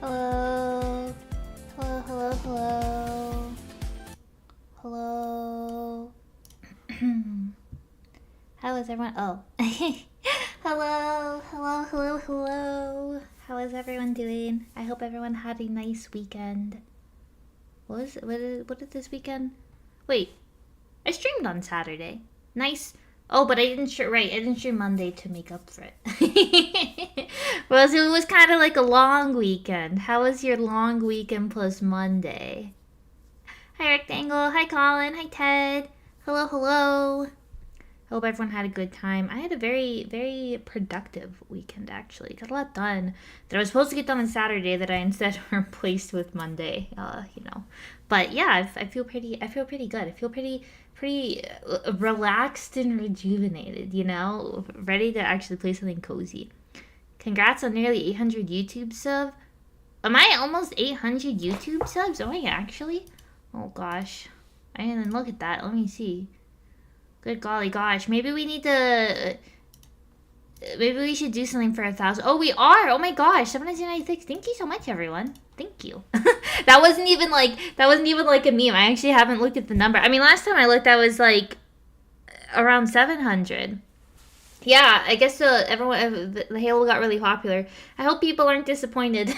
Hello. Hello, hello, hello. Hello. How is everyone? Oh. Hello, hello, hello, hello. How is everyone doing? I hope everyone had a nice weekend. What is this weekend? Wait, I streamed on Saturday. Nice. Oh, but I didn't stream, right, I didn't stream Monday to make up for it. Well, so it was kind of like a long weekend. How was your long weekend plus Monday? Hi, Rectangle. Hi, Colin. Hi, Ted. Hello, hello. Hope everyone had a good time. I had a very, very productive weekend, actually. Got a lot done that I was supposed to get done on Saturday that I instead replaced with Monday, But yeah, I feel pretty good. I feel pretty relaxed and rejuvenated, Ready to actually play something cozy. Congrats on nearly 800 YouTube subs. Am I almost 800 YouTube subs? Am I actually? Oh gosh. I didn't look at that. Let me see. Good golly gosh. Maybe we need to... Maybe we should do something for 1,000. Oh, we are! Oh my gosh. 796. Thank you so much, everyone. Thank you. That wasn't even like a meme. I actually haven't looked at the number. I mean, last time I looked, I was like around 700. Yeah, I guess the Halo got really popular. I hope people aren't disappointed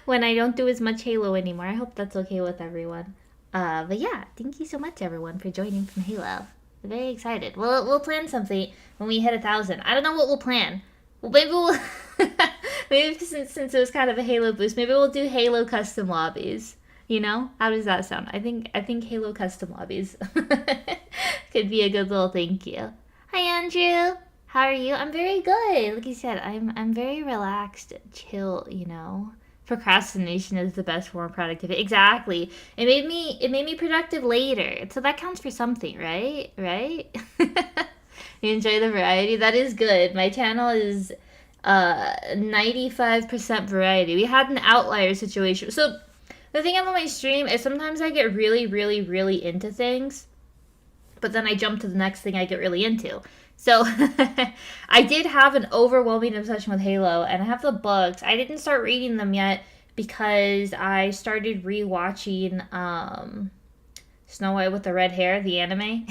when I don't do as much Halo anymore. I hope that's okay with everyone. But yeah, thank you so much, everyone, for joining from Halo. I'm very excited. We'll plan something when we hit 1,000. I don't know what we'll plan. Well, maybe since it was kind of a Halo boost, maybe we'll do Halo custom lobbies. How does that sound? I think Halo custom lobbies could be a good little thank you. Hi, Andrew. How are you? I'm very good. Like you said, I'm very relaxed, chill. Procrastination is the best form of productivity. Exactly. It made me productive later. So that counts for something, right? Right? You enjoy the variety? That is good. My channel is 95% variety. We had an outlier situation. So the thing about my stream is sometimes I get really, really, really into things, but then I jump to the next thing I get really into. So I did have an overwhelming obsession with Halo, and I have the books. I didn't start reading them yet because I started rewatching Snow White with the Red Hair, the anime.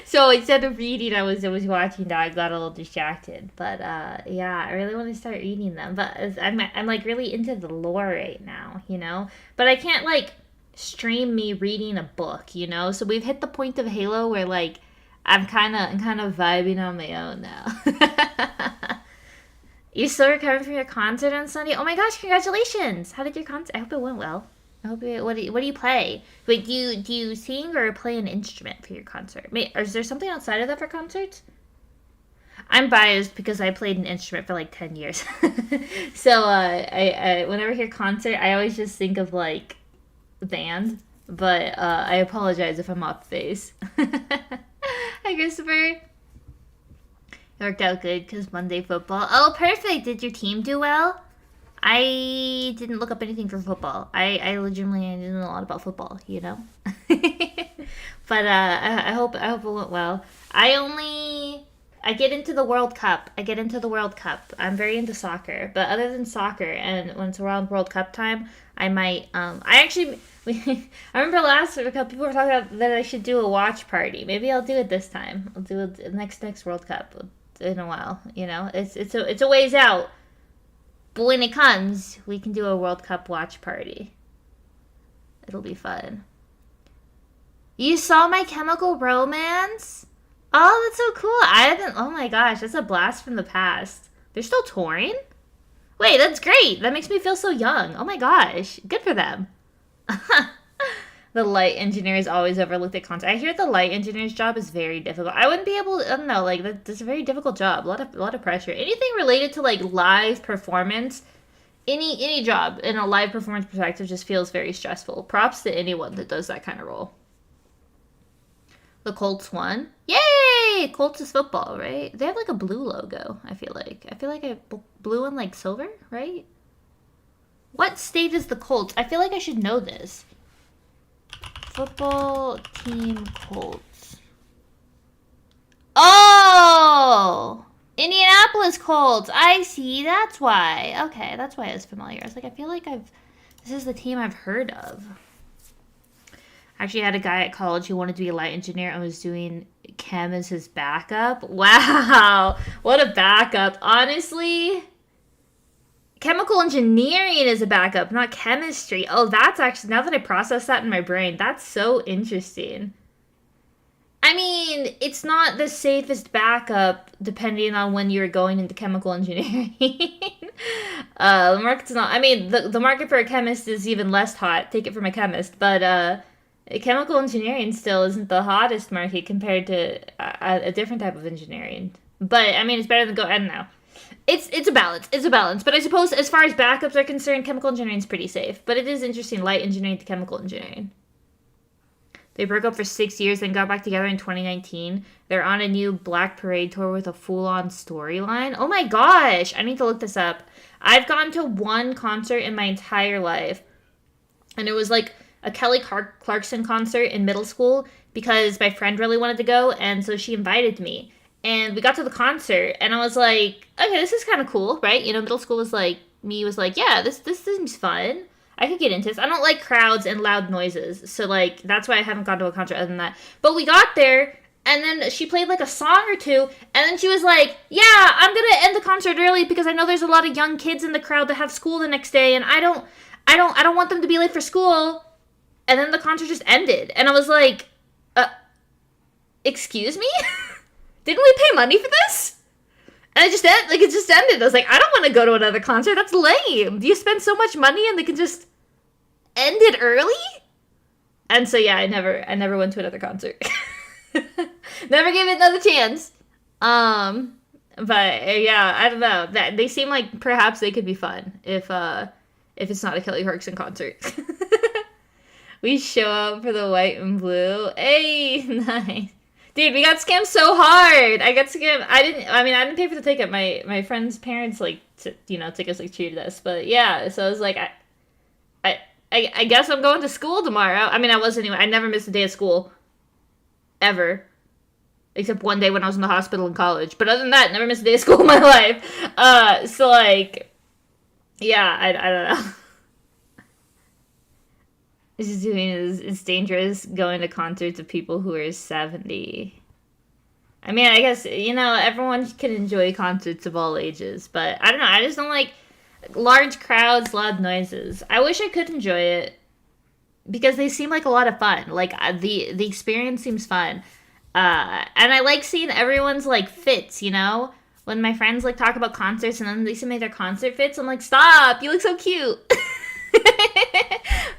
So instead of reading, I was watching that. I got a little distracted, but yeah, I really want to start reading them. But I'm like really into the lore right now, But I can't like stream me reading a book, So we've hit the point of Halo where like I'm kind of vibing on my own now. You're still recovering from your concert on Sunday? Oh my gosh, congratulations! How did your concert? I hope it went well. I hope what do you play? Wait, do you sing or play an instrument for your concert? Wait, is there something outside of that for concerts? I'm biased because I played an instrument for like 10 years. So I whenever I hear concert, I always just think of like band. But I apologize if I'm off base. Hi, Christopher. It worked out good because Monday football. Oh, perfect. Did your team do well? I didn't look up anything for football. I legitimately didn't know a lot about football, But I hope it went well. I get into the World Cup. I'm very into soccer. But other than soccer, and when it's around World Cup time, I might I remember last week a couple people were talking about that I should do a watch party. Maybe I'll do it this time. I'll do it next World Cup in a while. It's a ways out, but when it comes, we can do a World Cup watch party. It'll be fun. You saw My Chemical Romance? Oh, that's so cool. I haven't. Oh my gosh, that's a blast from the past. They're still touring? Wait, that's great. That makes me feel so young. Oh my gosh, good for them. The light engineer is always overlooked at concert. I hear the light engineer's job is very difficult. I wouldn't be able to, I don't know, like that's a very difficult job. A lot of pressure. Anything related to like live performance, any job in a live performance perspective just feels very stressful. Props to anyone that does that kind of role. The Colts won. Yay! Colts is football, right? They have like a blue logo, I feel like. I have blue and like silver, right? What state is the Colts? I feel like I should know this. Football team Colts. Oh! Indianapolis Colts. I see. That's why. Okay, that's why it's familiar. I was like, I feel like this is the team I've heard of. Actually, I had a guy at college who wanted to be a light engineer and was doing chem as his backup. Wow. What a backup. Honestly, chemical engineering is a backup, not chemistry. Oh, that's actually, now that I process that in my brain, that's so interesting. I mean, it's not the safest backup depending on when you're going into chemical engineering. The market's not, I mean, the market for a chemist is even less hot. Take it from a chemist. But chemical engineering still isn't the hottest market compared to a different type of engineering. But, I mean, it's better than I don't know. It's a balance. It's a balance. But I suppose as far as backups are concerned, chemical engineering is pretty safe. But it is interesting, light engineering to chemical engineering. They broke up for 6 years and got back together in 2019. They're on a new Black Parade tour with a full-on storyline. Oh my gosh! I need to look this up. I've gone to one concert in my entire life. And it was like a Kelly Clarkson concert in middle school because my friend really wanted to go, and so she invited me. And we got to the concert, and I was like, okay, this is kind of cool, right? You know, middle school was like, yeah, this seems fun. I could get into this. I don't like crowds and loud noises, so, like, that's why I haven't gone to a concert other than that. But we got there, and then she played, like, a song or two, and then she was like, yeah, I'm gonna end the concert early because I know there's a lot of young kids in the crowd that have school the next day, and I don't want them to be late for school. And then the concert just ended, and I was like, excuse me? Didn't we pay money for this? And it just ended. I was like, I don't want to go to another concert. That's lame. Do you spend so much money and they can just end it early? And so yeah, I never went to another concert. Never gave it another chance. But yeah, I don't know. That they seem like perhaps they could be fun if it's not a Kelly Clarkson concert. We show up for the white and blue. Hey, nice. Dude, we got scammed so hard. I got scammed. I didn't pay for the ticket. My friend's parents, like, took us, like, treated us. But, yeah, so I was like, I guess I'm going to school tomorrow. I mean, I was anyway. I never missed a day of school. Ever. Except one day when I was in the hospital in college. But other than that, never missed a day of school in my life. So, like, yeah, I don't know. It's dangerous going to concerts of people who are 70. I mean, I guess, everyone can enjoy concerts of all ages, but I don't know, I just don't like large crowds, loud noises. I wish I could enjoy it, because they seem like a lot of fun. Like, the experience seems fun. And I like seeing everyone's, like, fits, When my friends, like, talk about concerts and then they submit their concert fits, I'm like, stop, you look so cute.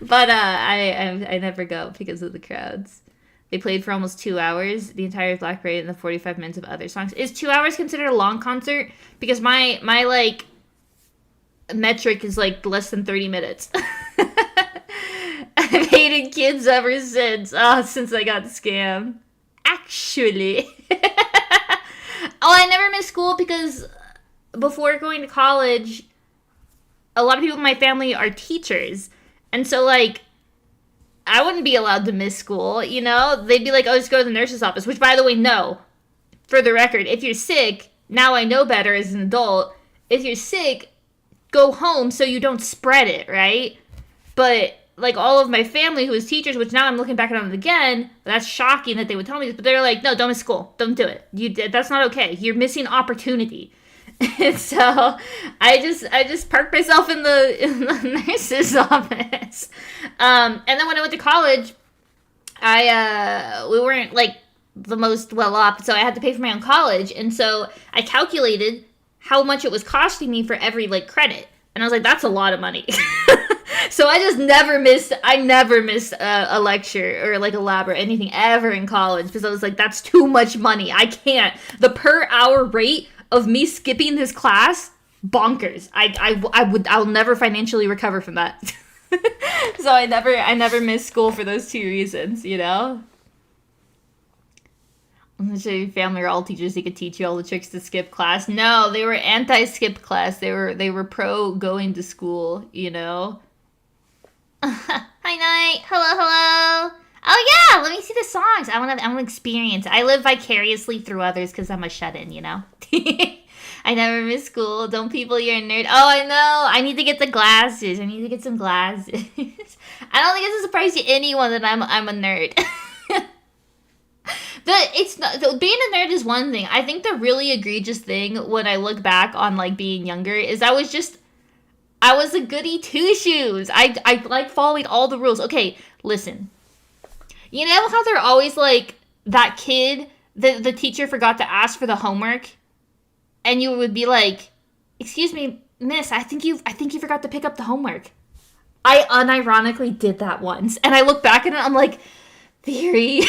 But I never go because of the crowds. They played for almost 2 hours, the entire Black Parade and the 45 minutes of other songs. Is 2 hours considered a long concert? Because my like metric is like less than 30 minutes. I've hated kids ever since I got scammed. Actually. I never missed school because before going to college, a lot of people in my family are teachers. And so, like, I wouldn't be allowed to miss school, They'd be like, oh, just go to the nurse's office. Which, by the way, no. For the record, if you're sick, now I know better as an adult. If you're sick, go home so you don't spread it, right? But, like, all of my family who is teachers, which now I'm looking back on it again, that's shocking that they would tell me this. But they're like, no, don't miss school. Don't do it. That's not okay. You're missing opportunity. And so I just parked myself in the nurse's office. And then when I went to college, we weren't like the most well off, so I had to pay for my own college. And so I calculated how much it was costing me for every like credit, and I was like, that's a lot of money. So I just never missed a lecture or like a lab or anything ever in college because I was like, that's too much money. I can't. The per hour rate of me skipping this class, bonkers. I'll never financially recover from that. So I never missed school for those two reasons, I'm gonna show your family or all teachers, they could teach you all the tricks to skip class. No, they were anti-skip class. They were pro going to school, Hi, Night. Hello. Oh yeah, let me see the songs. I want to experience. I live vicariously through others because I'm a shut-in, I never miss school. Don't people, you're a nerd. Oh, I know. I need to get the glasses. I need to get some glasses. I don't think it's a surprise to anyone that I'm a nerd. Being a nerd is one thing. I think the really egregious thing when I look back on like being younger is I was a goody two shoes. I like following all the rules. Okay, listen. You know how they're always like that kid that the teacher forgot to ask for the homework, and you would be like, "Excuse me, miss, I think you forgot to pick up the homework." I unironically did that once, and I look back at it, I'm like, theory.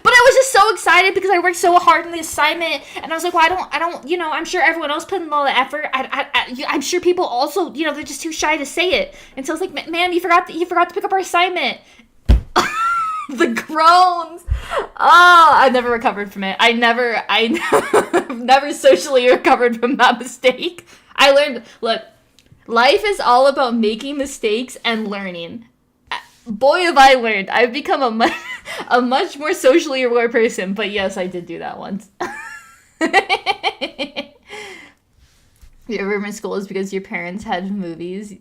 But I was just so excited because I worked so hard on the assignment, and I was like, well, I don't, you know, I'm sure everyone else put in all the effort. I'm sure people also, you know, they're just too shy to say it. And so I was like, ma'am, you forgot to pick up our assignment. The groans. Oh, I never recovered from it. I never socially recovered from that mistake. I learned, look, life is all about making mistakes and learning. Boy, have I learned. I've become a much more socially aware person, but yes, I did do that once. You ever miss school is because your parents had movies?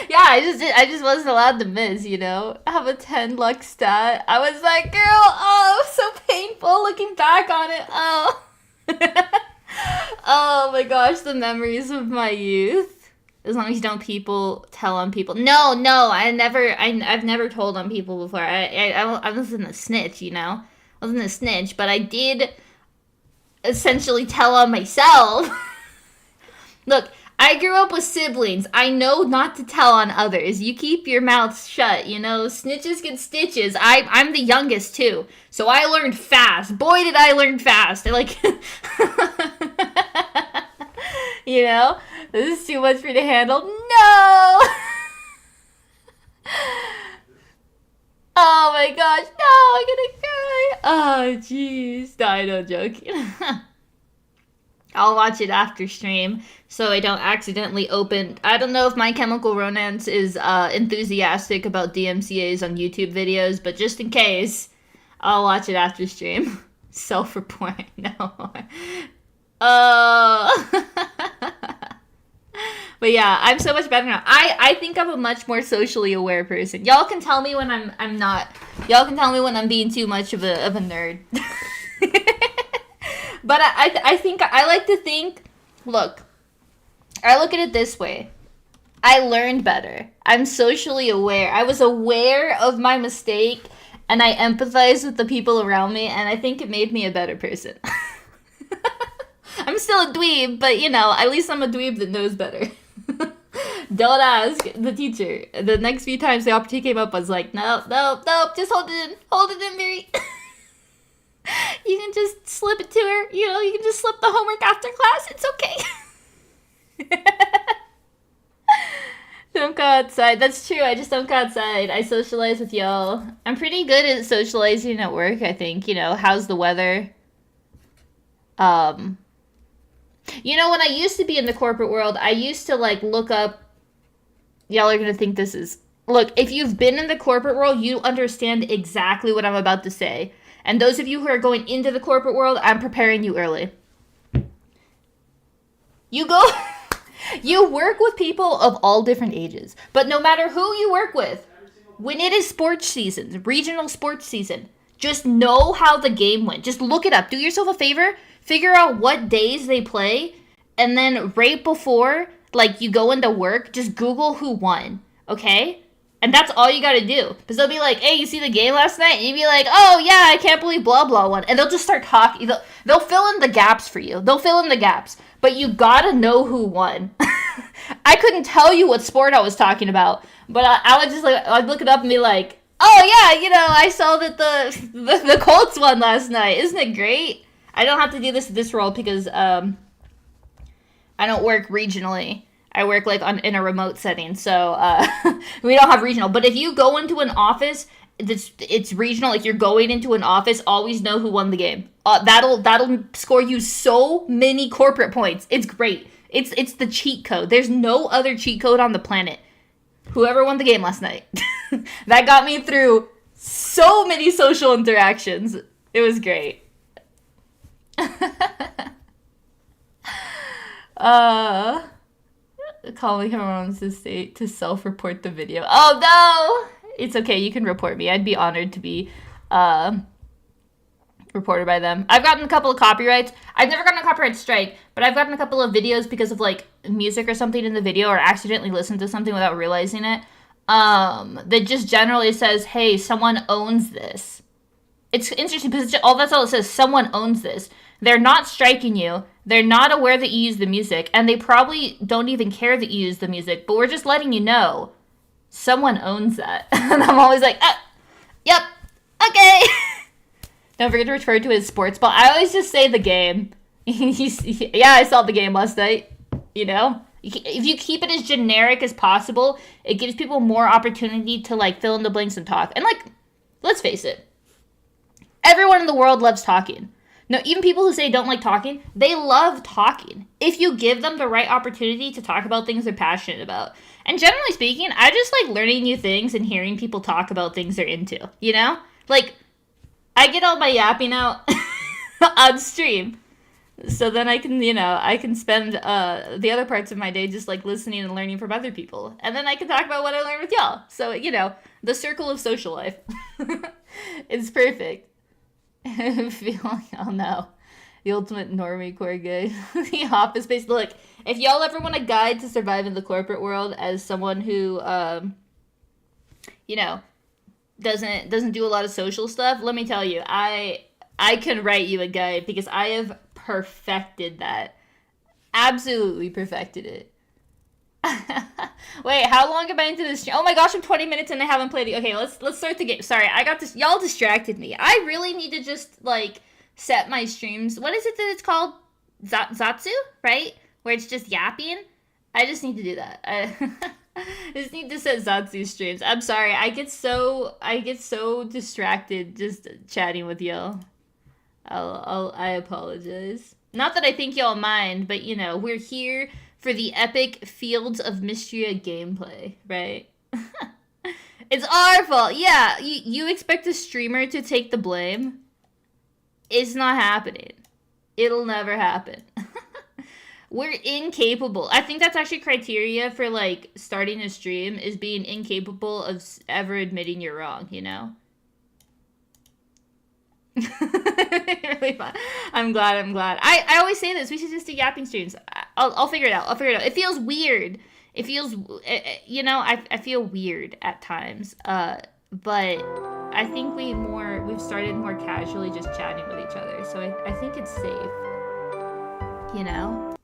Yeah, I just wasn't allowed to miss, you know? Have a 10 luck stat. I was like, girl, oh, so painful looking back on it. Oh. Oh my gosh, the memories of my youth. As long as you don't tell on people. No, I've never told on people before. I wasn't a snitch, you know? I wasn't a snitch, but I did essentially tell on myself. Look, I grew up with siblings. I know not to tell on others. You keep your mouth shut, you know? Snitches get stitches. I'm the youngest, too. So I learned fast. Boy, did I learn fast. Like, you know? This is too much for you to handle. No! Oh my gosh, no, I'm gonna cry. Oh, jeez. No, I know, joking. I'll watch it after stream so I don't accidentally open. I don't know if My Chemical Romance is enthusiastic about DMCAs on YouTube videos, but just in case, I'll watch it after stream. Self-report, no. But yeah, I'm so much better now. I think I'm a much more socially aware person. Y'all can tell me when I'm not. Y'all can tell me when I'm being too much of a nerd. But I think I like to think. Look, I look at it this way. I learned better. I'm socially aware. I was aware of my mistake, and I empathize with the people around me, and I think it made me a better person. I'm still a dweeb, but you know, at least I'm a dweeb that knows better. Don't ask the teacher. The next few times the opportunity came up, I was like, no, just hold it in, Mary. You can just slip it to her, you know, you can just slip the homework after class, it's okay. Don't go outside. That's true, I just don't go outside. I socialize with y'all. I'm pretty good at socializing at work, I think. You know, how's the weather? You know, when I used to be in the corporate world, I used to, like, look up... Y'all are gonna think this is... Look, if you've been in the corporate world, you understand exactly what I'm about to say. And those of you who are going into the corporate world, I'm preparing you early. You work with people of all different ages. But no matter who you work with, when it is sports season, regional sports season, just know how the game went. Just look it up. Do yourself a favor. Figure out what days they play. And then right before, like, you go into work, just Google who won. Okay? And that's all you gotta do. Because they'll be like, hey, you see the game last night? And you'd be like, oh, yeah, I can't believe blah, blah won. And they'll just start talking. They'll fill in the gaps for you. They'll fill in the gaps. But you gotta know who won. I couldn't tell you what sport I was talking about. But I would just, like, I'd look it up and be like, oh, yeah, you know, I saw that the Colts won last night. Isn't it great? I don't have to do this role because I don't work regionally. I work, like, in a remote setting, so we don't have regional. But if you go into an office, it's regional, like, you're going into an office, always know who won the game. That'll score you so many corporate points. It's great. It's the cheat code. There's no other cheat code on the planet. Whoever won the game last night. That got me through so many social interactions. It was great. Uh, calling him on the state to self-report the video. Oh no! It's okay, you can report me. I'd be honored to be reported by them. I've gotten a couple of copyrights. I've never gotten a copyright strike, but I've gotten a couple of videos because of like music or something in the video, or accidentally listened to something without realizing it. That just generally says, hey, someone owns this. It's interesting because that's all it says. Someone owns this. They're not striking you. They're not aware that you use the music, and they probably don't even care that you use the music, but we're just letting you know someone owns that. And I'm always like, yep, okay. Don't forget to refer to his sports ball. I always just say the game. Yeah, I saw the game last night. You know? If you keep it as generic as possible, it gives people more opportunity to, like, fill in the blanks and talk. And, like, let's face it. Everyone in the world loves talking. No, even people who say don't like talking, they love talking. If you give them the right opportunity to talk about things they're passionate about. And generally speaking, I just like learning new things and hearing people talk about things they're into. You know? Like, I get all my yapping out on stream. So then I can, you know, I can spend the other parts of my day just, like, listening and learning from other people. And then I can talk about what I learned with y'all. So, you know, the circle of social life. It's perfect. Oh no. The ultimate normie core guide. The office space. Look, if y'all ever want a guide to survive in the corporate world as someone who, you know, doesn't do a lot of social stuff, let me tell you, I can write you a guide because I have perfected that. Absolutely perfected it. Wait, how long am I into this? Oh my gosh, I'm 20 minutes and I haven't played it. Okay, let's start the game. Sorry, I got this. Y'all distracted me. I really need to just, like, set my streams. What is it that it's called? Zatsu, right? Where it's just yapping. I just need to do that. I just need to set Zatsu streams. I'm sorry. I get so distracted just chatting with y'all. I apologize. Not that I think y'all mind, but, you know, we're here for the epic Fields of MISTRIA gameplay, right? It's our fault. Yeah, you expect a streamer to take the blame? It's not happening. It'll never happen. We're incapable. I think that's actually criteria for, like, starting a stream, is being incapable of ever admitting you're wrong, you know? Really fun. I'm glad. I always say this. We should just do yapping streams. I'll figure it out. It feels weird. It feels, you know, I feel weird at times. But I think we've started more casually just chatting with each other. So I think it's safe. You know?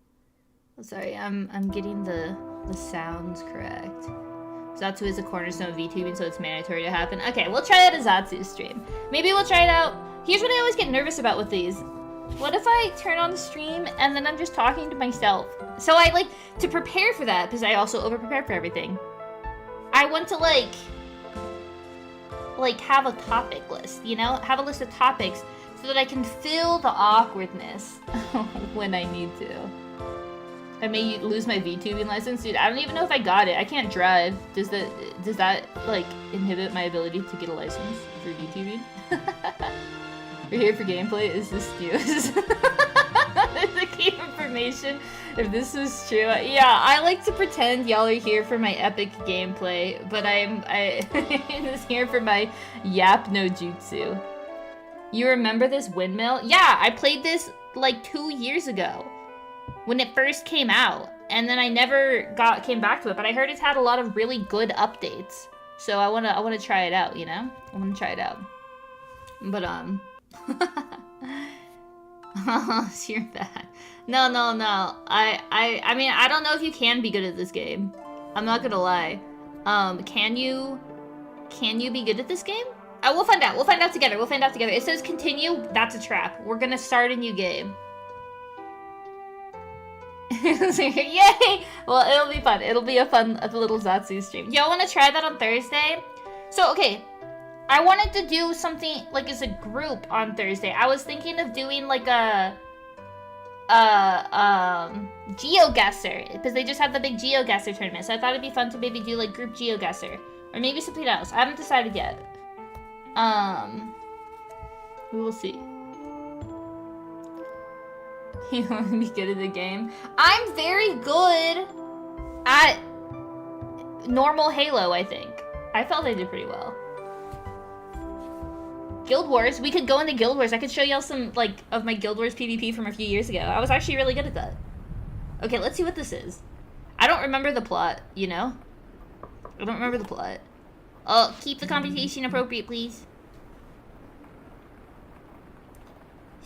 Sorry, I'm getting the sounds correct. Zatsu is a cornerstone of VTubing, so it's mandatory to happen. Okay, we'll try out a Zatsu stream. Maybe we'll try it out. Here's what I always get nervous about with these. What if I turn on the stream and then I'm just talking to myself? So I like to prepare for that, because I also over-prepare for everything. I want to like have a topic list, you know? Have a list of topics so that I can fill the awkwardness when I need to. I may lose my VTubing license. Dude, I don't even know if I got it. I can't drive. Does that like inhibit my ability to get a license for VTubing? We're here for gameplay. Is this new? There's the key information. If this was true, yeah, I like to pretend y'all are here for my epic gameplay, but I'm just here for my yap no jutsu. You remember this windmill? Yeah, I played this like 2 years ago when it first came out, and then I never came back to it. But I heard it's had a lot of really good updates, so I wanna try it out. You know, I wanna try it out. But you're bad. No. I mean, I don't know if you can be good at this game. I'm not gonna lie. Can you be good at this game? We'll find out. We'll find out together. It says continue. That's a trap. We're gonna start a new game. Yay! Well, it'll be fun. It'll be a little Zatsu stream. Y'all want to try that on Thursday? So, okay. I wanted to do something, like, as a group on Thursday. I was thinking of doing, like, a GeoGuessr, because they just had the big GeoGuessr tournament, so I thought it'd be fun to maybe do, like, group GeoGuessr. Or maybe something else. I haven't decided yet. We will see. You want to be good at the game? I'm very good at normal Halo, I think. I felt I did pretty well. Guild Wars. We could go into Guild Wars. I could show y'all some, like, of my Guild Wars PvP from a few years ago. I was actually really good at that. Okay, let's see what this is. I don't remember the plot, you know? I don't remember the plot. Oh, keep the computation appropriate, please.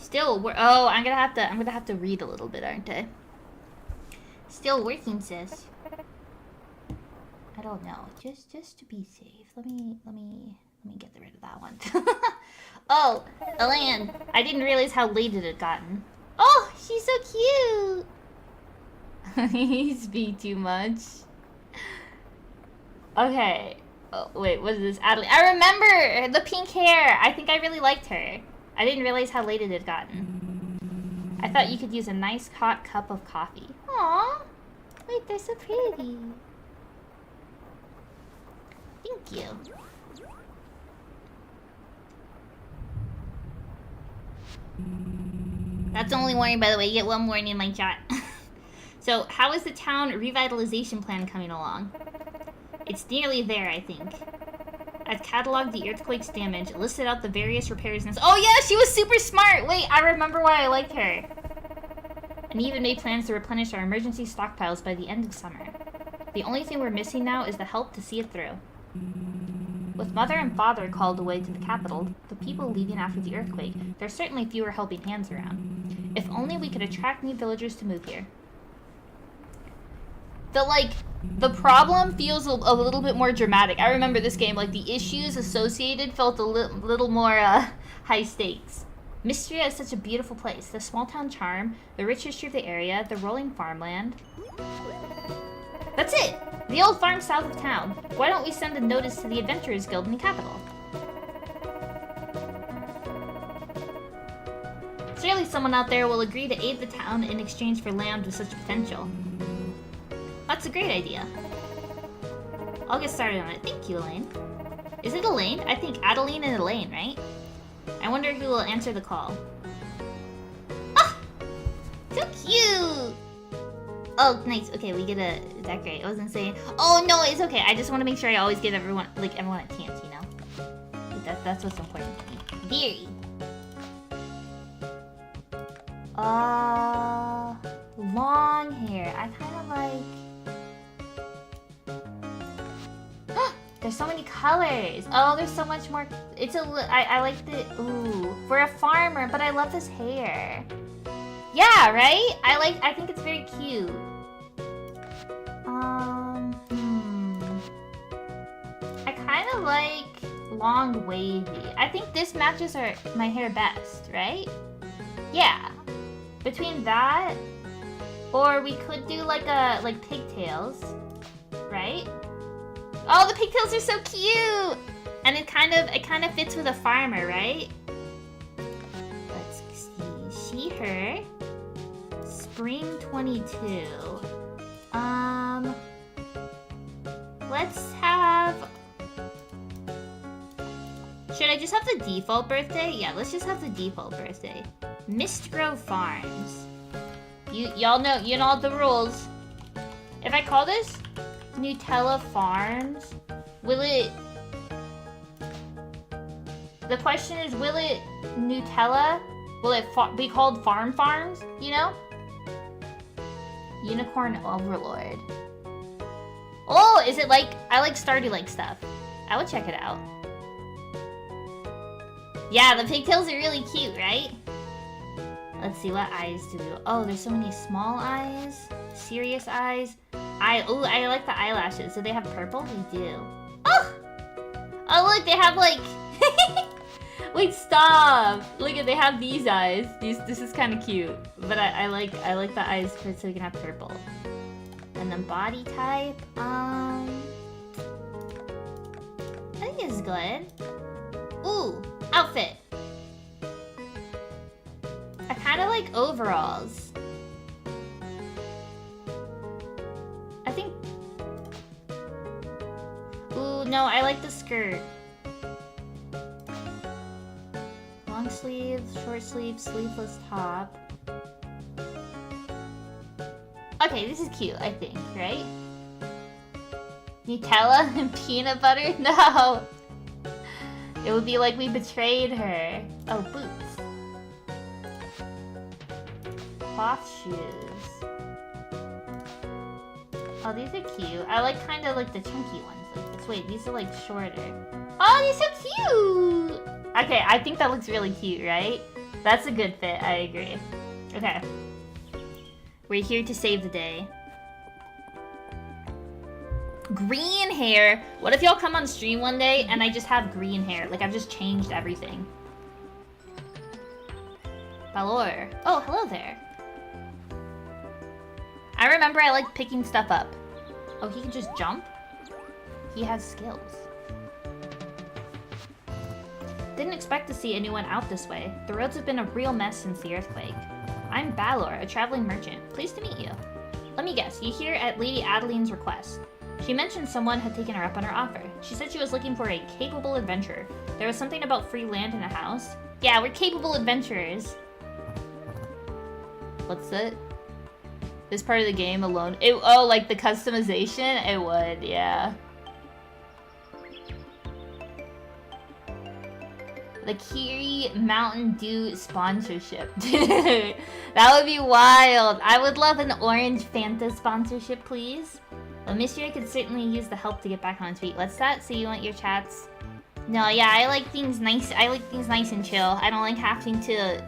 Still, oh, I'm gonna have to read a little bit, aren't I? Still working, sis. I don't know. Just to be safe. Let me get rid of that one. Oh, Elaine. I didn't realize how late it had gotten. Oh, she's so cute. You speak too much. Okay. Oh, wait, what is this? Adeline. I remember the pink hair. I think I really liked her. I didn't realize how late it had gotten. I thought you could use a nice hot cup of coffee. Aww. Wait, they're so pretty. Thank you. That's the only warning, by the way. You get one warning in my chat. So, how is the town revitalization plan coming along? It's nearly there, I think. I've cataloged the earthquake's damage, listed out the various repairs and... Oh yeah, she was super smart! Wait, I remember why I liked her. And even made plans to replenish our emergency stockpiles by the end of summer. The only thing we're missing now is the help to see it through. With Mother and Father called away to the capital, the people leaving after the earthquake, there's certainly fewer helping hands around. If only we could attract new villagers to move here. The problem feels a little bit more dramatic. I remember this game, like, the issues associated felt a little more, high stakes. MISTRIA is such a beautiful place. The small town charm, the rich history of the area, the rolling farmland. That's it! The old farm south of town. Why don't we send a notice to the Adventurers Guild in the capital? Surely someone out there will agree to aid the town in exchange for land with such potential. That's a great idea. I'll get started on it. Thank you, Elaine. Is it Elaine? I think Adeline and Elaine, right? I wonder who will answer the call. Ah! So cute! Oh, nice. Okay, we get a decorate. I wasn't saying... Oh, no, it's okay. I just want to make sure I always give everyone a chance, you know? That's what's important to me. Very. Long hair. I kind of like... There's so many colors. Oh, there's so much more. It's I like the, ooh, for a farmer, but I love this hair. Yeah, right? I think it's very cute. I kind of like long wavy. I think this matches my hair best, right? Yeah. Between that, or we could do like pigtails, right? Oh, the pigtails are so cute! And it kind of fits with a farmer, right? Let's see. She, her. Spring 22. Let's have... Should I just have the default birthday? Yeah, let's just have the default birthday. Mistgrove Farms. Y'all know, you know the rules. If I call this Nutella Farms, will it... The question is, will it Nutella? Will it be called Farm Farms, you know? Unicorn Overlord. Oh, is it like... I like Stardew-like stuff. I would check it out. Yeah, the pigtails are really cute, right? Let's see, what eyes do we... Oh, there's so many small eyes. Serious eyes. Oh, I like the eyelashes. Do they have purple? They do. Oh! Oh, look, they have like... Wait, stop! Look at, they have these eyes. This is kind of cute. But I like the eyes so you can have purple. And then body type, I think this is good. Ooh, outfit. I kind of like overalls. I think... Ooh, no, I like the skirt. Long sleeves, short sleeves, sleeveless top. Okay, this is cute, I think, right? Nutella and peanut butter? No! It would be like we betrayed her. Oh, boots. Cloth shoes. Oh, these are cute. I like kind of like the chunky ones like this. Wait, these are like shorter. Oh, these are cute! Okay, I think that looks really cute, right? That's a good fit, I agree. Okay. We're here to save the day. Green hair? What if y'all come on stream one day and I just have green hair? Like, I've just changed everything. Valor. Oh, hello there. I remember I like picking stuff up. Oh, he can just jump? He has skills. Didn't expect to see anyone out this way. The roads have been a real mess since the earthquake. I'm Balor, a traveling merchant. Pleased to meet you. Let me guess, you here at Lady Adeline's request. She mentioned someone had taken her up on her offer. She said she was looking for a capable adventurer. There was something about free land and a house. Yeah, we're capable adventurers. What's that? This part of the game alone. Oh, like the customization? It would, yeah. The Kiri Mountain Dew sponsorship. Dude, that would be wild. I would love an orange Fanta sponsorship, please. Well, MISTRIA could certainly use the help to get back on its feet. What's that? So you want your chats? No, yeah, I like things nice. I like things nice and chill. I don't like having to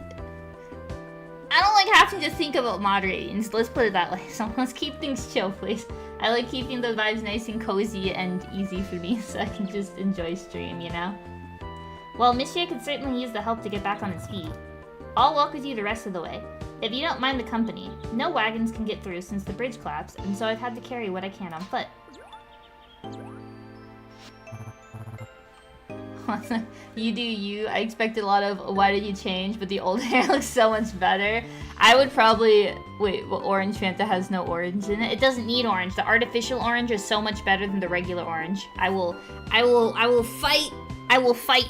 think about moderating. So let's put it that way. So let's keep things chill, please. I like keeping the vibes nice and cozy and easy for me so I can just enjoy stream, you know? Well, MISTRIA could certainly use the help to get back on its feet. I'll walk with you the rest of the way. If you don't mind the company, no wagons can get through since the bridge collapsed, and so I've had to carry what I can on foot. You do you. I expected a lot of why did you change, but the old hair looks so much better. I would probably... Wait, well, Orange Fanta has no orange in it? It doesn't need orange. The artificial orange is so much better than the regular orange. I will fight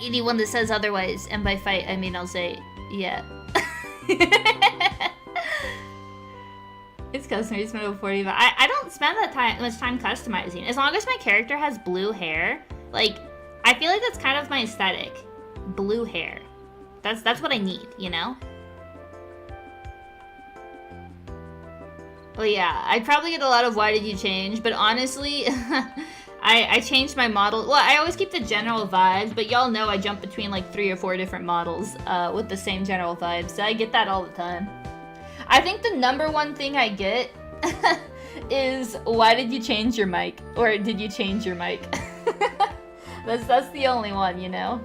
anyone that says otherwise, and by fight, I mean I'll say, yeah. It's customized mode 40, but I don't spend that much time customizing. As long as my character has blue hair, like, I feel like that's kind of my aesthetic. Blue hair. That's what I need, you know? Well, yeah, I'd probably get a lot of why did you change, but honestly, I changed my model. Well, I always keep the general vibes, but y'all know I jump between like 3 or 4 different models with the same general vibes, so I get that all the time. I think the #1 thing I get is why did you change your mic? Or did you change your mic? That's the only one, you know?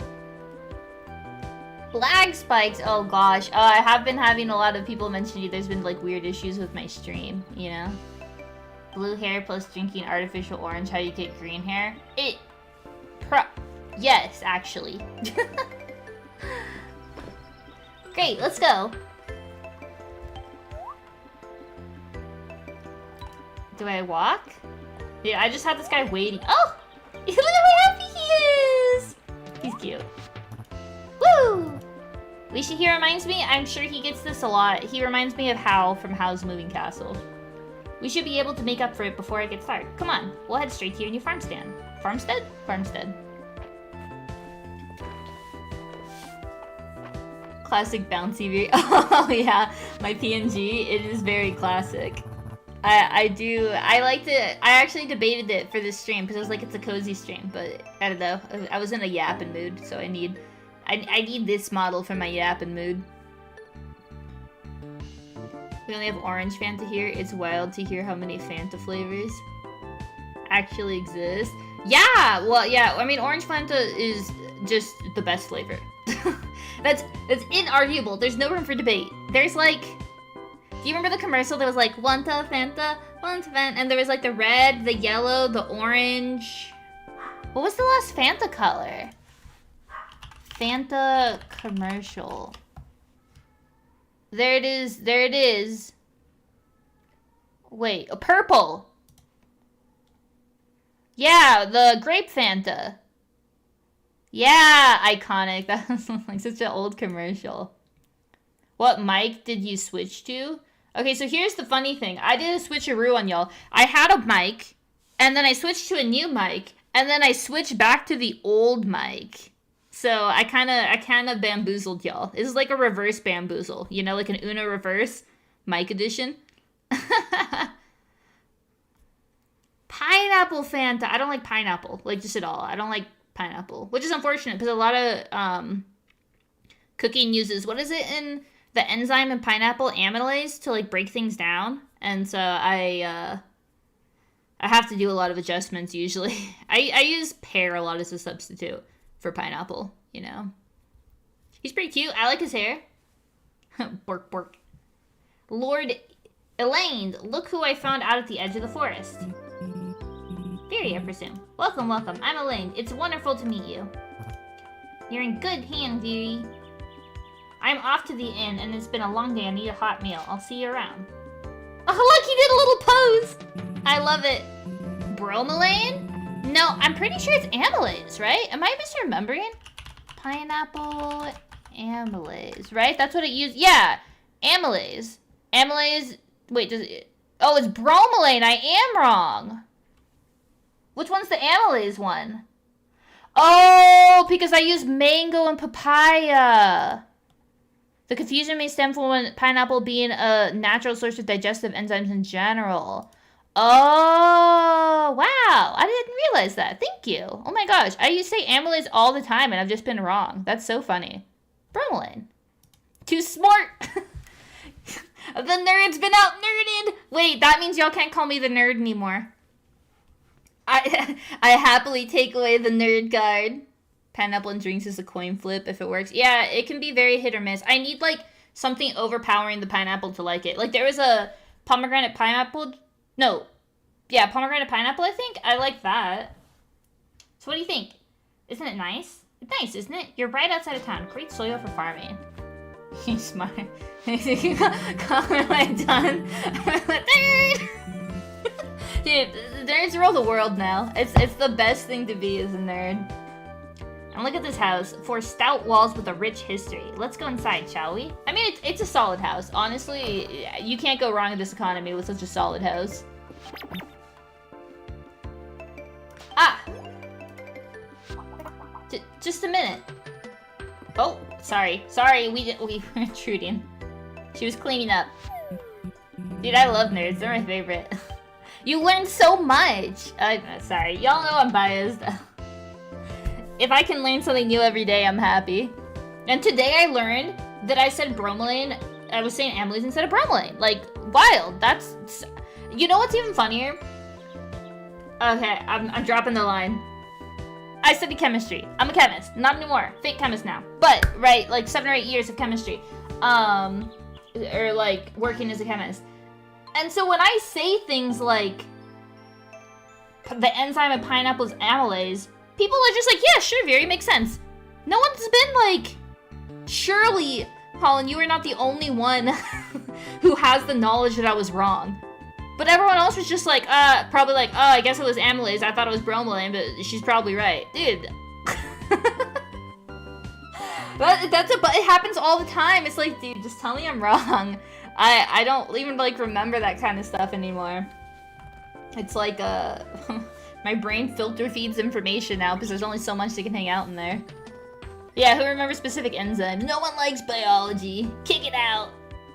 Lag spikes, oh gosh. I have been having a lot of people mention you. There's been like weird issues with my stream, you know? Blue hair plus drinking artificial orange, how you get green hair? Yes, actually. Great, let's go. Do I walk? Yeah, I just had this guy waiting. Oh! Look at how happy he is! He's cute. Woo! He reminds me, I'm sure he gets this a lot. He reminds me of Hal from Howl's Moving Castle. We should be able to make up for it before I get started. Come on, we'll head straight to your new farm stand. Farmstead? Farmstead. Classic bouncy view. Oh yeah, my PNG, it is very classic. I liked it. I actually debated it for this stream because I was like, it's a cozy stream, but I don't know. I was in a yapping mood, so I need this model for my yapping mood. We only have orange Fanta here. It's wild to hear how many Fanta flavors actually exist. Yeah, well, yeah. I mean, orange Fanta is just the best flavor. That's inarguable. There's no room for debate. There's like. Do you remember the commercial that was like, Wanta Fanta, Wanta Fanta, and there was like the red, the yellow, the orange. What was the last Fanta color? Fanta commercial. There it is, there it is. Wait, a purple. Yeah, the grape Fanta. Yeah, iconic. That was like such an old commercial. What mic did you switch to? Okay, so here's the funny thing. I did a switcheroo on y'all. I had a mic, and then I switched to a new mic, and then I switched back to the old mic. So I kind of bamboozled y'all. It's like a reverse bamboozle, you know, like an Uno reverse mic edition. Pineapple Fanta. I don't like pineapple, like just at all. I don't like pineapple, which is unfortunate because a lot of cooking uses, what is it in the enzyme in pineapple, amylase, to like break things down, and so I have to do a lot of adjustments usually. I use pear a lot as a substitute for pineapple, you know. He's pretty cute. I like his hair. Bork, bork. Lord Elaine, look who I found out at the edge of the forest. Very, I presume. Welcome, welcome. I'm Elaine. It's wonderful to meet you. You're in good hands, Veery. I'm off to the inn, and it's been a long day. I need a hot meal. I'll see you around. Oh, look, he did a little pose! I love it. Bromelain? No, I'm pretty sure it's amylase, right? Am I misremembering? Pineapple amylase, right? That's what it used. Yeah, amylase. Amylase. Wait, does it? Oh, it's bromelain. I am wrong. Which one's the amylase one? Oh, because I use mango and papaya. The confusion may stem from pineapple being a natural source of digestive enzymes in general. Oh, wow. I didn't realize that. Thank you. Oh my gosh. I used to say amylase all the time and I've just been wrong. That's so funny. Bromelain. Too smart. The nerd's been out nerded. Wait, that means y'all can't call me the nerd anymore. I happily take away the nerd card. Pineapple and drinks is a coin flip if it works. Yeah, it can be very hit or miss. I need, like, something overpowering the pineapple to like it. Like, there was a pomegranate pineapple. No. Yeah, pomegranate pineapple, I think. I like that. So what do you think? Isn't it nice? It's nice, isn't it? You're right outside of town. Great soil for farming. He's smart. Comment when done. Nerd! Dude, nerds rule the world now. It's the best thing to be as a nerd. And look at this house. 4 stout walls with a rich history. Let's go inside, shall we? I mean, it's a solid house. Honestly, you can't go wrong in this economy with such a solid house. Ah! Just a minute. Oh, sorry. Sorry, we were intruding. She was cleaning up. Dude, I love nerds. They're my favorite. You learn so much. Sorry, y'all know I'm biased. If I can learn something new every day, I'm happy. And today I learned that I said bromelain. I was saying amylase instead of bromelain. Like, wild. That's... You know what's even funnier? Okay, I'm dropping the line. I studied chemistry. I'm a chemist. Not anymore. Fake chemist now. But, right, like 7 or 8 years of chemistry. Or, like, working as a chemist. And so when I say things like the enzyme in pineapple is amylase, people are just like, yeah, sure, very makes sense. No one's been like, surely, Colin, you are not the only one who has the knowledge that I was wrong. But everyone else was just like, probably like, oh, I guess it was amylase. I thought it was bromelain, but she's probably right. Dude. It happens all the time. It's like, dude, just tell me I'm wrong. I don't even, like, remember that kind of stuff anymore. It's like, my brain filter feeds information now because there's only so much that can hang out in there. Yeah, who remembers specific enzymes? No one likes biology. Kick it out.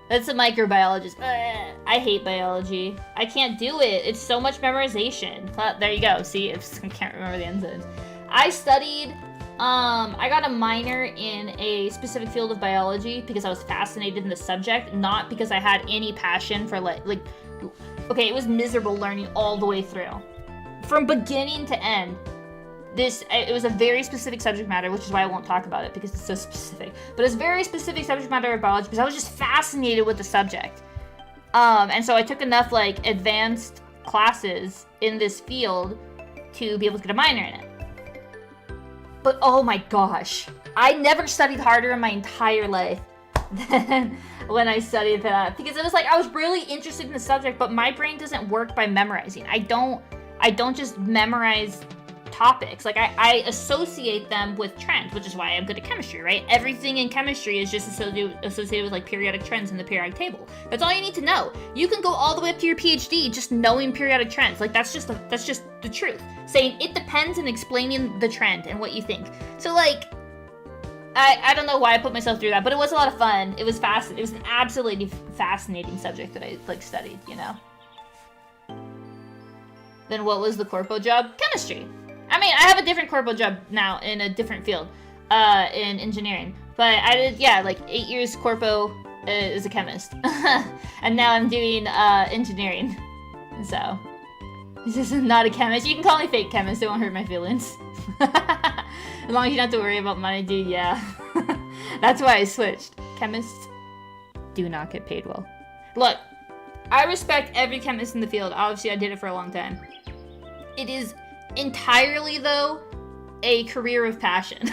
That's a microbiologist. I hate biology. I can't do it. It's so much memorization. There you go. See, I can't remember the enzymes. I studied... I got a minor in a specific field of biology because I was fascinated in the subject, not because I had any passion for like, okay, it was miserable learning all the way through. From beginning to end. It was a very specific subject matter, which is why I won't talk about it because it's so specific. But it's very specific subject matter of biology because I was just fascinated with the subject. And so I took enough, like, advanced classes in this field to be able to get a minor in it. But oh my gosh, I never studied harder in my entire life than when I studied that. Because it was like, I was really interested in the subject, but my brain doesn't work by memorizing. I don't just memorize topics. Like, I associate them with trends, which is why I'm good at chemistry, right? Everything in chemistry is just associated with, like, periodic trends in the periodic table. That's all you need to know. You can go all the way up to your PhD just knowing periodic trends. Like, that's just the truth. Saying it depends and explaining the trend and what you think. So, like, I don't know why I put myself through that, but it was a lot of fun. It was fascinating. It was an absolutely fascinating subject that I, like, studied, you know? Then what was the corpo job? Chemistry. I mean, I have a different corpo job now in a different field, in engineering. But I did, yeah, like 8 years corpo as a chemist. And now I'm doing engineering. So, this is not a chemist. You can call me fake chemist. It won't hurt my feelings. As long as you don't have to worry about money, dude, yeah. That's why I switched. Chemists do not get paid well. Look, I respect every chemist in the field. Obviously, I did it for a long time. It is entirely, though, a career of passion.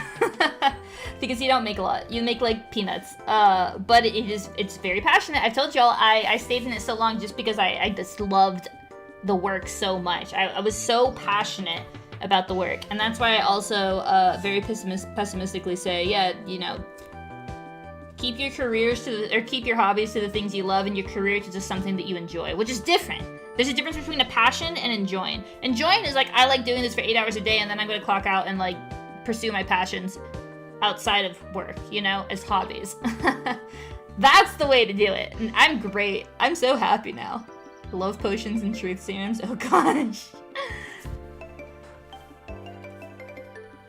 Because you don't make a lot. You make, like, peanuts. But it's very passionate. I've told y'all, I stayed in it so long just because I just loved the work so much. I was so passionate about the work. And that's why I also very pessimistically say, yeah, you know, keep your careers or keep your hobbies to the things you love and your career to just something that you enjoy, which is different. There's a difference between a passion and enjoying. Enjoying is like, I like doing this for 8 hours a day and then I'm going to clock out and, like, pursue my passions outside of work, you know, as hobbies. That's the way to do it. And I'm great. I'm so happy now. Love potions and truth serums. Oh gosh.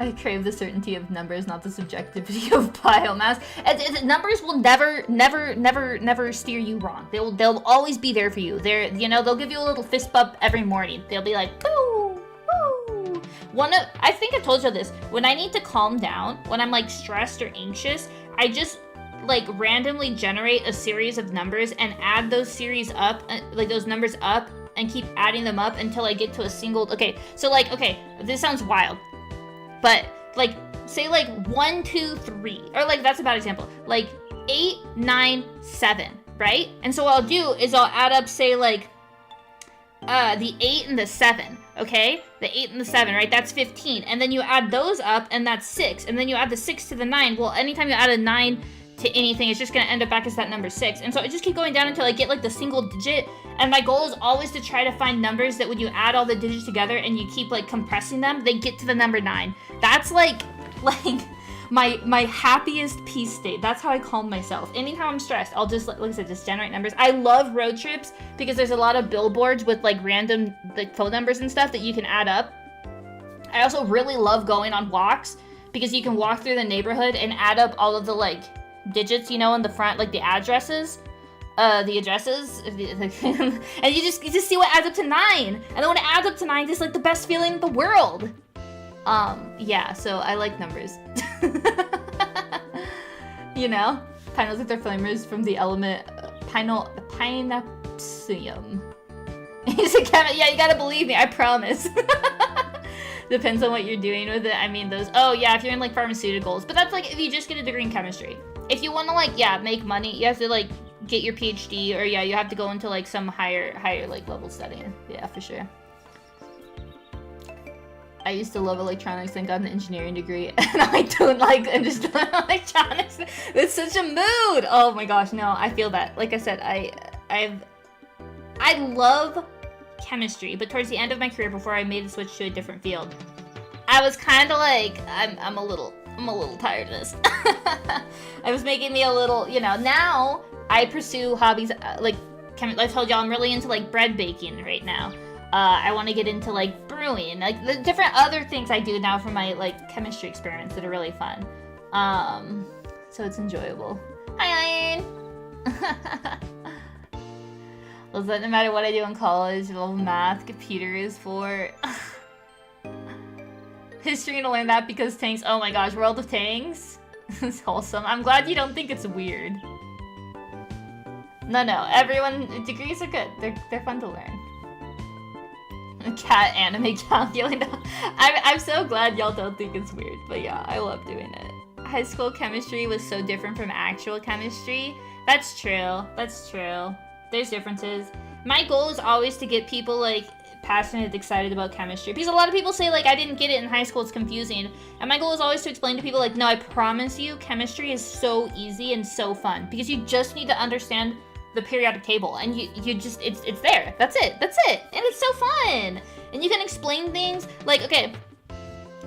I crave the certainty of numbers, not the subjectivity of biomass. Numbers will never steer you wrong. They'll always be there for you. They'll give you a little fist bump every morning. They'll be like, boo, boo. I think I told you this. When I need to calm down, when I'm, like, stressed or anxious, I just, like, randomly generate a series of numbers and add those series up, like, those numbers up, and keep adding them up until I get to a single. Okay, so, like, okay, this sounds wild. But, like, say, like, 1, 2, 3. Or, like, that's a bad example. Like, 8, 9, 7, right? And so what I'll do is I'll add up, say, like, the 8 and the 7, okay? The 8 and the 7, right? That's 15. And then you add those up, and that's 6. And then you add the 6 to the 9. Well, anytime you add a 9 to anything, it's just going to end up back as that number 6. And so I just keep going down until I get, like, the single digit. And my goal is always to try to find numbers that when you add all the digits together and you keep, like, compressing them, they get to the number 9. That's, like my happiest peace state. That's how I calm myself. Anytime I'm stressed, I'll just, like I said, just generate numbers. I love road trips because there's a lot of billboards with, like, random, like, phone numbers and stuff that you can add up. I also really love going on walks because you can walk through the neighborhood and add up all of the, like, digits, you know, in the front, like the addresses, and you just see what adds up to 9, and then when it adds up to 9, it's like the best feeling in the world. Yeah, so I like numbers. You know, pineals with their flamers from the element pinapsium. He's a chemist. Yeah, you gotta believe me, I promise. Depends on what you're doing with it. I mean, those, oh yeah, if you're in, like, pharmaceuticals, but that's, like, if you just get a degree in chemistry. If you want to, like, yeah, make money, you have to, like, get your PhD, or yeah, you have to go into, like, some higher, like, level studying. Yeah, for sure. I used to love electronics and got an engineering degree, and I don't like understand electronics. It's such a mood. Oh my gosh, no, I feel that. Like I said, I love chemistry, but towards the end of my career, before I made the switch to a different field, I was kind of like, I'm a little tired of this. It was making me a little, you know, now I pursue hobbies, like, I told y'all I'm really into, like, bread baking right now. I want to get into, like, brewing, like, the different other things I do now for my, like, chemistry experiments that are really fun. So it's enjoyable. Hi, Ian! Well, no matter what I do in college, well, math, computer is for... History to learn that because tanks, oh my gosh, World of Tanks is wholesome. I'm glad you don't think it's weird. No, everyone, degrees are good. They're fun to learn. Cat anime calculator. I'm so glad y'all don't think it's weird, but yeah, I love doing it. High school chemistry was so different from actual chemistry. That's true. There's differences. My goal is always to get people, like, passionate, excited about chemistry. Because a lot of people say, like, I didn't get it in high school, it's confusing. And my goal is always to explain to people, like, no, I promise you, chemistry is so easy and so fun. Because you just need to understand the periodic table. And you just, it's there. That's it. And it's so fun. And you can explain things. Like, okay,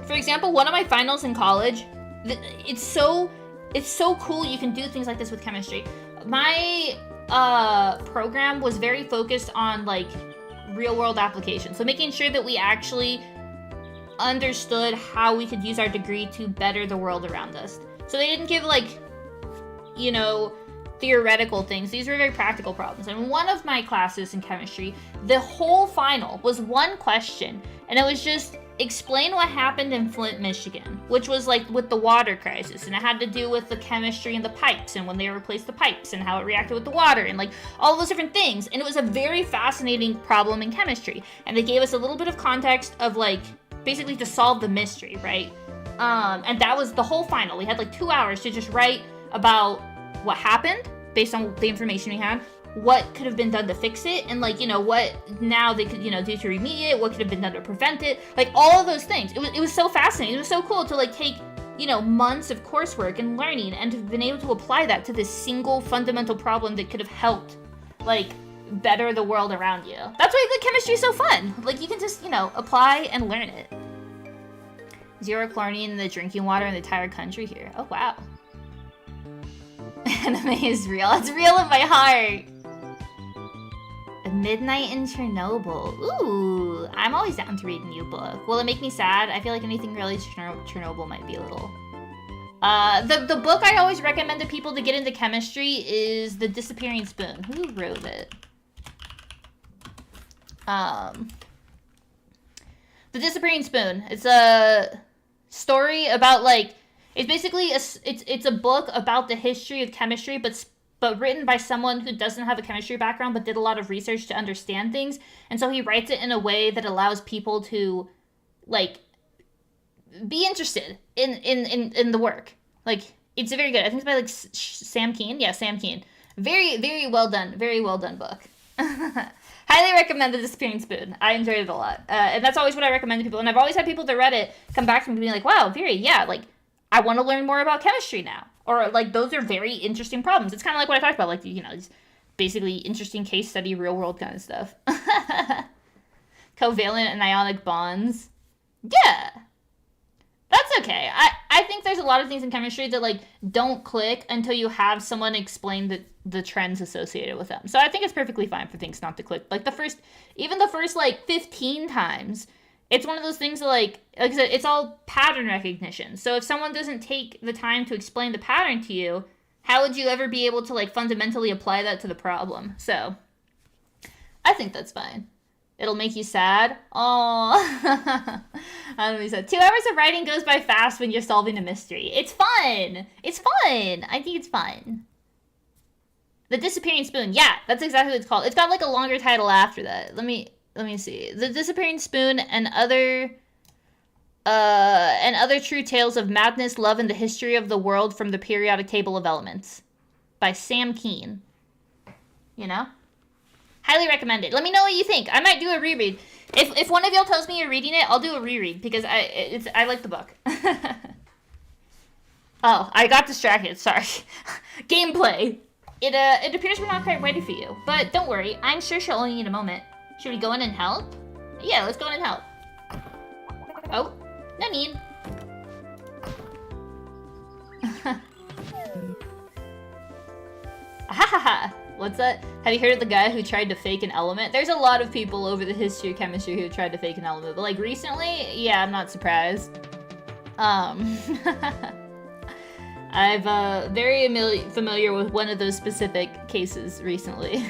for example, one of my finals in college, it's so cool you can do things like this with chemistry. My program was very focused on, like, real world applications. So making sure that we actually understood how we could use our degree to better the world around us. So they didn't give, like, you know, theoretical things. These were very practical problems. And one of my classes in chemistry, the whole final was one question. And it was just, explain what happened in Flint, Michigan, which was like with the water crisis, and it had to do with the chemistry in the pipes and when they replaced the pipes and how it reacted with the water and like all those different things. And it was a very fascinating problem in chemistry, and they gave us a little bit of context of like basically to solve the mystery, right? And that was the whole final. We had like 2 hours to just write about what happened based on the information we had, what could have been done to fix it, and like, you know, what now they could, you know, do to remediate it, what could have been done to prevent it, like all of those things. It was so fascinating. It was so cool to like take, you know, months of coursework and learning and to have been able to apply that to this single fundamental problem that could have helped like better the world around you. That's why the chemistry is so fun. Like you can just, you know, apply and learn it. 0 chlorine in the drinking water in the entire country here. Oh wow. Anime is real. It's real in my heart. Midnight in Chernobyl. Ooh, I'm always down to read a new book. Will it make me sad? I feel like anything related to Chernobyl might be a little. The book I always recommend to people to get into chemistry is The Disappearing Spoon. Who wrote it? The Disappearing Spoon. It's a story about like, it's basically it's a book about the history of chemistry, but written by someone who doesn't have a chemistry background but did a lot of research to understand things. And so he writes it in a way that allows people to like be interested in the work. Like it's very good. I think it's by like Sam Keen. Yeah, Sam Keen. Very, very well done. Very well done book. Highly recommend The Disappearing Spoon. I enjoyed it a lot. And that's always what I recommend to people. And I've always had people that read it come back to me being like, wow, Viri, yeah, like I want to learn more about chemistry now. Or, like, those are very interesting problems. It's kind of like what I talked about, like, you know, it's basically interesting case study, real-world kind of stuff. Covalent and ionic bonds. Yeah. That's okay. I think there's a lot of things in chemistry that, like, don't click until you have someone explain the trends associated with them. So I think it's perfectly fine for things not to click. Like, the first, like, 15 times... It's one of those things that, like I said, it's all pattern recognition. So if someone doesn't take the time to explain the pattern to you, how would you ever be able to, like, fundamentally apply that to the problem? So, I think that's fine. It'll make you sad. Aww. I'm be sad. 2 hours of writing goes by fast when you're solving a mystery. It's fun. It's fun. I think it's fun. The Disappearing Spoon. Yeah, that's exactly what it's called. It's got, like, a longer title after that. Let me see. The Disappearing Spoon and other true tales of madness, love, and the history of the world from the periodic table of elements by Sam Keen. You know? Highly recommended. Let me know what you think. I might do a reread. If one of y'all tells me you're reading it, I'll do a reread because I like the book. Oh, I got distracted. Sorry. Gameplay. It appears we're not quite ready for you, but don't worry. I'm sure she'll only need a moment. Should we go in and help? Yeah, let's go in and help. Oh, no need. Ahahaha. What's that? Have you heard of the guy who tried to fake an element? There's a lot of people over the history of chemistry who tried to fake an element, but like recently, yeah, I'm not surprised. I've very familiar with one of those specific cases recently.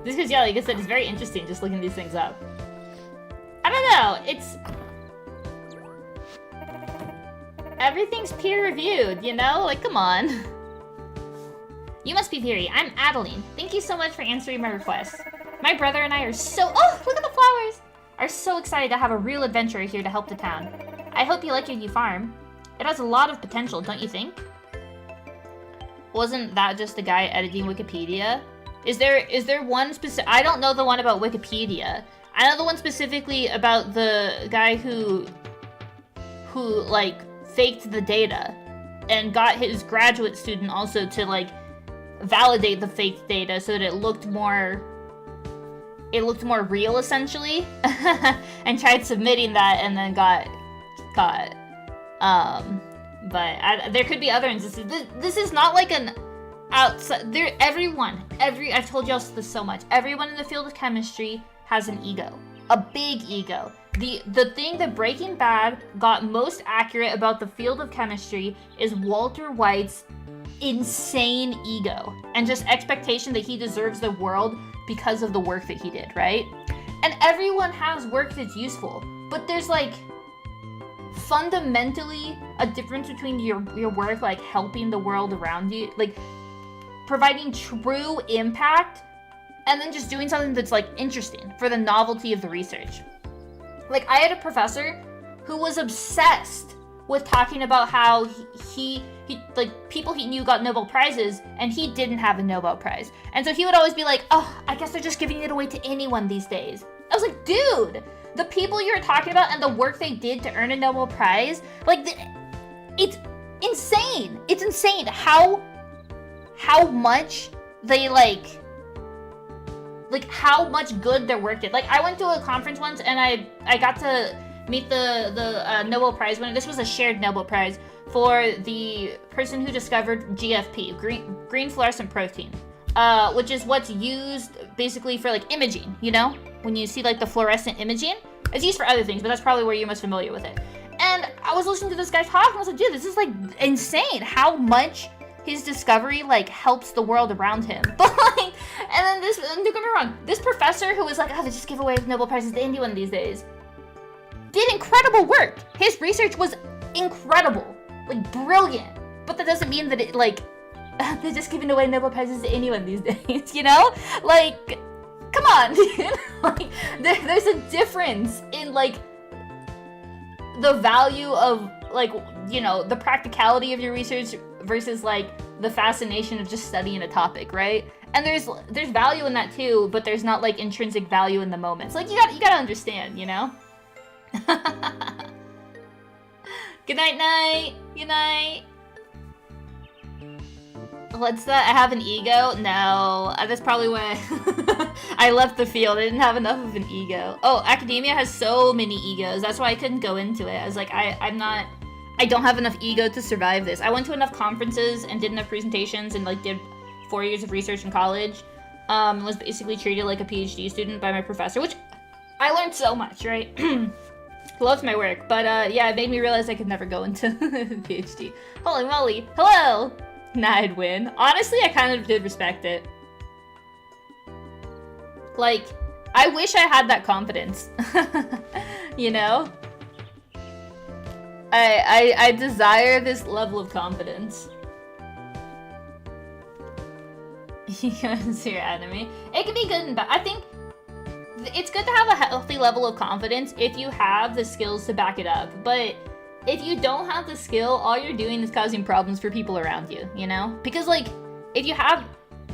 Just because, yeah, like I said, it's very interesting just looking these things up. I don't know, it's... Everything's peer-reviewed, you know? Like, come on. You must be Viri. I'm Adeline. Thank you so much for answering my request. My brother and I are so... Oh, look at the flowers! Are so excited to have a real adventurer here to help the town. I hope you like your new farm. It has a lot of potential, don't you think? Wasn't that just the guy editing Wikipedia? Is there one specific? I don't know the one about Wikipedia. I know the one specifically about the guy who like faked the data and got his graduate student also to like validate the faked data so that it looked more real essentially, and tried submitting that and then got caught. But there could be other instances. This is not like an outside. I've told y'all this so much. Everyone in the field of chemistry has an ego, a big ego. The thing that Breaking Bad got most accurate about the field of chemistry is Walter White's insane ego and just expectation that he deserves the world because of the work that he did, right? And everyone has work that's useful, but there's like fundamentally a difference between your work like helping the world around you, like providing true impact, and then just doing something that's like interesting for the novelty of the research. Like, I had a professor who was obsessed with talking about how he like, people he knew got Nobel Prizes, and he didn't have a Nobel Prize. And so he would always be like, oh, I guess they're just giving it away to anyone these days. I was like, dude, the people you're talking about and the work they did to earn a Nobel Prize, like, it's insane. It's insane how much they, like how much good their work did. Like, I went to a conference once, and I got to meet the Nobel Prize winner. This was a shared Nobel Prize for the person who discovered GFP, green fluorescent protein, which is what's used basically for like imaging, you know? When you see like the fluorescent imaging, it's used for other things, but that's probably where you're most familiar with it. And I was listening to this guy talk, and I was like, dude, this is like insane how much his discovery like helps the world around him. But like, and then don't get me wrong, this professor who was like, oh, they just give away Nobel Prizes to anyone these days, did incredible work. His research was incredible, like brilliant. But that doesn't mean that it like they're just giving away Nobel Prizes to anyone these days, you know? Like, come on, dude. Like, there's a difference in like the value of like, you know, the practicality of your research versus like the fascination of just studying a topic, right? And there's value in that too, but there's not like intrinsic value in the moment. So like you gotta understand, you know? Good night. Good night. What's that? I have an ego? No, that's probably why I left the field. I didn't have enough of an ego. Oh, academia has so many egos. That's why I couldn't go into it. I was like, I don't have enough ego to survive this. I went to enough conferences and did enough presentations and like did 4 years of research in college. Was basically treated like a PhD student by my professor, which I learned so much, right? Loved my work, but yeah, it made me realize I could never go into PhD. Holy moly. Hello! Nah, I'd win. Honestly, I kind of did respect it. Like, I wish I had that confidence. You know? I desire this level of confidence. You can see your enemy. It can be good and bad. I think it's good to have a healthy level of confidence if you have the skills to back it up. But if you don't have the skill, all you're doing is causing problems for people around you, you know? Because, like, if you have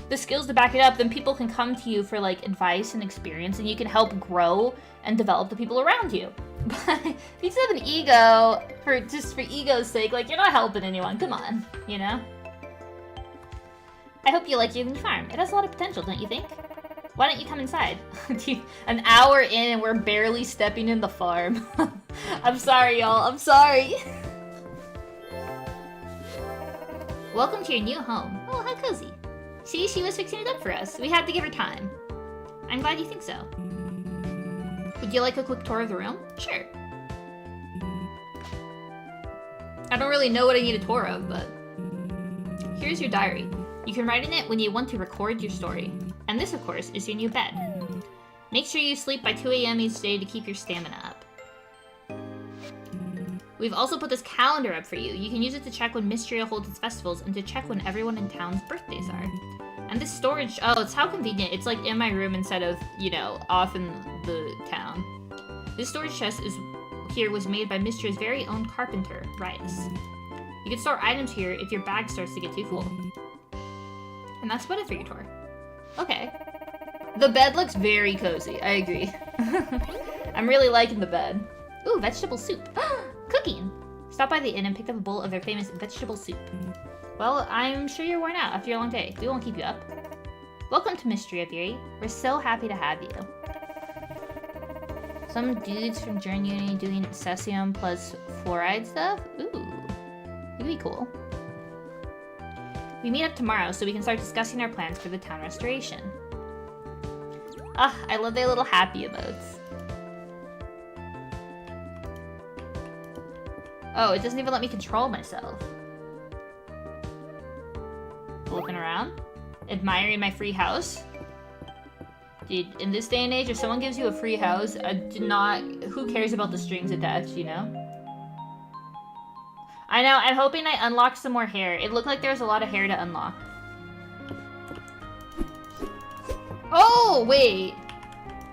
the skills to back it up, then people can come to you for, like, advice and experience, and you can help grow and develop the people around you. But if you just have an ego, for ego's sake, like, you're not helping anyone. Come on, you know? I hope you like your new farm. It has a lot of potential, don't you think? Why don't you come inside? An hour in and we're barely stepping in the farm. I'm sorry, y'all. I'm sorry. Welcome to your new home. Oh, how cozy. See, she was fixing it up for us. We had to give her time. I'm glad you think so. Would you like a quick tour of the room? Sure. I don't really know what I need a tour of, but... Here's your diary. You can write in it when you want to record your story. And this, of course, is your new bed. Make sure you sleep by 2 a.m. each day to keep your stamina up. We've also put this calendar up for you. You can use it to check when MISTRIA holds its festivals and to check when everyone in town's birthdays are. And this storage, oh, it's how convenient. It's like in my room instead of, you know, off in the town. This storage chest here was made by MISTRIA's very own carpenter, Rias. You can store items here if your bag starts to get too full. And that's about it for your tour. Okay. The bed looks very cozy. I agree. I'm really liking the bed. Ooh, vegetable soup. Cooking! Stop by the inn and picked up a bowl of their famous vegetable soup. Well, I'm sure you're worn out after your long day. We won't keep you up. Welcome to MISTRIA, Viri. We're so happy to have you. Some dudes from Journey doing cesium plus fluoride stuff? Ooh. That'd be cool. We meet up tomorrow so we can start discussing our plans for the town restoration. Ah, I love their little happy emotes. Oh, it doesn't even let me control myself. Looking around. Admiring my free house. Dude, in this day and age, if someone gives you a free house, who cares about the strings attached, you know? I know, I'm hoping I unlock some more hair. It looked like there was a lot of hair to unlock. Oh, wait.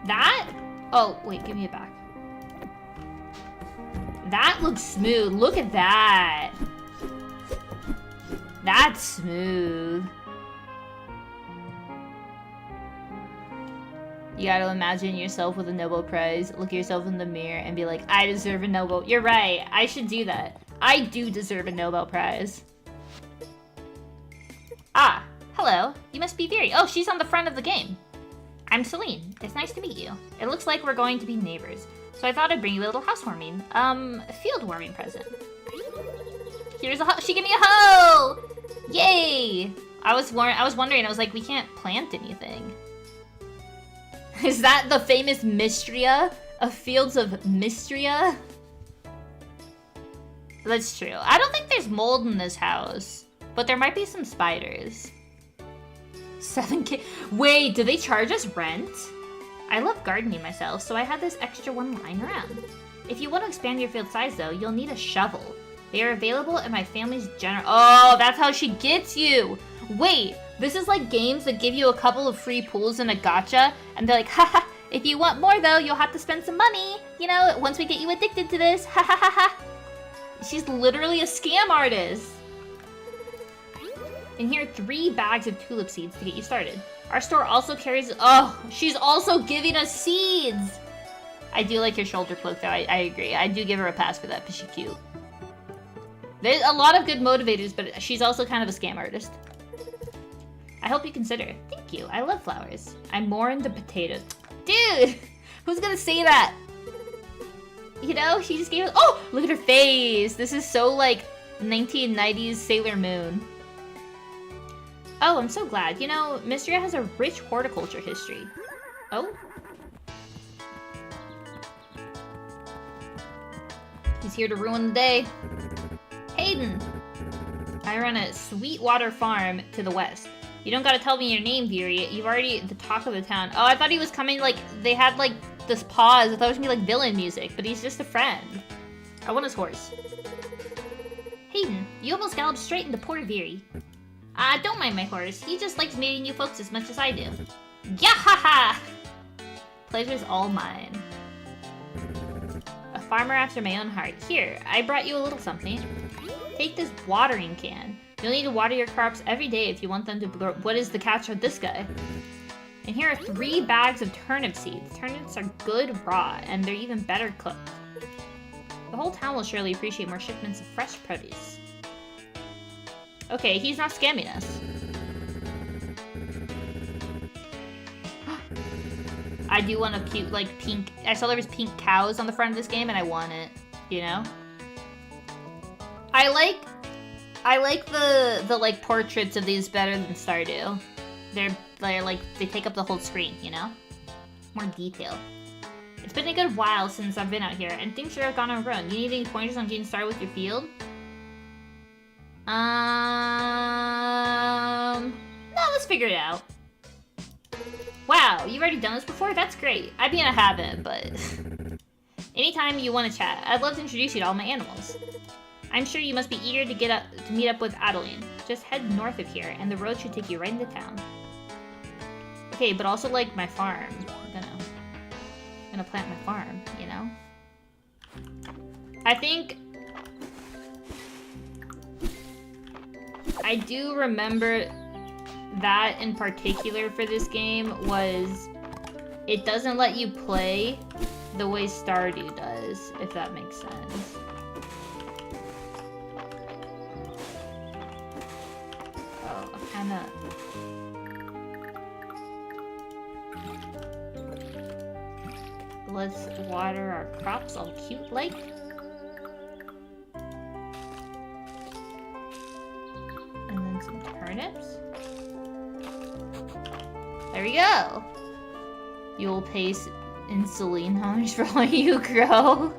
That? Oh, wait, give me it back. That looks smooth. Look at that. That's smooth. You gotta imagine yourself with a Nobel Prize, look yourself in the mirror, and be like, I deserve a Nobel. You're right. I should do that. I do deserve a Nobel Prize. Ah, hello. You must be Viri. Oh, she's on the front of the game. I'm Celine. It's nice to meet you. It looks like we're going to be neighbors. So I thought I'd bring you a little housewarming, field warming present. Here's a hoe. She gave me a hoe! Yay! I was wondering, I was like, we can't plant anything. Is that the famous MISTRIA? Of Fields of MISTRIA? That's true. I don't think there's mold in this house, but there might be some spiders. 7K. Wait, do they charge us rent? I love gardening myself, so I had this extra one lying around. If you want to expand your field size, though, you'll need a shovel. They are available at my family's general. Oh, that's how she gets you. Wait, this is like games that give you a couple of free pools and a gacha, and they're like, haha, if you want more, though, you'll have to spend some money. You know, once we get you addicted to this, ha ha ha ha. She's literally a scam artist. And here are 3 bags of tulip seeds to get you started. Our store also carries... Oh, she's also giving us seeds! I do like your shoulder cloak, though. I agree. I do give her a pass for that, because she's cute. There's a lot of good motivators, but she's also kind of a scam artist. I hope you consider. Thank you. I love flowers. I'm more into potatoes. Dude! Who's gonna say that? You know, she just gave us... Oh! Look at her face! This is so, like, 1990s Sailor Moon. Oh, I'm so glad. You know, MISTRIA has a rich horticulture history. Oh? He's here to ruin the day. Hayden! I run a Sweetwater farm to the west. You don't gotta tell me your name, Viri. You've already the talk of the town. Oh, I thought he was coming, like, they had, like, this pause. I thought it was gonna be, like, villain music, but he's just a friend. I want his horse. Hayden, you almost galloped straight into poor Viri. Don't mind my horse. He just likes meeting you folks as much as I do. Yahaha! Pleasure's all mine. A farmer after my own heart. Here, I brought you a little something. Take this watering can. You'll need to water your crops every day if you want them to grow. What is the catch with this guy? And here are 3 bags of turnip seeds. Turnips are good raw, and they're even better cooked. The whole town will surely appreciate more shipments of fresh produce. Okay, he's not scamming us. I do want a cute, like, pink... I saw there was pink cows on the front of this game, and I want it. You know? I like the like, portraits of these better than Stardew. They're like, they take up the whole screen, you know? More detail. It's been a good while since I've been out here, and things sure have gone on a run. You need any pointers on getting started with your field? No, let's figure it out. Wow, you've already done this before? That's great. I mean, I haven't, but... Anytime you want to chat, I'd love to introduce you to all my animals. I'm sure you must be eager to meet up with Adeline. Just head north of here, and the road should take you right into town. Okay, but also, like, my farm. I'm gonna plant my farm, you know? I think... I do remember that in particular for this game was it doesn't let you play the way Stardew does, if that makes sense. Oh, kinda... Let's water our crops all cute like. And then some turnips. There we go! You'll pay in Celine dollars for all you grow.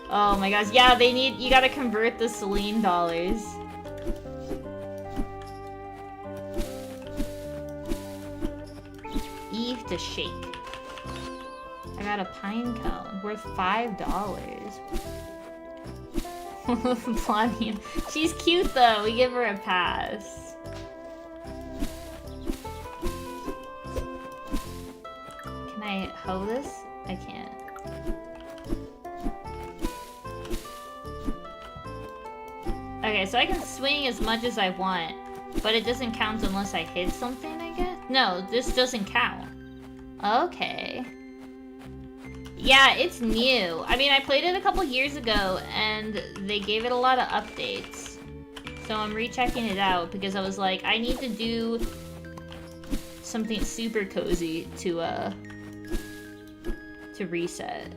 Oh my gosh, yeah, they need, you gotta convert the Celine dollars. Eve to shake. I got a pine cone worth $5. Blondie. She's cute though, we give her a pass. Can I hoe this? I can't. Okay, so I can swing as much as I want, but it doesn't count unless I hit something, I guess? No, this doesn't count. Okay. Yeah, it's new. I mean, I played it a couple years ago, and they gave it a lot of updates. So I'm rechecking it out, because I was like, I need to do something super cozy to reset.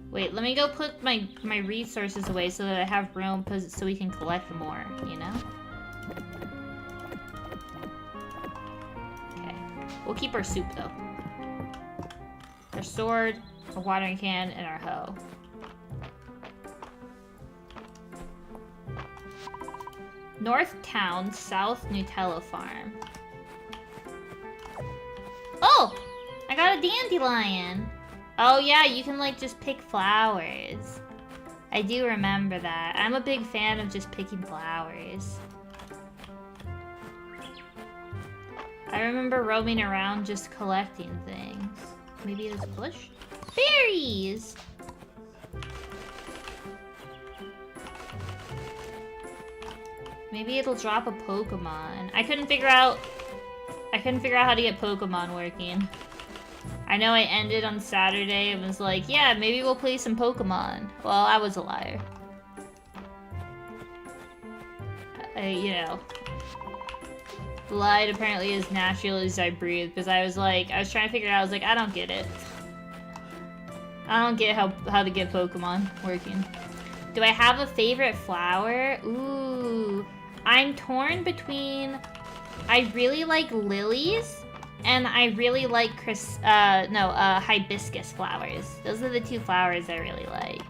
Wait, let me go put my resources away so that I have room so we can collect more, you know? Okay. We'll keep our soup, though. Our sword, our watering can, and our hoe. North Town, South Nutella Farm. Oh! I got a dandelion! Oh yeah, you can like just pick flowers. I do remember that. I'm a big fan of just picking flowers. I remember roaming around just collecting things. Maybe this bush? Berries! Maybe it'll drop a Pokemon. I couldn't figure out how to get Pokemon working. I know I ended on Saturday and was like, yeah, maybe we'll play some Pokemon. Well, I was a liar. You know. Lied apparently as naturally as I breathe, because I was trying to figure it out, I was like, I don't get it. I don't get how to get Pokemon working. Do I have a favorite flower? Ooh. I'm torn between... I really like lilies, and I really like hibiscus flowers. Those are the two flowers I really like.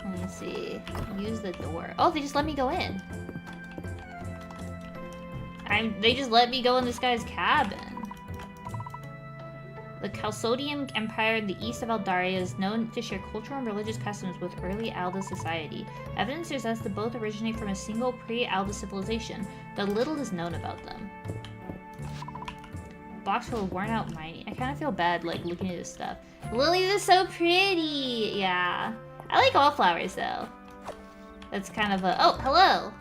Let me see. Use the door. Oh, they just let me go in. They just let me go in this guy's cabin. The Chalcodian Empire in the east of Eldaria is known to share cultural and religious customs with early Alda society. Evidence suggests that both originate from a single pre-Alda civilization, though little is known about them. Box full of worn-out mining. I kind of feel bad, looking at this stuff. Lilies are so pretty! Yeah. I like all flowers, though. That's kind of a... Oh, hello!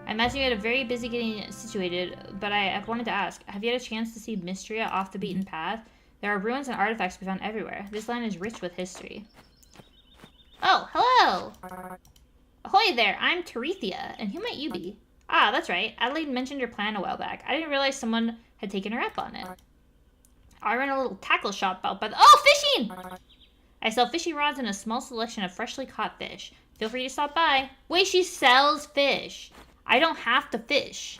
I imagine you had a very busy getting situated, but I wanted to ask, have you had a chance to see MISTRIA off the beaten path? There are ruins and artifacts to be found everywhere. This land is rich with history. Oh, hello! Ahoy there, I'm Terethia, and who might you be? Ah, that's right. Adelaide mentioned your plan a while back. I didn't realize someone had taken her up on it. I run a little tackle shop out by the... Oh, fishing! I sell fishing rods and a small selection of freshly caught fish. Feel free to stop by. Wait, she sells fish. I don't have to fish.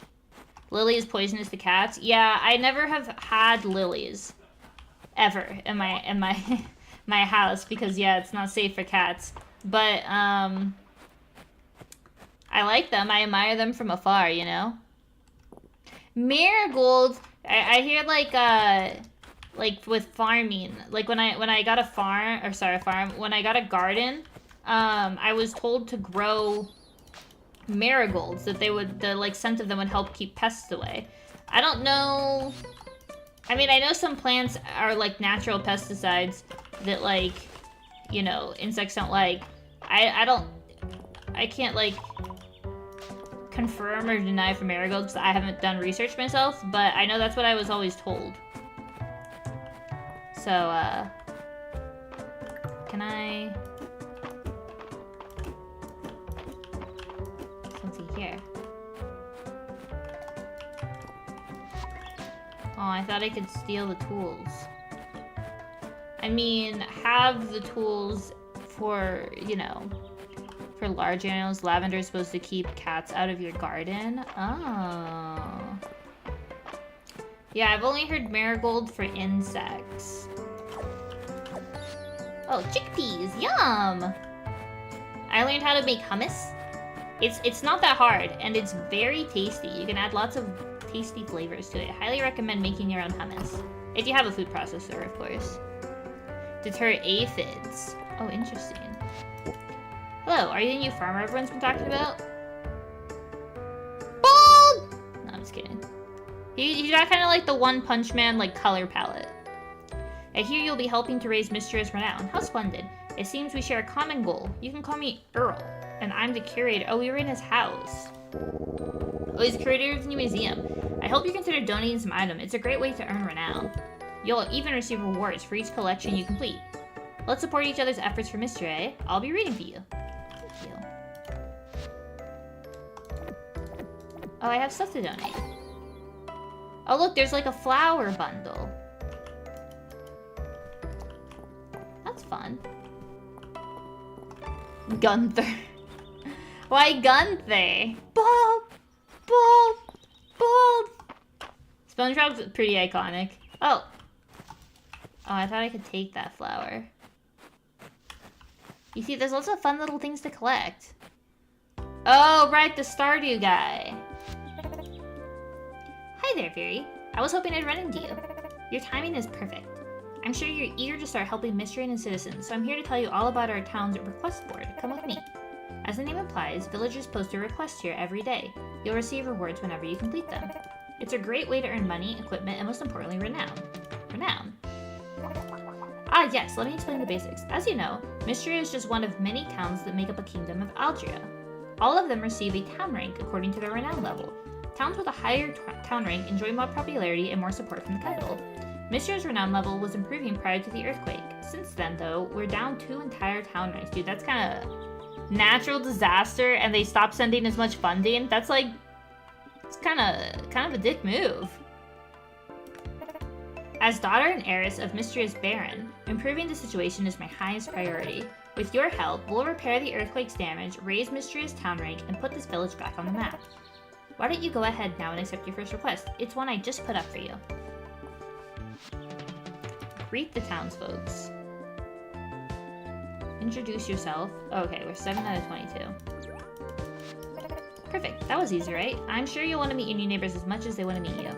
Lily is poisonous to cats. Yeah, I never have had lilies. Ever in my my house, because yeah, it's not safe for cats. But I like them. I admire them from afar, you know? Marigolds, I hear like with farming, like when I got a farm, or sorry, when I got a garden, I was told to grow marigolds, that the scent of them would help keep pests away. I don't know. I mean, I know some plants are like natural pesticides that like, you know, insects don't like. I can't like confirm or deny for marigolds because I haven't done research myself, but I know that's what I was always told. So, can I... Let's see here. Oh, I thought I could steal the tools. I mean, have the tools for, you know, for large animals. Lavender is supposed to keep cats out of your garden. Oh. Yeah, I've only heard marigold for insects. Oh, chickpeas, yum! I learned how to make hummus. It's not that hard, and it's very tasty. You can add lots of tasty flavors to it. Highly recommend making your own hummus. If you have a food processor, of course. Deter aphids. Oh, interesting. Hello, are you the new farmer everyone's been talking about? Bald! No, I'm just kidding. He's got kind of like the One Punch Man like color palette. I hear you'll be helping to raise Mistria's renown. How splendid. It seems we share a common goal. You can call me Earl, and I'm the curator. Oh, we were in his house. Oh, he's the curator of the new museum. I hope you consider donating some item. It's a great way to earn renown. You'll even receive rewards for each collection you complete. Let's support each other's efforts for Mistria, eh? I'll be reading for you. Thank you. Oh, I have stuff to donate. Oh, look, there's like a flower bundle. That's fun. Gunther. Why Gunther? Bald! Bald! Bald! SpongeBob's pretty iconic. Oh. Oh, I thought I could take that flower. You see, there's lots of fun little things to collect. Oh, right, the Stardew guy. Hi there, Veery. I was hoping I'd run into you. Your timing is perfect. I'm sure you're eager to start helping Mistria and citizens, so I'm here to tell you all about our town's request board. Come with me. As the name implies, villagers post a request here every day. You'll receive rewards whenever you complete them. It's a great way to earn money, equipment, and most importantly, renown. Renown. Ah, yes, let me explain the basics. As you know, Mistria is just one of many towns that make up a kingdom of Aldria. All of them receive a town rank according to their renown level. Towns with a higher town rank enjoy more popularity and more support from the capital. Mistria's renown level was improving prior to the earthquake. Since then, though, we're down 2 entire town ranks. Dude, that's kind of natural disaster, and they stopped sending as much funding. That's like, it's kind of a dick move. As daughter and heiress of Mistria's Baron, improving the situation is my highest priority. With your help, we'll repair the earthquake's damage, raise Mistria's town rank, and put this village back on the map. Why don't you go ahead now and accept your first request? It's one I just put up for you. Greet the townsfolks. Introduce yourself. Okay, we're 7 out of 22. Perfect. That was easy, right? I'm sure you'll want to meet your new neighbors as much as they want to meet you.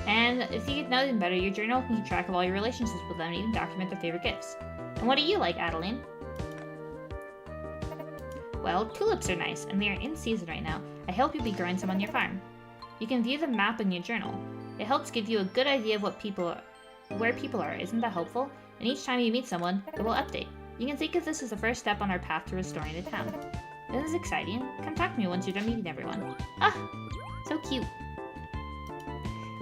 And if you get to know them better, your journal can keep track of all your relationships with them and even document their favorite gifts. And what do you like, Adeline? Well, tulips are nice, and they are in season right now. I hope you'll be growing some on your farm. You can view the map in your journal. It helps give you a good idea of where people are. Isn't that helpful? And each time you meet someone, it will update. You can think of this as the first step on our path to restoring the town. This is exciting. Come talk to me once you're done meeting everyone. Ah, so cute.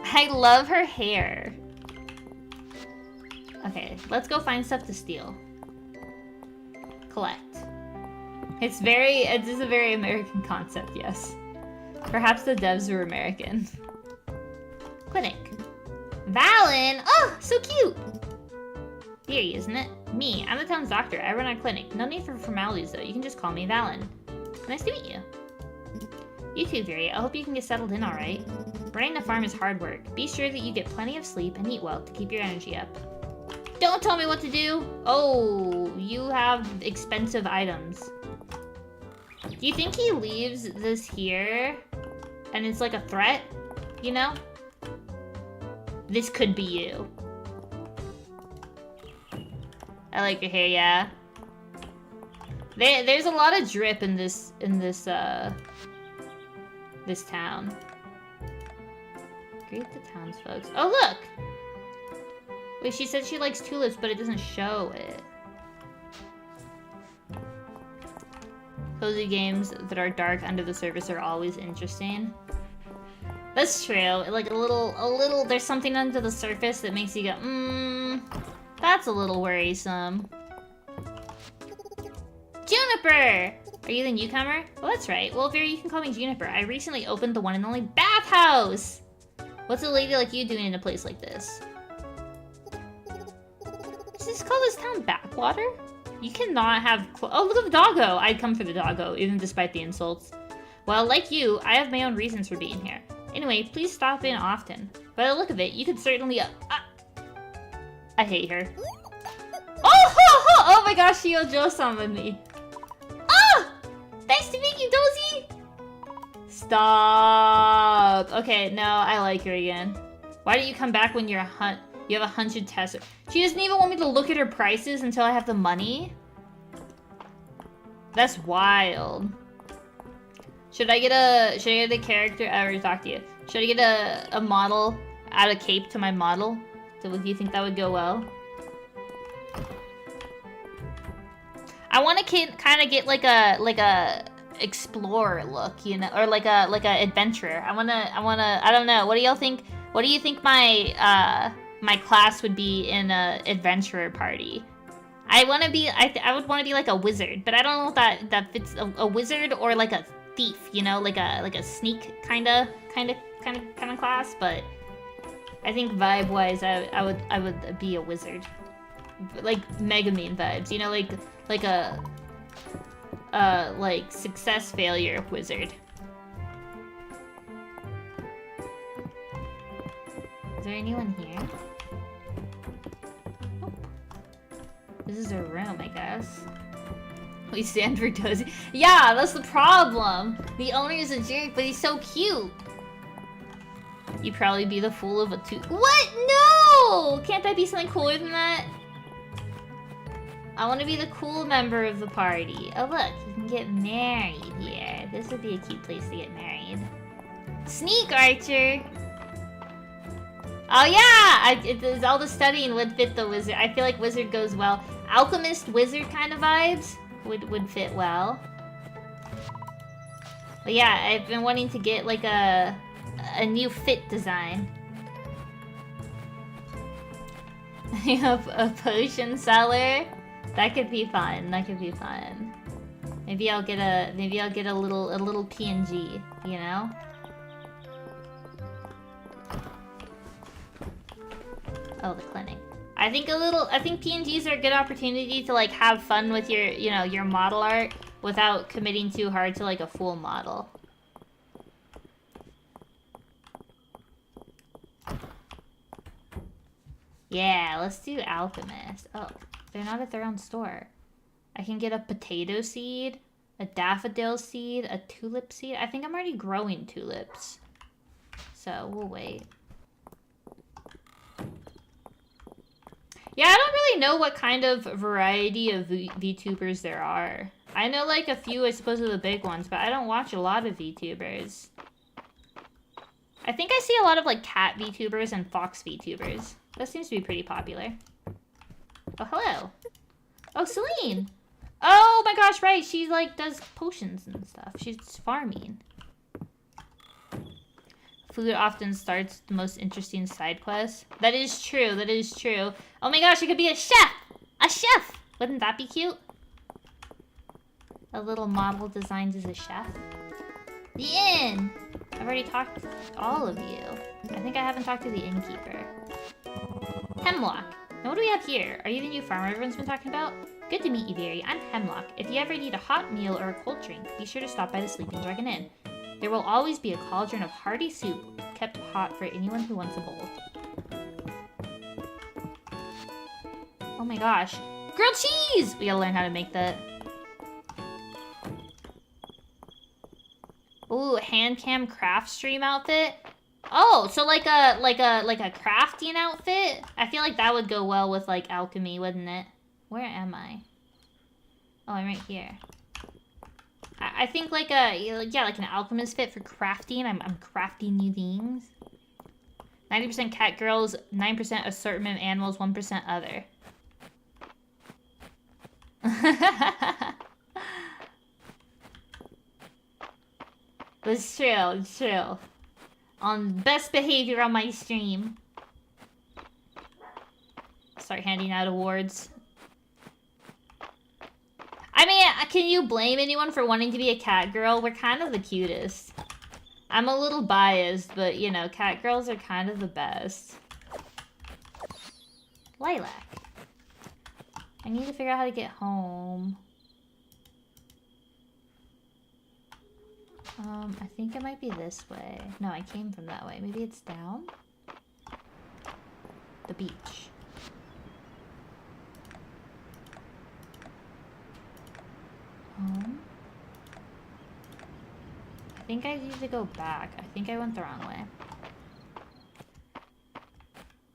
I love her hair. Okay, let's go find stuff to steal. Collect. It is a very American concept, yes. Perhaps the devs were American. Clinic. Valen! Oh, so cute! Theory, isn't it? Me, I'm the town's doctor. I run a clinic. No need for formalities, though. You can just call me Valen. Nice to meet you. You too, Veery. I hope you can get settled in alright. Running the farm is hard work. Be sure that you get plenty of sleep and eat well to keep your energy up. Don't tell me what to do! Oh, you have expensive items. Do you think he leaves this here and it's like a threat? You know? This could be you. I like your hair, yeah. There's a lot of drip in this town. Greet the townsfolk. Oh, look! Wait, she said she likes tulips, but it doesn't show it. Cozy games that are dark under the surface are always interesting. That's true. Like a little, there's something under the surface that makes you go, that's a little worrisome. Juniper! Are you the newcomer? Well, that's right. Well, Vera, you can call me Juniper. I recently opened the one and only bathhouse! What's a lady like you doing in a place like this? Does this call this town backwater? You cannot have oh, look at the doggo! I'd come for the doggo, even despite the insults. Well, like you, I have my own reasons for being here. Anyway, please stop in often. By the look of it, you could certainly... I hate her. Oh my gosh, she Joe summoned me. Nice to meet you, Dozy! Stop! Okay, no, I like her again. Why don't you come back when you're you have 100 tests? She doesn't even want me to look at her prices until I have the money? That's wild. Should I get a character? I already talked to you. Should I get a model, add a cape to my model? Do you think that would go well? I want to kind of get like a explorer look, you know, or like a adventurer. I don't know. What do y'all think? What do you think my my class would be in a adventurer party? I want to be. I would want to be like a wizard, but I don't know if that fits a wizard or like a thief. You know, like a sneak kind of class. But I think vibe wise, I would be a wizard, like Mega Man vibes. You know, like a like success failure wizard. Is there anyone here? Nope. This is a room, I guess. We stand for Dozy. Yeah, that's the problem. The owner is a jerk, but he's so cute. You'd probably be the fool of a What? No! Can't I be something cooler than that? I want to be the cool member of the party. Oh look, you can get married here. This would be a cute place to get married. Sneak Archer! Oh yeah! All the studying would fit the wizard. I feel like wizard goes well. Alchemist wizard kind of vibes would fit well. But yeah, I've been wanting to get like a new fit design. A potion seller. That could be fun. That could be fun. Maybe I'll get a little PNG, you know? Oh, the clinic. I think PNGs are a good opportunity to like have fun with your, you know, your model art without committing too hard to like a full model. Yeah, let's do alchemist. Oh. They're not at their own store. I can get a potato seed, a daffodil seed, a tulip seed. I think I'm already growing tulips. So, we'll wait. Yeah, I don't really know what kind of variety of VTubers there are. I know like a few, I suppose, of the big ones, but I don't watch a lot of VTubers. I think I see a lot of like cat VTubers and fox VTubers. That seems to be pretty popular. Oh, hello. Oh, Celine. Oh my gosh, right. She like does potions and stuff. She's farming. Food often starts the most interesting side quests. That is true. That is true. Oh my gosh, I could be a chef. A chef. Wouldn't that be cute? A little model designed as a chef. The inn. I've already talked to all of you. I think I haven't talked to the innkeeper. Hemlock. Now what do we have here? Are you the new farmer everyone's been talking about? Good to meet you, Barry. I'm Hemlock. If you ever need a hot meal or a cold drink, be sure to stop by the Sleeping Dragon Inn. There will always be a cauldron of hearty soup kept hot for anyone who wants a bowl. Oh my gosh. Grilled cheese! We gotta learn how to make that. Ooh, hand cam craft stream outfit. Oh, so like a crafting outfit? I feel like that would go well with like alchemy, wouldn't it? Where am I? Oh, I'm right here. I think like like an alchemist fit for crafting. I'm crafting new things. 90% cat girls, 9% assortment animals, 1% other. It's true, it's true. On best behavior on my stream. Start handing out awards. I mean, can you blame anyone for wanting to be a cat girl? We're kind of the cutest. I'm a little biased, but you know, cat girls are kind of the best. Lilac. I need to figure out how to get home. I think it might be this way. No, I came from that way. Maybe it's down? The beach. Home? I think I need to go back. I think I went the wrong way.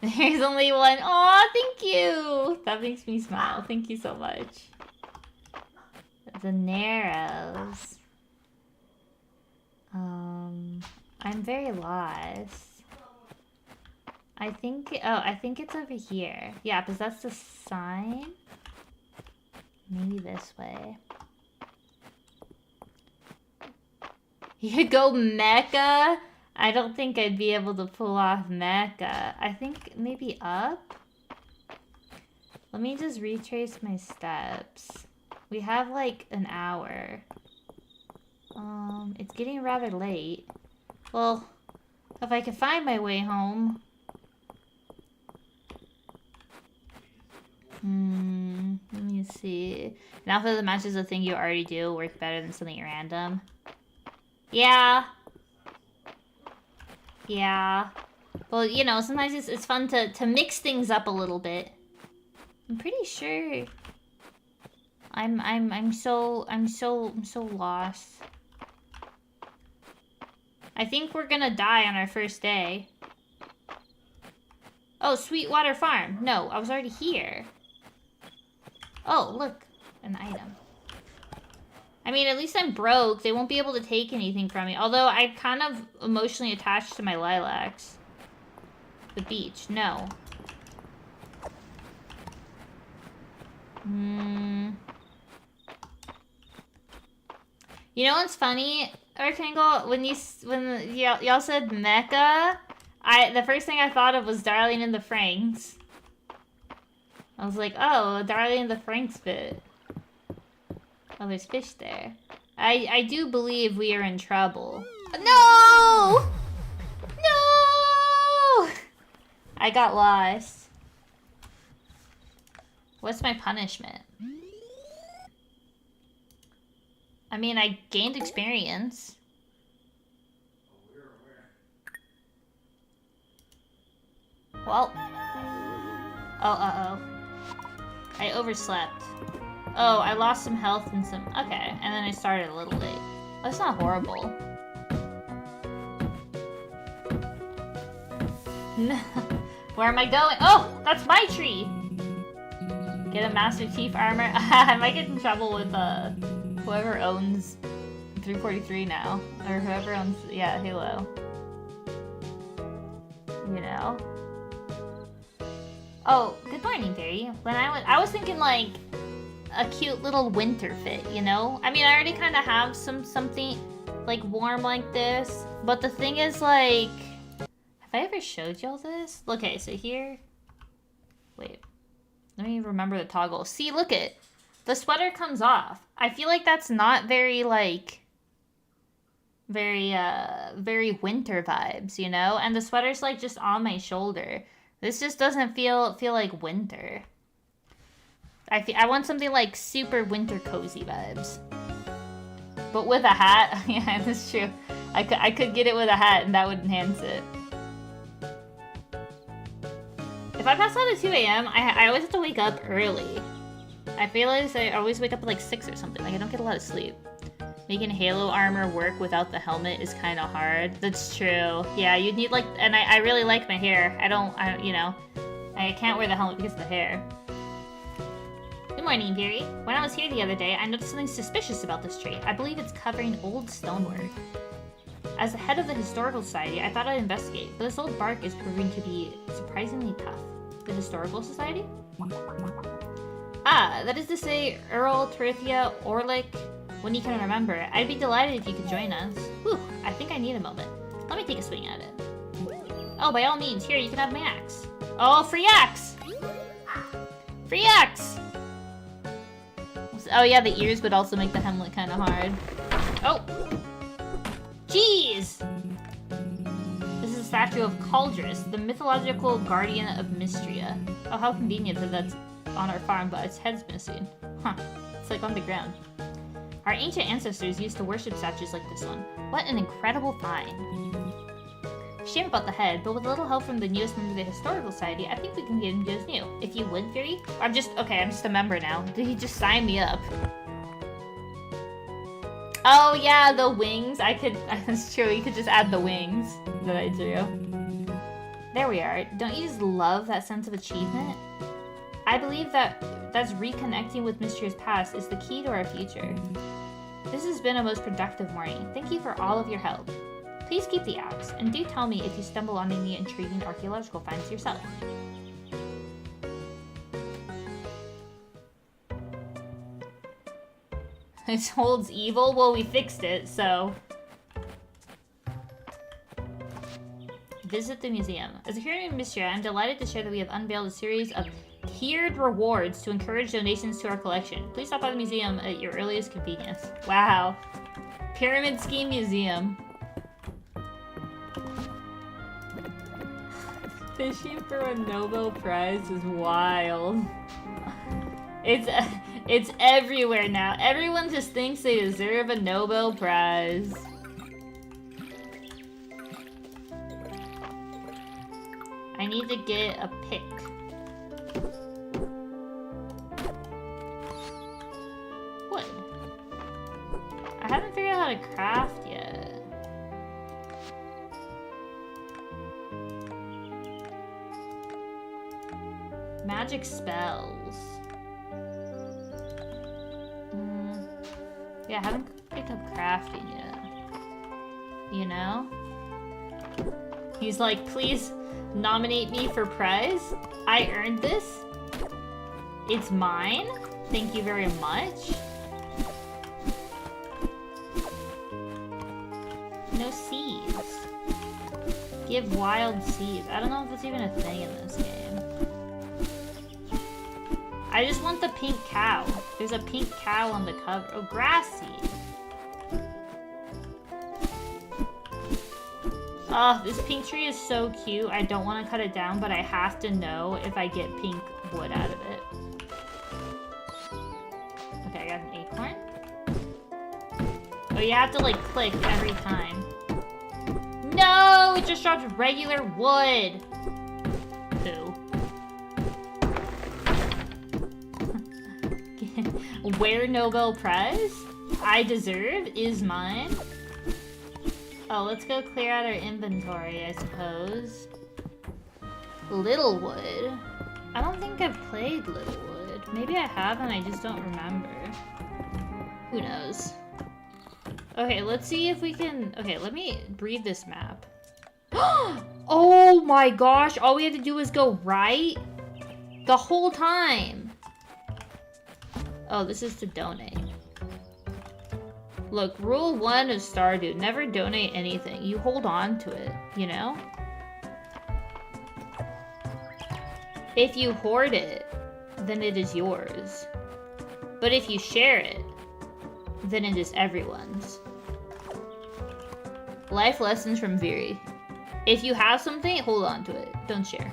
There's only one. Aw, thank you! That makes me smile. Thank you so much. The Narrows. I'm very lost. I think it's over here. Yeah, because that's the sign. Maybe this way. You could go Mecca? I don't think I'd be able to pull off Mecca. I think maybe up? Let me just retrace my steps. We have like an hour. It's getting rather late. Well, if I can find my way home. Let me see. Now for the matches, a thing you already do work better than something random. Yeah. Yeah. Well, you know, sometimes it's fun to mix things up a little bit. I'm pretty sure. I'm so lost. I think we're gonna die on our first day. Oh, Sweetwater Farm. No, I was already here. Oh, look. An item. I mean, at least I'm broke. They won't be able to take anything from me. Although, I'm kind of emotionally attached to my lilacs. The beach. No. You know what's funny, Rectangle? When y'all said Mecca, the first thing I thought of was Darling in the Franxx. I was like, oh, Darling in the Franxx bit. Oh, there's fish there. I do believe we are in trouble. No! No! I got lost. What's my punishment? I mean, I gained experience. Well. Oh, uh-oh. I overslept. Oh, I lost some health and some... Okay, and then I started a little late. That's not horrible. Where am I going? Oh, that's my tree! Get a Master Chief armor. I might get in trouble with whoever owns 343 now. Or whoever owns... Yeah, Halo. You know? Oh, good morning, Barry. When I was thinking, like... a cute little winter fit, you know? I mean, I already kind of have something like warm like this, but the thing is, like, have I ever showed y'all this? Okay, so here, wait, let me remember the toggle. See, look it, the sweater comes off. I feel like that's not very like very winter vibes, you know? And the sweater's like just on my shoulder. This just doesn't feel like winter. I want something like super winter cozy vibes. But with a hat. Yeah, that's true. I could get it with a hat and that would enhance it. If I pass out at 2 a.m., I always have to wake up early. I feel like I always wake up at like 6 or something. Like I don't get a lot of sleep. Making Halo armor work without the helmet is kind of hard. That's true. Yeah, you'd need like... And I really like my hair. You know, I can't wear the helmet because of the hair. Good morning, Gary. When I was here the other day, I noticed something suspicious about this tree. I believe it's covering old stonework. As the head of the Historical Society, I thought I'd investigate, but this old bark is proving to be surprisingly tough. The Historical Society? Ah, that is to say, Earl, Terithia, Orlick, when you can remember. I'd be delighted if you could join us. Whew, I think I need a moment. Let me take a swing at it. Oh, by all means, here, you can have my axe. Oh, free axe! Free axe! Oh yeah, the ears would also make the helmet kind of hard. Oh! Jeez! This is a statue of Caldrus, the mythological guardian of Mistria. Oh, how convenient that that's on our farm, but its head's missing. Huh. It's like on the ground. Our ancient ancestors used to worship statues like this one. What an incredible find. Shame about the head, but with a little help from the newest member of the Historical Society, I think we can get him to as new. If you would, Fury? I'm just a member now. Did he just sign me up? Oh yeah, the wings. That's true, you could just add the wings that I drew. There we are. Don't you just love that sense of achievement? I believe that's reconnecting with Mistria's past is the key to our future. This has been a most productive morning. Thank you for all of your help. Please keep the axe, and do tell me if you stumble on any intriguing archaeological finds yourself. It holds evil? Well, we fixed it, so... Visit the museum. As a hero in Mistria, I'm delighted to share that we have unveiled a series of tiered rewards to encourage donations to our collection. Please stop by the museum at your earliest convenience. Wow. Pyramid Scheme Museum. Fishing for a Nobel Prize is wild. It's everywhere now. Everyone just thinks they deserve a Nobel Prize. I need to get a pick. Wood. I haven't figured out how to craft yet. Magic spells. Yeah, I haven't picked up crafting yet. You know? He's like, please nominate me for prize. I earned this. It's mine. Thank you very much. No seeds. Give wild seeds. I don't know if that's even a thing in this game. I just want the pink cow. There's a pink cow on the cover. Oh, grass seed. Oh, this pink tree is so cute. I don't want to cut it down, but I have to know if I get pink wood out of it. Okay, I got an acorn. Oh, you have to, like, click every time. No! It just dropped regular wood! Pooh. Where Nobel Prize? I deserve is mine. Oh, let's go clear out our inventory, I suppose. Littlewood? I don't think I've played Littlewood. Maybe I have and I just don't remember. Who knows? Okay, let's see if we can... Okay, let me read this map. Oh my gosh, all we had to do was go right? The whole time! Oh, this is to donate. Look, rule 1 of Stardew, never donate anything. You hold on to it, you know? If you hoard it, then it is yours. But if you share it, then it is everyone's. Life lessons from Viri. If you have something, hold on to it. Don't share.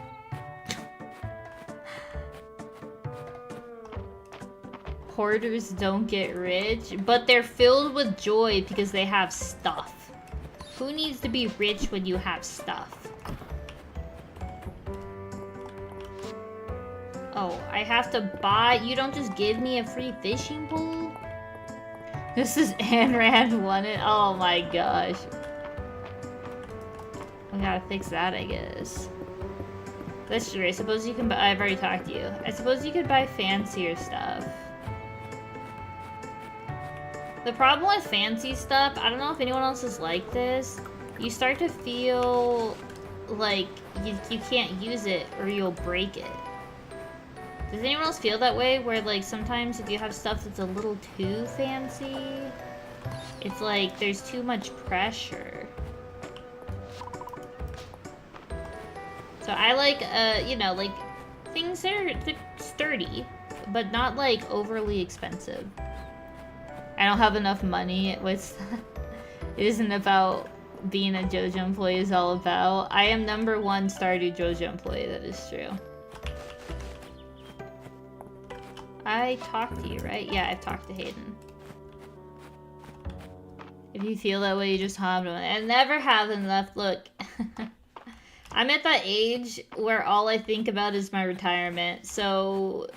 Hoarders don't get rich, but they're filled with joy because they have stuff. Who needs to be rich when you have stuff? Oh, I have to buy... You don't just give me a free fishing pole? This is Ayn Rand wanted. Oh my gosh. I gotta fix that, I guess. That's true. I suppose you can buy... I've already talked to you. I suppose you could buy fancier stuff. The problem with fancy stuff, I don't know if anyone else is like this, you start to feel like you can't use it or you'll break it. Does anyone else feel that way? Where like sometimes if you have stuff that's a little too fancy, it's like there's too much pressure. So I like, you know, like things that are sturdy, but not like overly expensive. I don't have enough money. It isn't about being a JoJo employee, it's all about. I am #1 Stardew JoJo employee, that is true. I talked to you, right? Yeah, I've talked to Hayden. If you feel that way, you just hop on it. I never have enough. Look, I'm at that age where all I think about is my retirement. So,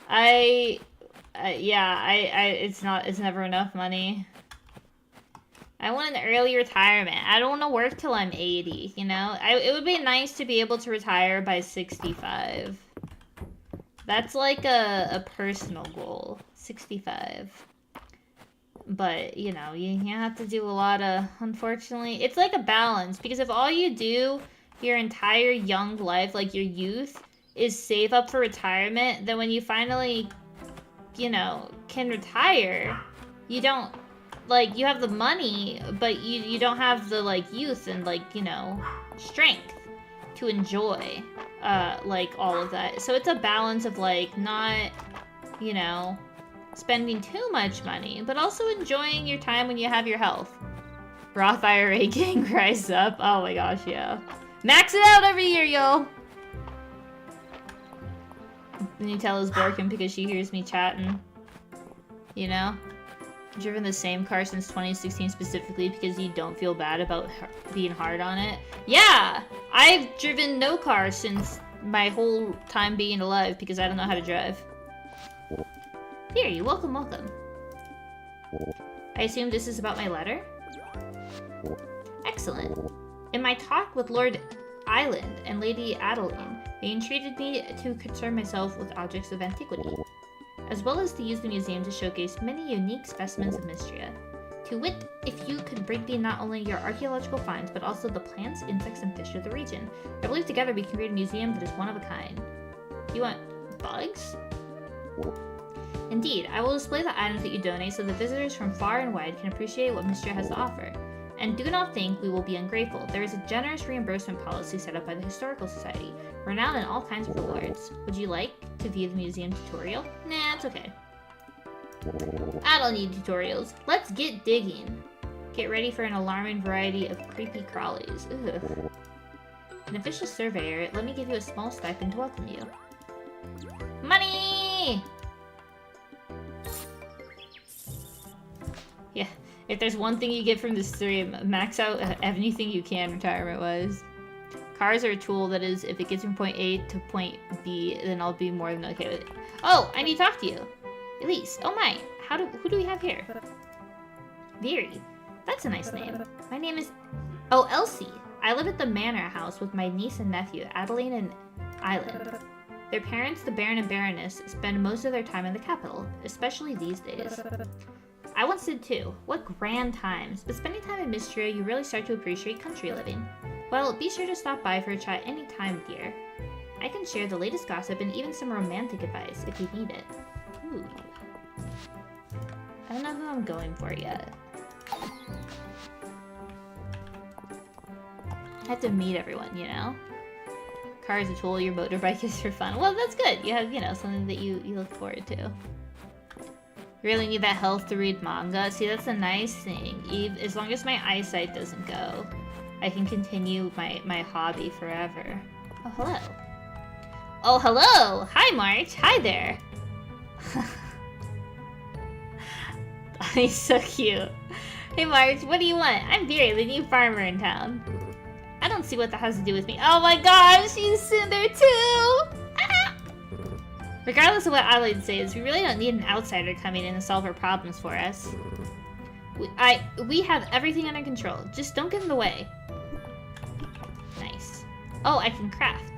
it's never enough money. I want an early retirement. I don't want to work till I'm 80, you know? It would be nice to be able to retire by 65. That's like a personal goal, 65. But, you know, you have to do a lot of, unfortunately, it's like a balance. Because if all you do your entire young life, like your youth, is save up for retirement, then when you finally, you know, can retire, you don't, like, you have the money, but you don't have the, like, youth and, like, you know, strength to enjoy, like, all of that. So it's a balance of, like, not, you know, spending too much money, but also enjoying your time when you have your health. Roth IRA getting priced up. Oh my gosh, yeah. Max it out every year, yo! Nutella's barking because she hears me chatting. You know? Driven the same car since 2016 specifically because you don't feel bad about being hard on it. Yeah! I've driven no car since my whole time being alive because I don't know how to drive. Here, you welcome. I assume this is about my letter? Excellent. In my talk with Lord Island and Lady Adeline, they entreated me to concern myself with objects of antiquity, as well as to use the museum to showcase many unique specimens of MISTRIA. To wit, if you could bring me not only your archaeological finds, but also the plants, insects, and fish of the region. I believe together we can create a museum that is one of a kind. You want bugs? Indeed, I will display the items that you donate so that visitors from far and wide can appreciate what MISTRIA has to offer. And do not think we will be ungrateful. There is a generous reimbursement policy set up by the Historical Society, renowned in all kinds of rewards. Would you like to view the museum tutorial? Nah, it's okay. I don't need tutorials. Let's get digging. Get ready for an alarming variety of creepy crawlies. Ugh. An official surveyor, let me give you a small stipend to welcome you. Money! Yeah. If there's one thing you get from this stream, max out anything you can retirement-wise. Cars are a tool that is, if it gets from point A to point B, then I'll be more than okay with it. Oh, I need to talk to you. Elise. Oh my. Who do we have here? Veery. That's a nice name. My name is... Oh, Elsie. I live at the manor house with my niece and nephew, Adeline and Island. Their parents, the Baron and Baroness, spend most of their time in the capital, especially these days. I once did too. What grand times. But spending time in MISTRIA, you really start to appreciate country living. Well, be sure to stop by for a chat any time, dear. I can share the latest gossip and even some romantic advice if you need it. Ooh. I don't know who I'm going for yet. I have to meet everyone, you know? Car is a tool, your motorbike is for fun. Well, that's good. You have, you know, something that you look forward to. You really need that health to read manga. See, that's a nice thing. As long as my eyesight doesn't go, I can continue my hobby forever. Oh, hello. Oh, hello! Hi, March! Hi there! He's so cute. Hey, March, what do you want? I'm Veery, the new farmer in town. I don't see what that has to do with me. Oh my gosh, she's sitting there too! Regardless of what Adelaide says, we really don't need an outsider coming in to solve our problems for us. We have everything under control. Just don't get in the way. Nice. Oh, I can craft.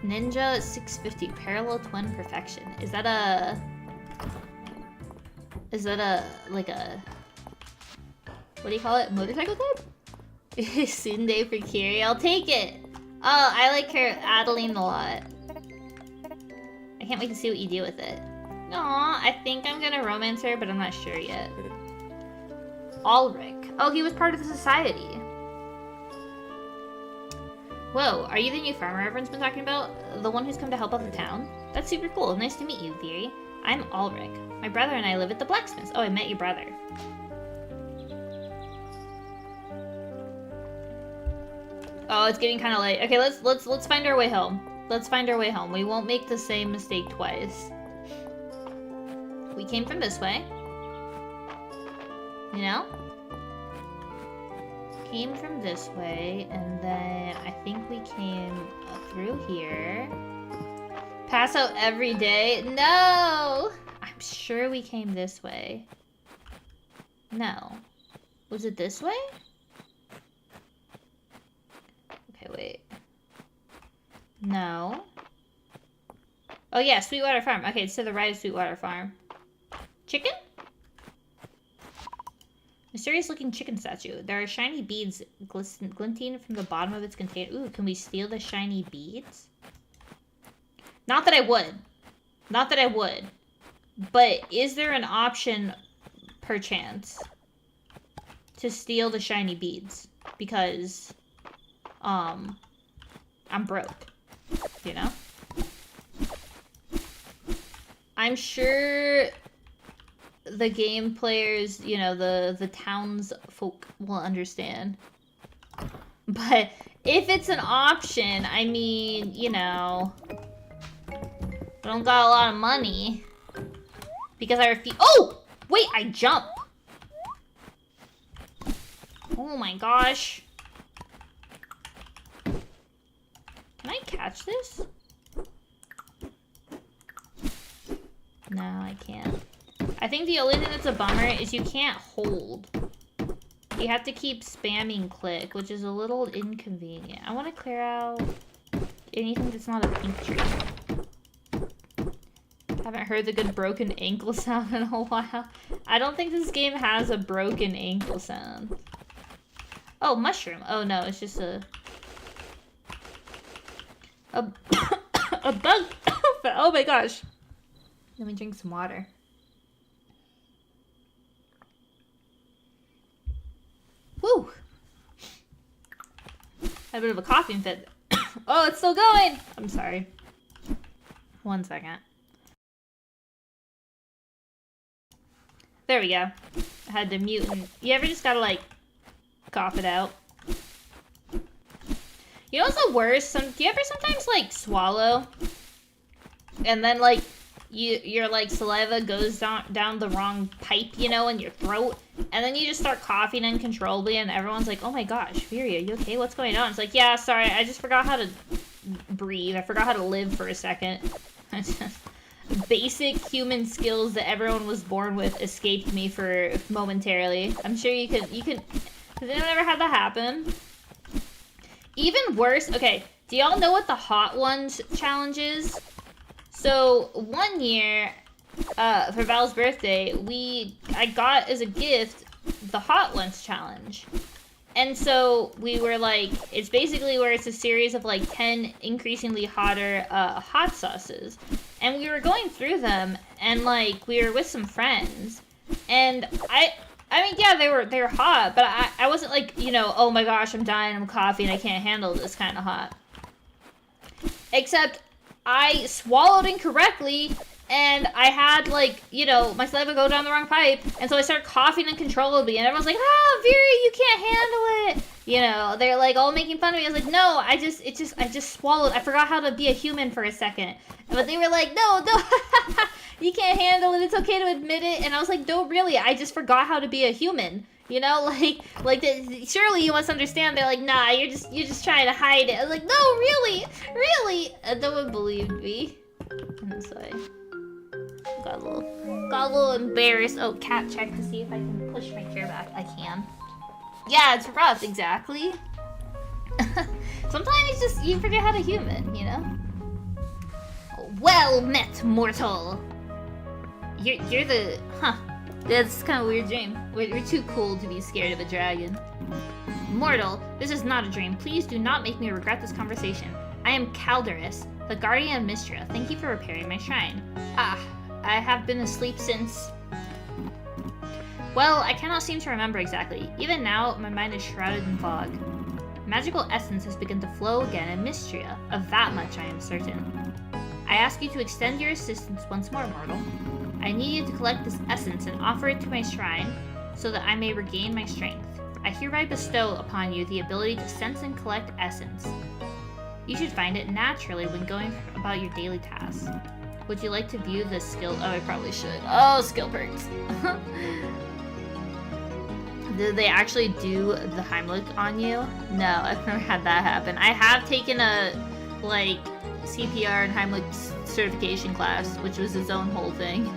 Ninja 650 Parallel Twin Perfection. Is that Is that like a... What do you call it? Motorcycle club? Sunday for Kiri. I'll take it. Oh, I like her Adeline a lot. I can't wait to see what you do with it. Aw, I think I'm gonna romance her, but I'm not sure yet. Ulrich. Oh, he was part of the society. Whoa, are you the new farmer everyone's been talking about? The one who's come to help out the town? That's super cool. Nice to meet you, Viri. I'm Ulrich. My brother and I live at the blacksmith's. Oh, I met your brother. Oh, it's getting kind of late. Okay, let's find our way home. Let's find our way home. We won't make the same mistake twice. We came from this way. You know? Came from this way, and then I think we came through here. Pass out every day? No! I'm sure we came this way. No. Was it this way? Okay, wait. No. Oh yeah, Sweetwater Farm. Okay, it's to the right of Sweetwater Farm. Chicken? Mysterious looking chicken statue. There are shiny beads glinting from the bottom of its container. Ooh, can we steal the shiny beads? Not that I would. Not that I would. But is there an option, perchance, to steal the shiny beads? Because, I'm broke. You know? I'm sure the game players, you know, the townsfolk will understand. But if it's an option, I mean, you know, I don't got a lot of money because I refuse. Oh, wait, I jump. Oh my gosh. Can I catch this? No, I can't. I think the only thing that's a bummer is you can't hold. You have to keep spamming click, which is a little inconvenient. I want to clear out anything that's not a pink tree. Haven't heard the good broken ankle sound in a while. I don't think this game has a broken ankle sound. Oh, mushroom. Oh no, it's just a bug. Oh my gosh. Let me drink some water. Woo! Had a bit of a coughing fit. Oh, it's still going! I'm sorry. 1 second. There we go. I had to mute and... You ever just gotta, like, cough it out? You know what's the worst? Do you ever sometimes, like, swallow? And then, like, your like saliva goes down the wrong pipe, you know, in your throat, and then you just start coughing uncontrollably, and everyone's like, "Oh my gosh, Fury, are you okay? What's going on?" It's like, "Yeah, sorry, I just forgot how to breathe. I forgot how to live for a second." Basic human skills that everyone was born with escaped me for momentarily. I'm sure you could. Has anyone ever had that happen? Even worse. Okay, do y'all know what the Hot Ones challenge is? So, one year, for Val's birthday, I got as a gift the Hot Ones challenge. And so, we were like, it's basically where it's a series of like 10 increasingly hotter, hot sauces. And we were going through them, and like, we were with some friends. And I mean, yeah, they were hot, but I wasn't like, you know, oh my gosh, I'm dying, I'm coughing, I can't handle this kind of hot. Except, I swallowed incorrectly, and I had, like, you know, my saliva go down the wrong pipe, and so I started coughing uncontrollably, and everyone's like, "Ah, Viri, you can't handle it!" You know, they're, like, all making fun of me. I was like, "No, I just swallowed. I forgot how to be a human for a second." But they were like, no, you can't handle it. It's okay to admit it. And I was like, no, really, I just forgot how to be a human. You know, surely you must understand. They're like, nah, you're just trying to hide it. I was like, no, really, no one believed me. And so I got a little embarrassed. Oh, cat check to see if I can push my chair back. I can. Yeah, it's rough, exactly. Sometimes it's just, you forget how to human, you know? Well met, mortal. You're the, That's kind of a weird dream. We're too cool to be scared of a dragon. Mortal, this is not a dream. Please do not make me regret this conversation. I am Calderus, the guardian of Mistria. Thank you for repairing my shrine. Ah, I have been asleep since... Well, I cannot seem to remember exactly. Even now, my mind is shrouded in fog. Magical essence has begun to flow again in Mistria. Of that much I am certain. I ask you to extend your assistance once more, mortal. I need you to collect this essence and offer it to my shrine so that I may regain my strength. I hereby bestow upon you the ability to sense and collect essence. You should find it naturally when going about your daily tasks. Would you like to view the skill? Oh, I probably should. Oh, skill perks. Did they actually do the Heimlich on you? No, I've never had that happen. I have taken a, like, CPR and Heimlich certification class, which was its own whole thing.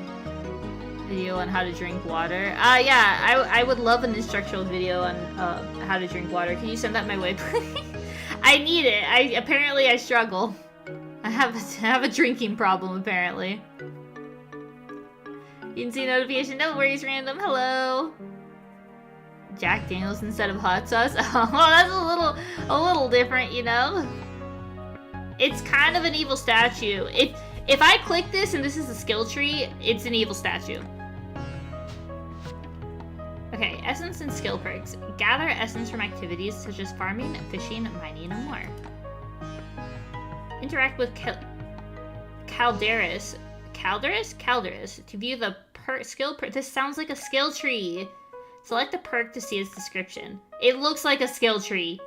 Video on how to drink water. Yeah, I would love an instructional video on how to drink water. Can you send that my way, please? I need it. Apparently I struggle. I have a drinking problem, apparently. You can see a notification. No worries, random. Hello. Jack Daniels instead of hot sauce. Oh, that's a little different, you know? It's kind of an evil statue. If I click this and this is a skill tree, it's an evil statue. Okay, essence and skill perks. Gather essence from activities such as farming, fishing, mining, and more. Interact with Calderus to view the skill perk. This sounds like a skill tree. Select a perk to see its description. It looks like a skill tree.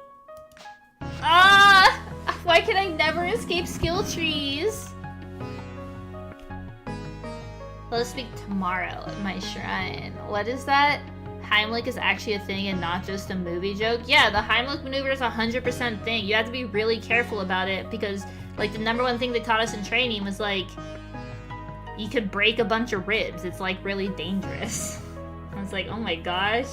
Ah! Why can I never escape skill trees? Let us speak tomorrow at my shrine. What is that? Heimlich is actually a thing and not just a movie joke? Yeah, the Heimlich maneuver is 100% thing. You have to be really careful about it because, like, the number one thing they taught us in training was, like, you could break a bunch of ribs. It's, like, really dangerous. I was like, oh my gosh.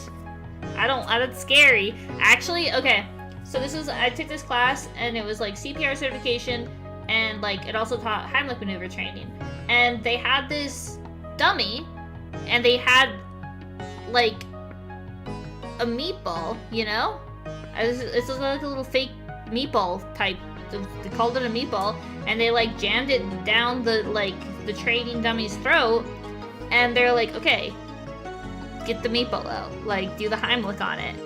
That's scary. Actually, okay. So I took this class and it was like CPR certification and like it also taught Heimlich maneuver training. And they had this dummy and they had like a meatball, you know? It's like a little fake meatball type. They called it a meatball and they like jammed it down the training dummy's throat and they're like, okay, get the meatball out, like do the Heimlich on it.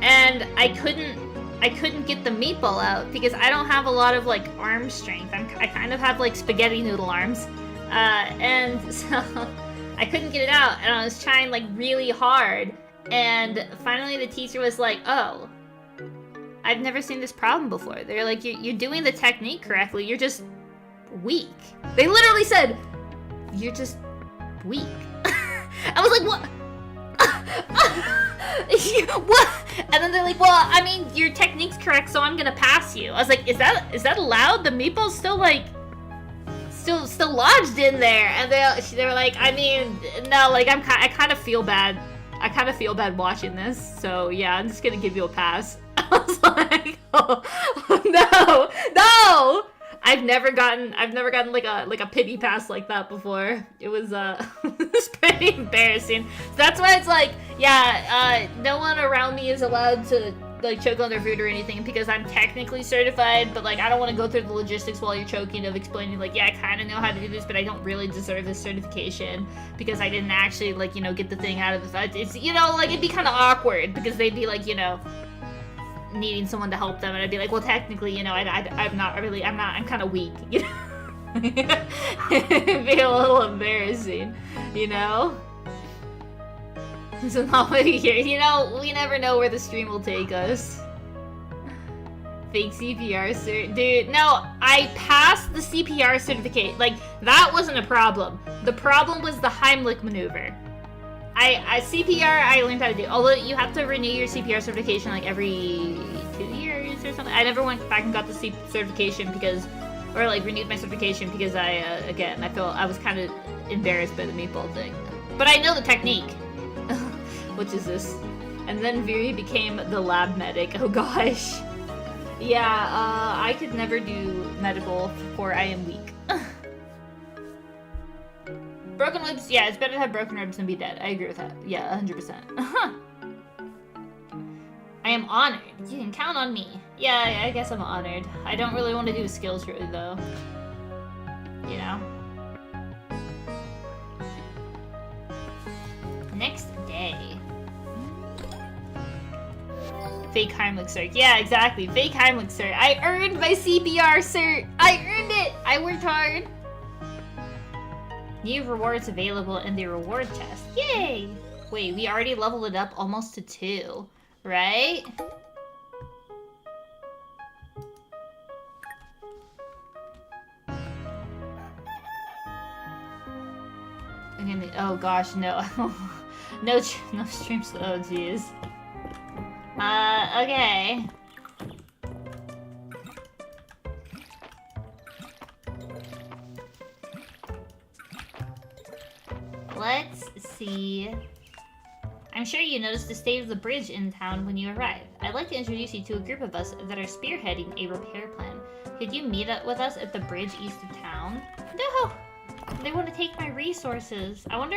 And I couldn't get the meatball out because I don't have a lot of like arm strength. I kind of have like spaghetti noodle arms, and so I couldn't get it out, and I was trying like really hard, and finally the teacher was like, "Oh, I've never seen this problem before." They're like, "You're doing the technique correctly. You're just weak." They literally said, "You're just weak." I was like, what? What? And then they're like, well, I mean, your technique's correct, so I'm gonna pass you. I was like, is that allowed? The meatball's still like, still lodged in there. And they were like, I mean, no, like I kind of feel bad. I kind of feel bad watching this. So yeah, I'm just gonna give you a pass. I was like, oh, no. I've never gotten like a pity pass like that before. It was it's pretty embarrassing. So that's why it's like, yeah, no one around me is allowed to like choke on their food or anything because I'm technically certified, but like I don't want to go through the logistics while you're choking of explaining like, yeah, I kind of know how to do this, but I don't really deserve this certification because I didn't actually like, you know, get the thing out of the. It's, you know, like it'd be kind of awkward because they'd be like, you know, needing someone to help them, and I'd be like, well, technically, you know, I'm kind of weak, you know? It'd be a little embarrassing, you know? So nobody here, you know, we never know where the stream will take us. Fake CPR cert, dude, no, I passed the CPR certificate, like, that wasn't a problem. The problem was the Heimlich maneuver. CPR, I learned how to do. Although you have to renew your CPR certification like every 2 years or something. I never went back and got the certification or like renewed my certification because again, I was kind of embarrassed by the meatball thing. But I know the technique, which is this. And then Viri became the lab medic. Oh gosh. Yeah, I could never do medical for I am weak. broken ribs, yeah, it's better to have broken ribs than be dead. I agree with that. Yeah, 100%. I am honored. You can count on me. Yeah, I guess I'm honored. I don't really want to do skills really, though. You know? Next day. Fake Heimlich cert. Yeah, exactly. Fake Heimlich cert. I earned my CPR cert. I earned it. I worked hard. New rewards available in the reward chest. Yay! Wait, we already leveled it up almost to 2, right? Okay, oh gosh, no. no streams. Oh jeez. Okay. Let's see. I'm sure you noticed the state of the bridge in town when you arrived. I'd like to introduce you to a group of us that are spearheading a repair plan. Could you meet up with us at the bridge east of town? No! They want to take my resources. I wonder...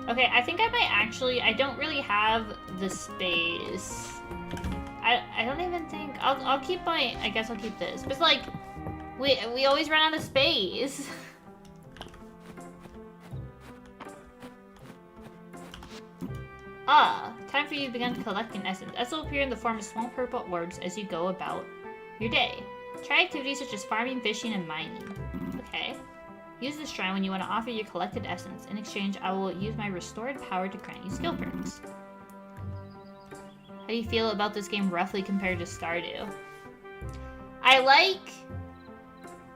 Okay, I think I might actually... I don't really have the space. I don't even think... I'll keep my... I guess I'll keep this. But it's like... We always run out of space. Time for you to begin collecting essence. Essence will appear in the form of small purple orbs as you go about your day. Try activities such as farming, fishing, and mining. Okay. Use this shrine when you want to offer your collected essence. In exchange, I will use my restored power to grant you skill perks. How do you feel about this game roughly compared to Stardew? I like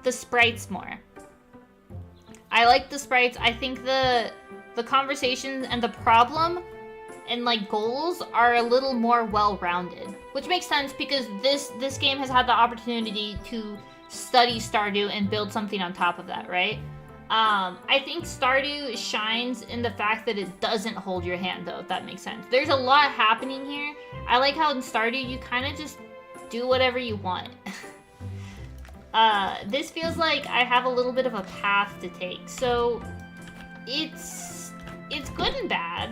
the sprites more. I like the sprites. I think the conversations and the problem and like goals are a little more well-rounded, which makes sense because this game has had the opportunity to study Stardew and build something on top of that, right? I think Stardew shines in the fact that it doesn't hold your hand, though, if that makes sense. There's a lot happening here. I like how in Stardew you kind of just do whatever you want. This feels like I have a little bit of a path to take, so it's good and bad.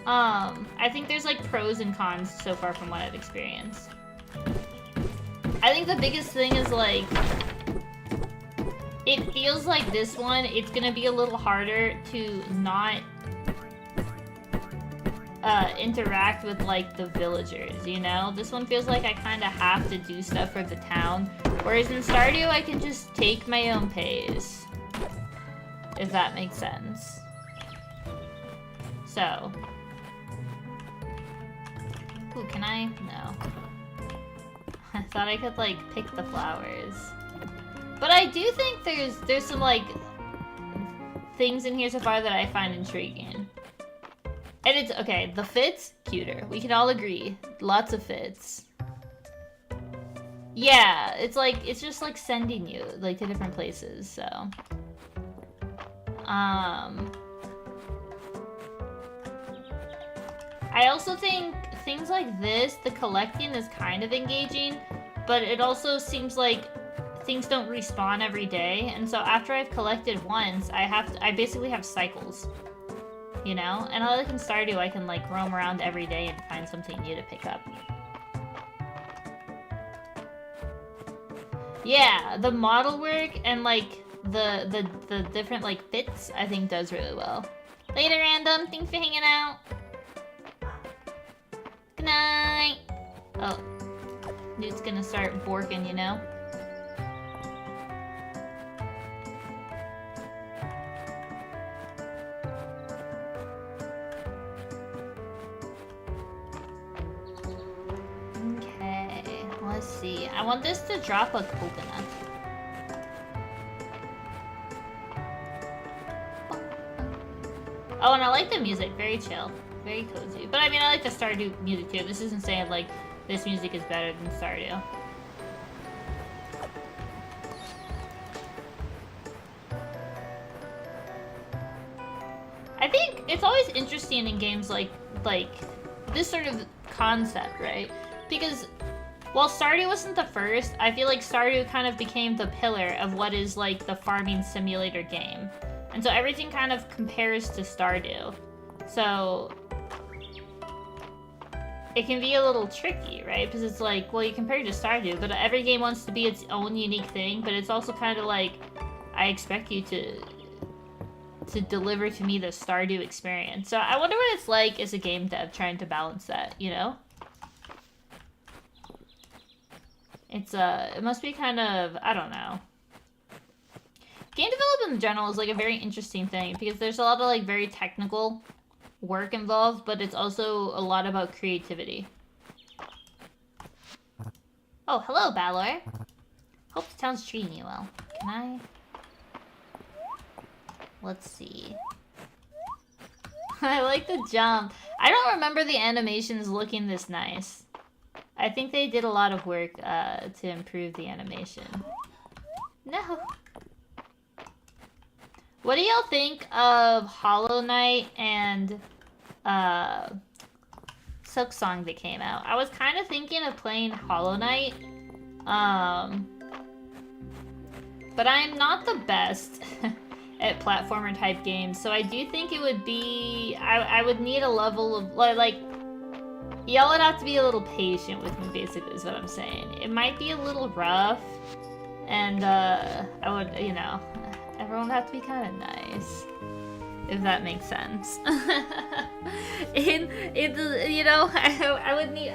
I think there's like pros and cons so far from what I've experienced. I think the biggest thing is like, it feels like this one, it's gonna be a little harder to not interact with like the villagers, you know? This one feels like I kind of have to do stuff for the town, whereas in Stardew I can just take my own pace, if that makes sense. So, ooh, can I? No. I thought I could like pick the flowers. But I do think there's some like things in here so far that I find intriguing. And it's okay, the fits, cuter. We can all agree. Lots of fits. Yeah, it's like it's just like sending you like to different places, so. I also think things like this, the collecting is kind of engaging, but it also seems like things don't respawn every day, and so after I've collected once, I basically have cycles, you know? And all I can Stardew, I can like roam around every day and find something new to pick up. Yeah, the model work and like the different like fits, I think does really well. Later, Random. Thanks for hanging out. Good night. Oh, Newt's gonna start borking, you know? Okay, let's see. I want this to drop a coconut. Oh, and I like the music. Very chill. Very cozy. But I mean, I like the Stardew music too. This isn't saying like this music is better than Stardew. I think it's always interesting in games like this sort of concept, right? Because while Stardew wasn't the first, I feel like Stardew kind of became the pillar of what is like the farming simulator game. And so everything kind of compares to Stardew. So it can be a little tricky, right? Because it's like, well, you compare it to Stardew, but every game wants to be its own unique thing, but it's also kind of like, I expect you to deliver to me the Stardew experience. So I wonder what it's like as a game dev trying to balance that, you know? It's, it must be kind of, I don't know. Game development in general is like a very interesting thing because there's a lot of like very technical work involved, but it's also a lot about creativity. Oh, hello, Balor. Hope the town's treating you well. Can I? Let's see. I like the jump. I don't remember the animations looking this nice. I think they did a lot of work to improve the animation. No. What do y'all think of Hollow Knight and Silksong that came out? I was kind of thinking of playing Hollow Knight, but I'm not the best at platformer type games, so I do think it would be, I would need a level of, like, y'all would have to be a little patient with me, basically, is what I'm saying. It might be a little rough, and I would, you know, everyone would have to be kind of nice, if that makes sense. You know, I would need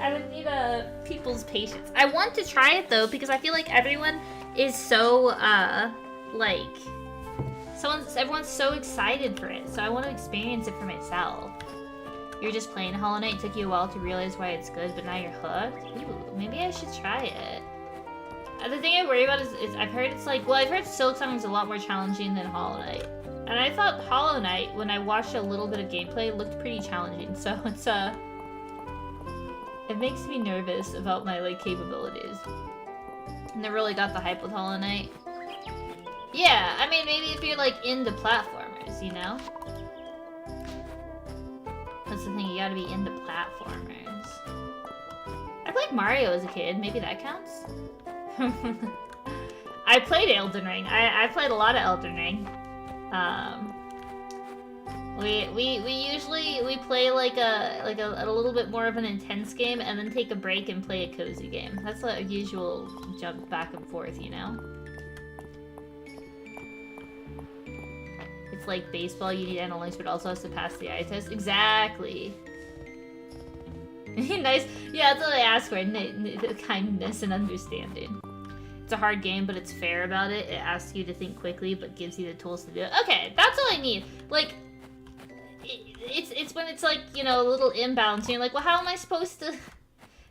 people's patience. I want to try it though because I feel like everyone is so like everyone's so excited for it. So I want to experience it for myself. You're just playing Hollow Knight. It took you a while to realize why it's good, but now you're hooked. Ooh, maybe I should try it. The thing I worry about is I've heard it's like, well, I've heard Silksong is a lot more challenging than Hollow Knight. And I thought Hollow Knight, when I watched a little bit of gameplay, looked pretty challenging. So it's, it makes me nervous about my, like, capabilities. Never really got the hype with Hollow Knight. Yeah, I mean, maybe if you're, like, into platformers, you know? That's the thing, you gotta be into platformers. I played Mario as a kid, maybe that counts? I played Elden Ring. I played a lot of Elden Ring. We usually play like a little bit more of an intense game and then take a break and play a cozy game. That's a usual jump back and forth, you know? It's like baseball, you need analytics, but also has to pass the eye test. Exactly. Nice. Yeah, that's what I ask for. Kindness and understanding. It's a hard game, but it's fair about it. It asks you to think quickly, but gives you the tools to do it. Okay, that's all I need. Like, it's when it's like, you know, a little imbalance. You're like, well, how am I supposed to...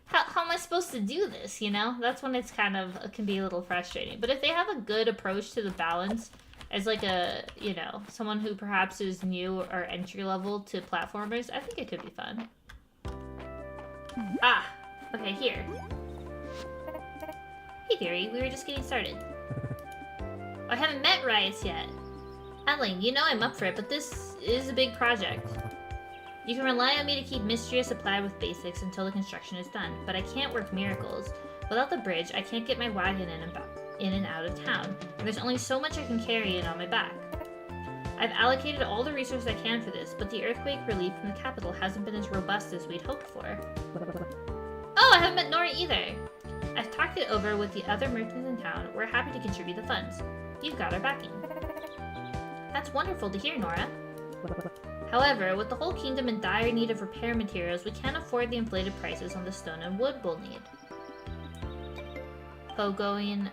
How am I supposed to do this, you know? That's when it's kind of... It can be a little frustrating. But if they have a good approach to the balance, as like a, you know, someone who perhaps is new or entry level to platformers, I think it could be fun. Ah, okay, here. Hey, Theory, we were just getting started. I haven't met Riot yet. Adeline, you know I'm up for it, but this is a big project. You can rely on me to keep MISTRIA supplied with basics until the construction is done, but I can't work miracles. Without the bridge, I can't get my wagon in and out of town, and there's only so much I can carry in on my back. I've allocated all the resources I can for this, but the earthquake relief from the capital hasn't been as robust as we'd hoped for. Oh, I haven't met Nora either! I've talked it over with the other merchants in town. We're happy to contribute the funds. You've got our backing. That's wonderful to hear, Nora. However, with the whole kingdom in dire need of repair materials, we can't afford the inflated prices on the stone and wood we'll need. Pogoing...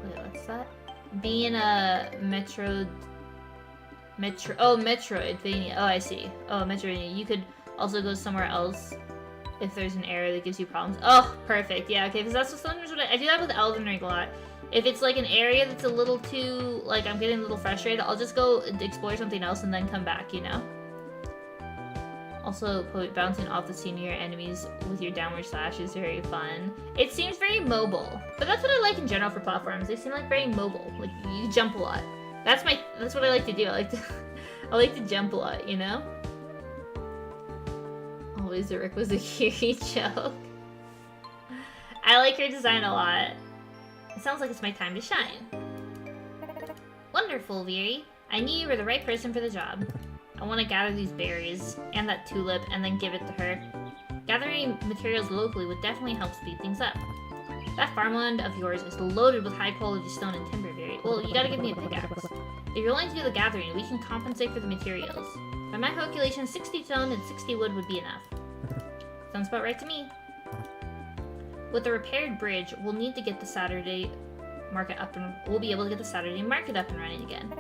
Wait, what's that? Being a Metroidvania. Oh, I see. Oh, Metroidvania. You could also go somewhere else if there's an area that gives you problems. Oh, perfect. Yeah, okay, because that's just sometimes what I do that with Elden Ring a lot. If it's like an area that's a little too, like, I'm getting a little frustrated, I'll just go explore something else and then come back, you know? Also, bouncing off the senior enemies with your downward slash is very fun. It seems very mobile, but that's what I like in general for platforms. They seem like very mobile. Like, you jump a lot. That's what I like to do. I like to jump a lot, you know? Always the Rick was a Kiri joke. I like her design a lot. It sounds like it's my time to shine. Wonderful, Veery. I knew you were the right person for the job. I want to gather these berries and that tulip and then give it to her. Gathering materials locally would definitely help speed things up. That farmland of yours is loaded with high-quality stone and timber berry. Well, you gotta give me a pickaxe. If you're willing to do the gathering, we can compensate for the materials. By my calculation, 60 stone and 60 wood would be enough. Sounds about right to me. With the repaired bridge, we'll need to get the Saturday market up and we'll be able to get the Saturday market up and running again.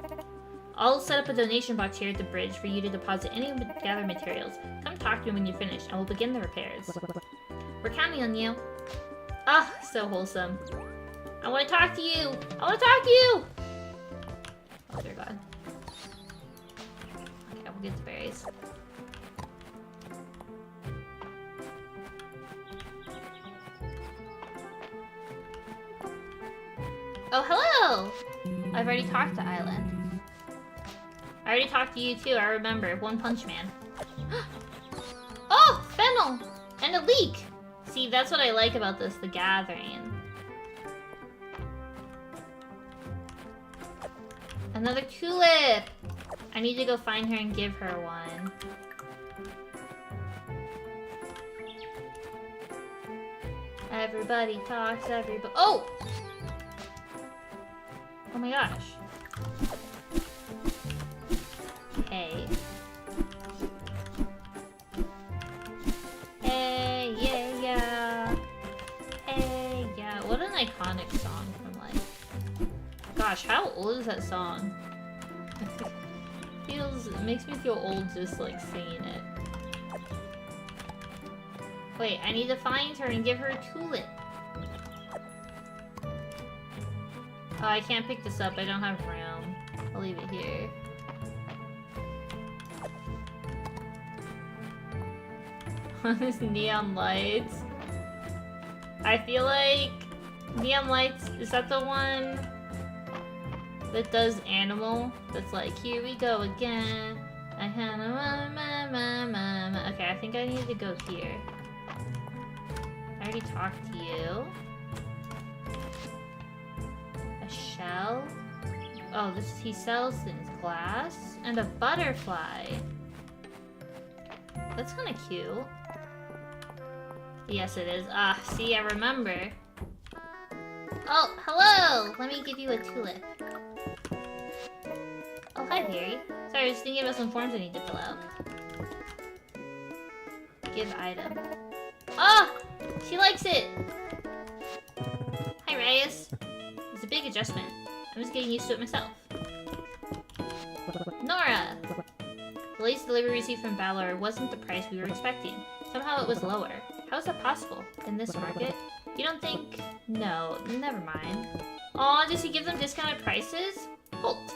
I'll set up a donation box here at the bridge for you to deposit any gathered materials. Come talk to me when you're finished, and we'll begin the repairs. We're counting on you. Ah, so wholesome. I want to talk to you! I want to talk to you! Oh, dear God. Okay, we'll get the berries. Oh, hello! I've already talked to Island. I already talked to you too, I remember. One Punch Man. Oh! Fennel! And a leek! See, that's what I like about this, the gathering. Another tulip! I need to go find her and give her one. Everybody talks, everybody— oh! Oh my gosh. Hey. Hey, yeah, yeah. Hey, yeah. What an iconic song from, like... Gosh, how old is that song? It makes me feel old just, like, singing it. Wait, I need to find her and give her a tulip. Oh, I can't pick this up. I don't have room. I'll leave it here. These neon lights. I feel like neon lights, is that the one that does animal? That's like, here we go again. I had a okay, I think I need to go here. I already talked to you. A shell. Oh, this, he sells things. Glass and a butterfly. That's kind of cute. Yes, it is. Ah, see, I remember. Oh, hello! Let me give you a tulip. Oh, hi, Barry. Sorry, I was thinking about some forms I need to fill out. Give item. Oh! She likes it! Hi, Reyes. It's a big adjustment. I'm just getting used to it myself. Nora! The latest delivery received from Valor wasn't the price we were expecting. Somehow it was lower. How is that possible? In this market? You don't think... No, never mind. Aw, does he give them discounted prices? Holt.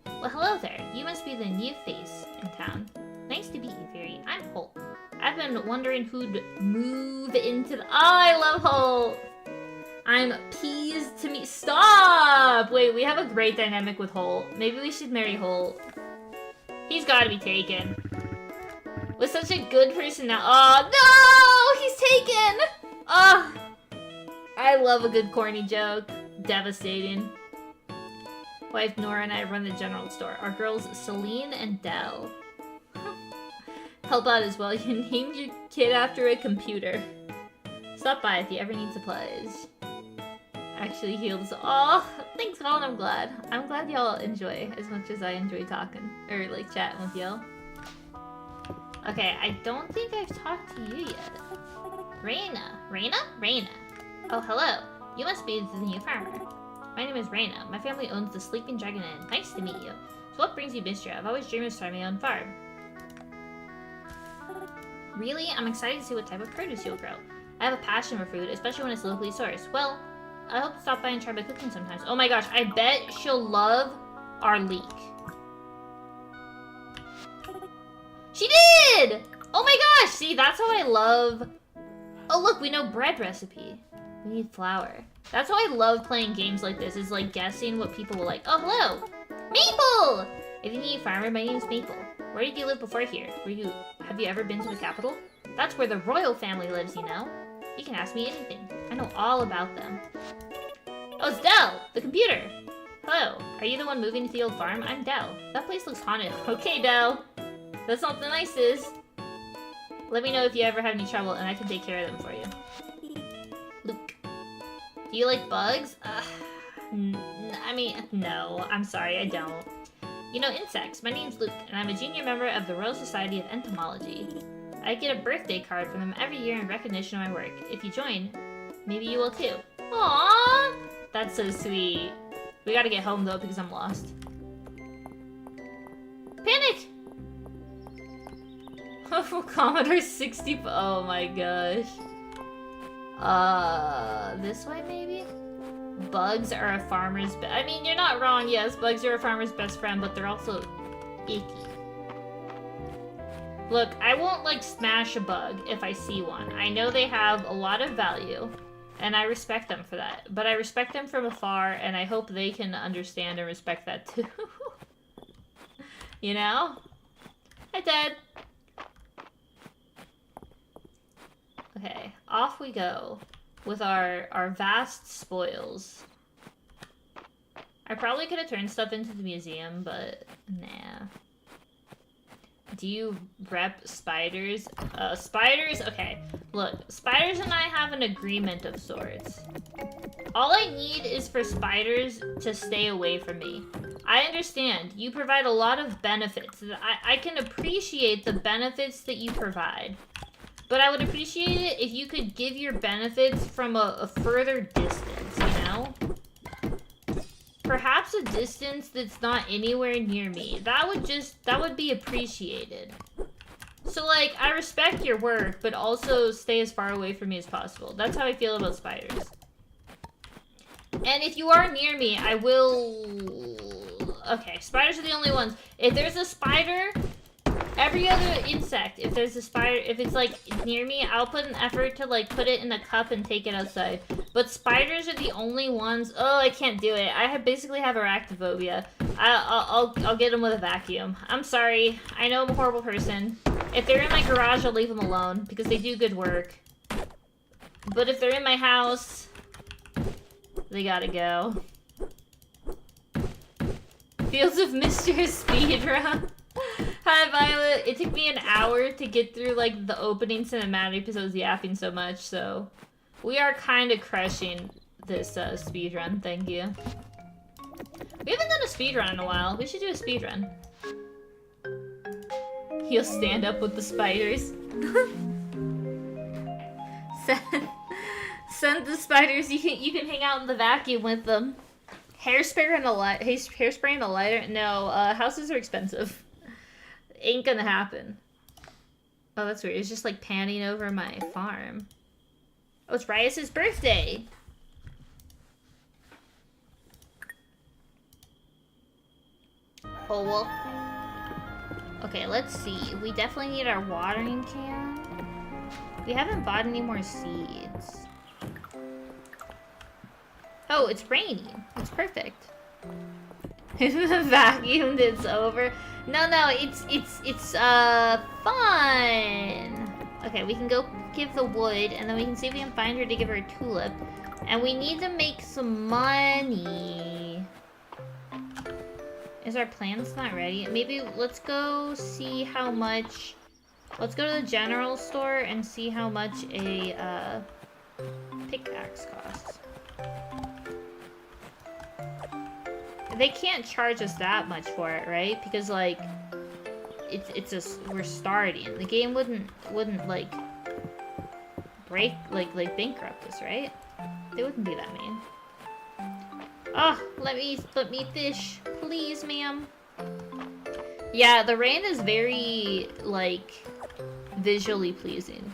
Well, hello there. You must be the new face in town. Nice to meet you, Fairy. I'm Holt. I've been wondering who'd move into the... Oh, I love Holt! I'm pleased to meet... Stop! Wait, we have a great dynamic with Holt. Maybe we should marry Holt. He's gotta be taken. With such a good person now. Oh, no! He's taken! Oh, I love a good corny joke. Devastating. Wife Nora and I run the general store. Our girls Celine and Dell. Help out as well. You named your kid after a computer. Stop by if you ever need supplies. Actually heals. Oh, thanks, Colin. I'm glad. I'm glad y'all enjoy as much as I enjoy talking. Or, like, chatting with y'all. Okay, I don't think I've talked to you yet. Raina. Raina? Raina. Oh, hello. You must be the new farmer. My name is Raina. My family owns the Sleeping Dragon Inn. Nice to meet you. So what brings you MISTRIA? I've always dreamed of starting my own farm. Really? I'm excited to see what type of produce you'll grow. I have a passion for food, especially when it's locally sourced. Well, I hope to stop by and try my cooking sometimes. Oh my gosh, I bet she'll love our leek. She did! Oh my gosh, see, that's how I love... Oh look, we know bread recipe. We need flour. That's how I love playing games like this, is like guessing what people will like. Oh, hello! Maple! If you need a farmer, my name is Maple. Where did you live before here? Have you ever been to the capital? That's where the royal family lives, you know? You can ask me anything. I know all about them. Oh, it's Dell, the computer. Hello, are you the one moving to the old farm? I'm Dell. That place looks haunted. Okay, Dell. That's not the nicest. Let me know if you ever have any trouble and I can take care of them for you. Luke. Do you like bugs? I mean, no. I'm sorry, I don't. You know insects. My name's Luke, and I'm a junior member of the Royal Society of Entomology. I get a birthday card from them every year in recognition of my work. If you join, maybe you will too. Aww! That's so sweet. We gotta get home though because I'm lost. Panic! Commodore 60. Oh my gosh. This way maybe? Bugs are a farmer's I mean, you're not wrong, yes, bugs are a farmer's best friend, but they're also icky. Look, I won't, like, smash a bug if I see one. I know they have a lot of value, and I respect them for that. But I respect them from afar, and I hope they can understand and respect that, too. You know? Hi, Dad. Okay, off we go with our vast spoils. I probably could have turned stuff into the museum, but nah. Do you rep spiders? Spiders? Okay, look, spiders and I have an agreement of sorts. All I need is for spiders to stay away from me. I understand, you provide a lot of benefits. I can appreciate the benefits that you provide. But I would appreciate it if you could give your benefits from a further distance, you know? Perhaps a distance that's not anywhere near me. That would be appreciated. So, like, I respect your work, but also stay as far away from me as possible. That's how I feel about spiders. And if you are near me, I will... Okay, spiders are the only ones. If there's a spider... Every other insect, if there's a spider, if it's, like, near me, I'll put an effort to, like, put it in a cup and take it outside. But spiders are the only ones... Oh, I can't do it. I basically have arachnophobia. I'll get them with a vacuum. I'm sorry. I know I'm a horrible person. If they're in my garage, I'll leave them alone, because they do good work. But if they're in my house, they gotta go. Fields of Mr. Speedrun. Hi, Violet. It took me an hour to get through, like, the opening cinematic because I was yapping so much, so... We are kind of crushing this speedrun, thank you. We haven't done a speedrun in a while. We should do a speedrun. He'll stand up with the spiders. Send the spiders. You can hang out in the vacuum with them. Hairspray and a lighter? No, houses are expensive. Ain't gonna happen. Oh, that's weird. It's just like panning over my farm. Oh, it's Rias's birthday! Oh, well. Okay, let's see. We definitely need our watering can. We haven't bought any more seeds. Oh, it's raining. It's perfect. Vacuumed, it's over. No, it's fun. Okay, we can go give the wood, and then we can see if we can find her to give her a tulip. And we need to make some money. Is our plans not ready? Maybe let's go see how much... Let's go to the general store and see how much a pickaxe costs. They can't charge us that much for it, right? Because, like, we're starting. The game wouldn't like break, like bankrupt us, right? They wouldn't be that mean. Oh, let me fish, please, ma'am. Yeah, the rain is very, like, visually pleasing.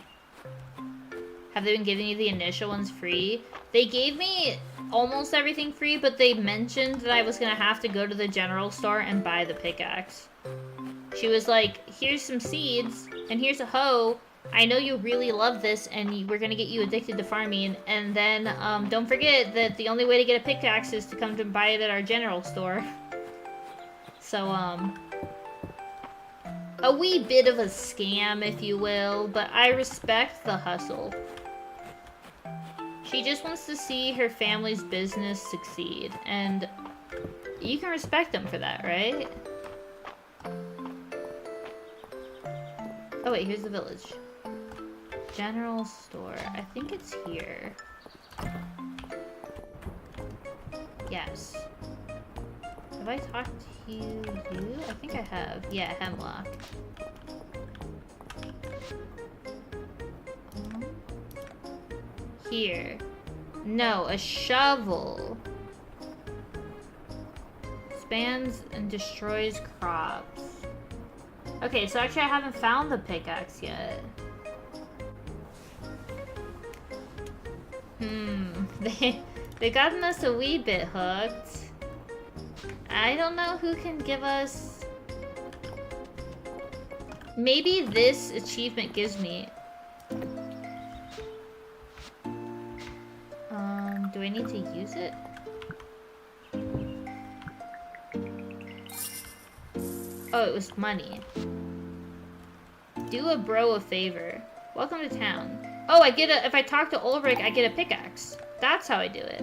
Have they been giving you the initial ones free? They gave me almost everything free, but they mentioned that I was gonna have to go to the general store and buy the pickaxe. She was like, here's some seeds, and here's a hoe. I know you really love this, and we're gonna get you addicted to farming. And then, don't forget that the only way to get a pickaxe is to come to buy it at our general store. So, a wee bit of a scam, if you will, but I respect the hustle. She just wants to see her family's business succeed, and You can respect them for that, right? Oh wait, here's the village. General store. I think it's here. Yes. Have I talked to you? I think I have. Yeah, Hemlock. Here. No, a shovel. Spans and destroys crops. Okay, so actually I haven't found the pickaxe yet. They gotten us a wee bit hooked. I don't know who can give us... Maybe this achievement gives me... do I need to use it? Oh, it was money. Do a bro a favor. Welcome to town. Oh, I get a... If I talk to Ulrich, I get a pickaxe. That's how I do it.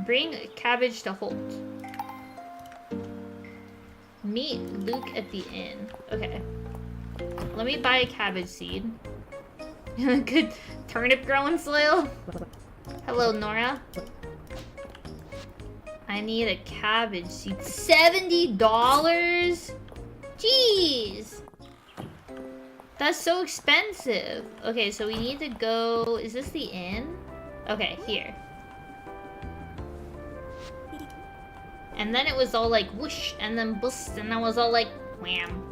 Bring cabbage to Holt. Meet Luke at the inn. Okay. Let me buy a cabbage seed. Good turnip growing soil. Hello, Nora. I need a cabbage seed. $70? Jeez. That's so expensive. Okay, so we need to go... Is this the inn? Okay, here. And then it was all like whoosh, and then bust, and then it was all like wham.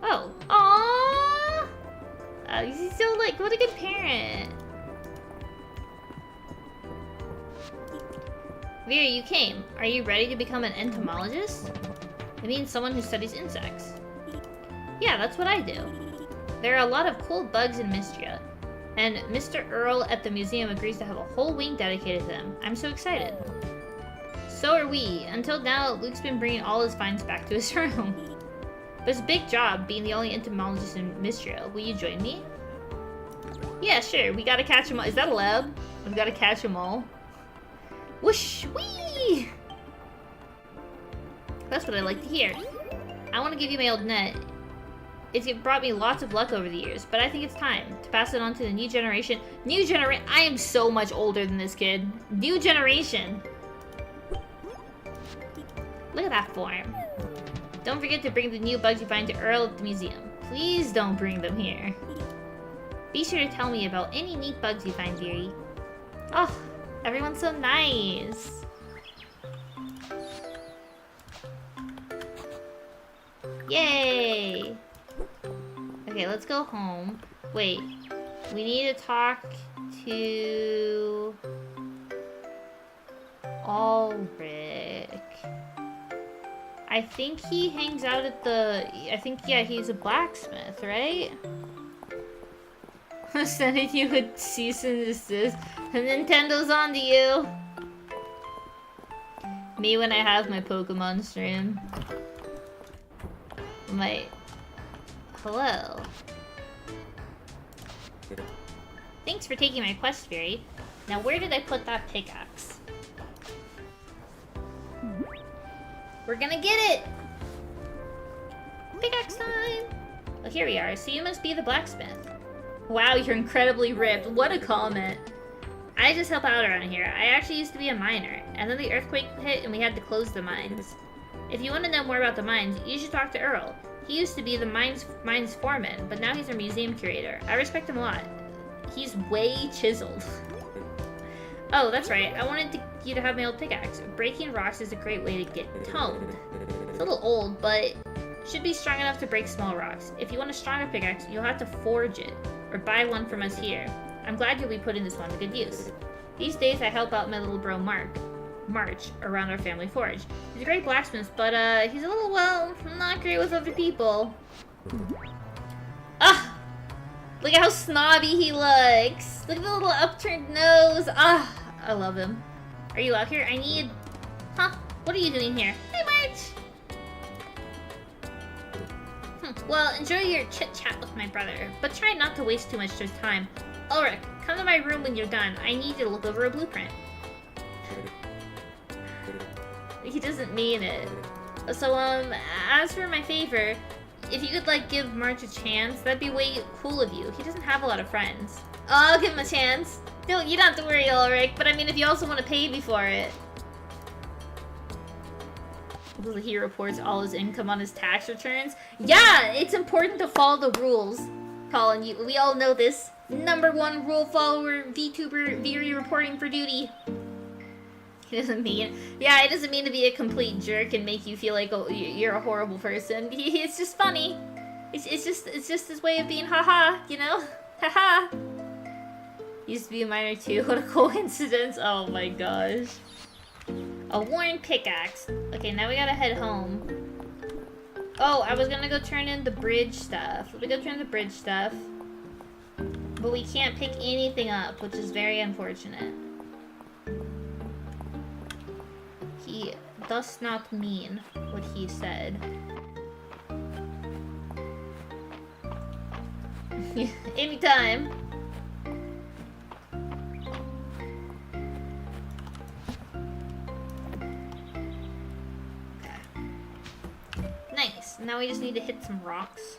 Oh. Aww! He's so like, what a good parent. Vera, you came. Are you ready to become an entomologist? It means someone who studies insects. Yeah, that's what I do. There are a lot of cool bugs in MISTRIA, and Mr. Earl at the museum agrees to have a whole wing dedicated to them. I'm so excited. So are we. Until now, Luke's been bringing all his finds back to his room. But it's a big job being the only entomologist in MISTRIA. Will you join me? Yeah, sure. We gotta catch them all. Is that allowed? We've gotta catch them all. Whoosh! Whee! That's what I like to hear. I want to give you my old net. It's brought me lots of luck over the years, but I think it's time to pass it on to the new generation. I am so much older than this kid. New generation. Look at that form. Don't forget to bring the new bugs you find to Earl at the museum. Please don't bring them here. Be sure to tell me about any neat bugs you find, dearie. Oh, everyone's so nice. Yay! Okay, let's go home. Wait, we need to talk to Ulrich. I think he hangs out at the... yeah, he's a blacksmith, right? Sending you a cease and desist. Nintendo's onto you. Me when I have my Pokemon stream. Hello. Thanks for taking my quest, Fairy. Now where did I put that pickaxe? We're gonna get it! Pickaxe time! Well, here we are. So you must be the blacksmith. Wow, you're incredibly ripped. What a comment. I just help out around here. I actually used to be a miner, and then the earthquake hit and we had to close the mines. If you want to know more about the mines, you should talk to Earl. He used to be the mines foreman, but now he's our museum curator. I respect him a lot. He's way chiseled. Oh, that's right. I wanted you to have my old pickaxe. Breaking rocks is a great way to get toned. It's a little old, but should be strong enough to break small rocks. If you want a stronger pickaxe, you'll have to forge it, or buy one from us here. I'm glad you'll be putting this one to good use. These days, I help out my little bro March around our family forge. He's a great blacksmith, but he's a little, well, not great with other people. Ah! Look at how snobby he looks. Look at the little upturned nose. Ah! I love him. Are you out here? I need... Huh? What are you doing here? Hey, March! Well, enjoy your chit-chat with my brother, but try not to waste too much of his time. Ulrich, come to my room when you're done. I need you to look over a blueprint. doesn't mean it. So, as for my favor, if you could, like, give March a chance, that'd be way cool of you. He doesn't have a lot of friends. I'll give him a chance. No, you don't have to worry, Ulrich, but I mean, if you also want to pay me for it. He reports all his income on his tax returns. Yeah, it's important to follow the rules. Colin, we all know this. #1 rule follower, VTuber, very reporting for duty. He doesn't mean... Yeah, he doesn't mean to be a complete jerk and make you feel like you're a horrible person. It's just funny. It's just his way of being haha, you know? Haha. Used to be a miner too. What a coincidence. Oh my gosh. A worn pickaxe. Okay, now we gotta head home. Oh, I was gonna go turn in the bridge stuff. We go turn in the bridge stuff. But we can't pick anything up, which is very unfortunate. He does not mean what he said. Anytime. Nice. Now we just need to hit some rocks.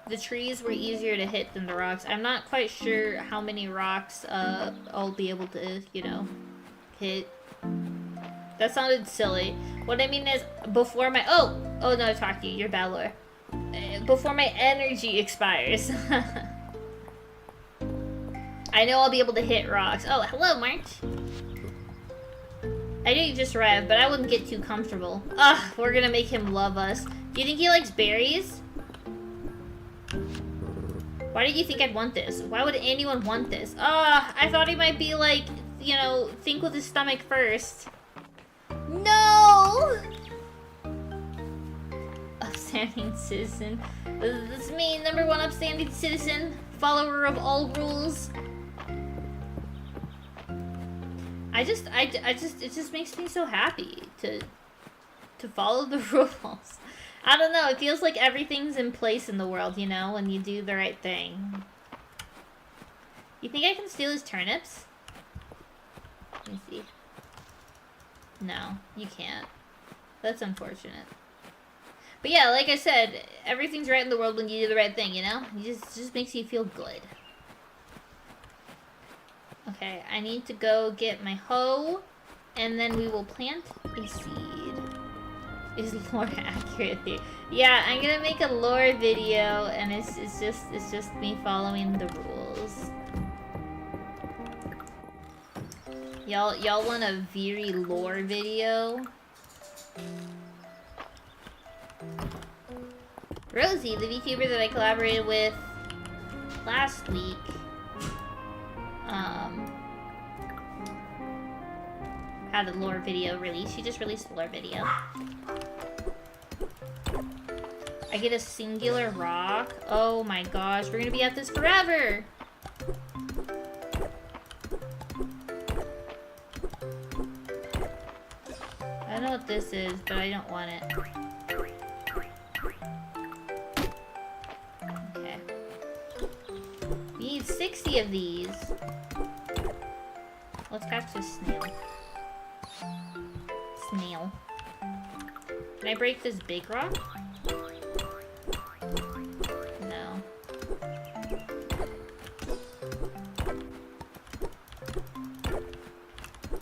The trees were easier to hit than the rocks. I'm not quite sure how many rocks I'll be able to, you know, hit. That sounded silly. What I mean is, before my... Oh no, talk to you. You're Balor. Before my energy expires. I know I'll be able to hit rocks. Oh, hello, March. I knew you just arrived, but I wouldn't get too comfortable. Ugh, we're gonna make him love us. Do you think he likes berries? Why did you think I'd want this? Why would anyone want this? I thought he might be like, you know, think with his stomach first. No! Upstanding citizen. That's me, #1 upstanding citizen. Follower of all rules. It just makes me so happy to follow the rules. I don't know, it feels like everything's in place in the world, you know, when you do the right thing. You think I can steal his turnips? Let me see. No, you can't. That's unfortunate. But yeah, like I said, everything's right in the world when you do the right thing, you know? It just makes you feel good. Okay, I need to go get my hoe, and then we will plant a seed. Is lore accurate? Yeah, I'm gonna make a lore video, and it's just me following the rules. Y'all want a very lore video? Rosie, the VTuber that I collaborated with last week, had a lore video released. She just released a lore video. I get a singular rock. Oh my gosh, we're gonna be at this forever! I don't know what this is, but I don't want it. Okay. We need 60 of these. Let's catch this snail. Snail. Can I break this big rock? No.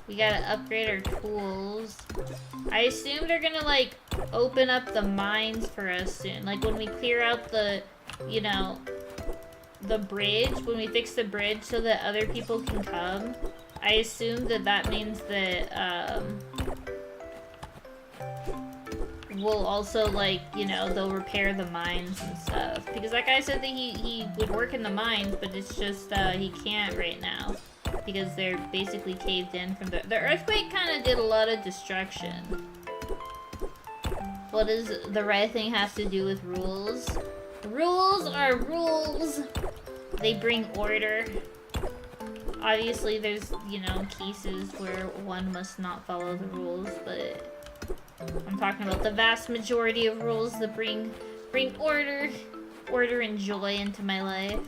We gotta upgrade our tools. I assume they're gonna, like, open up the mines for us soon. Like, when we clear out the, you know, the bridge, when we fix the bridge so that other people can come, I assume that means that, we'll also, like, you know, they'll repair the mines and stuff. Because that guy said that he would work in the mines, but it's just, he can't right now. Because they're basically caved in from the earthquake kind of did a lot of destruction. What does the right thing have to do with rules? Rules are rules! They bring order. Obviously, there's, you know, cases where one must not follow the rules, but I'm talking about the vast majority of rules that bring order and joy into my life.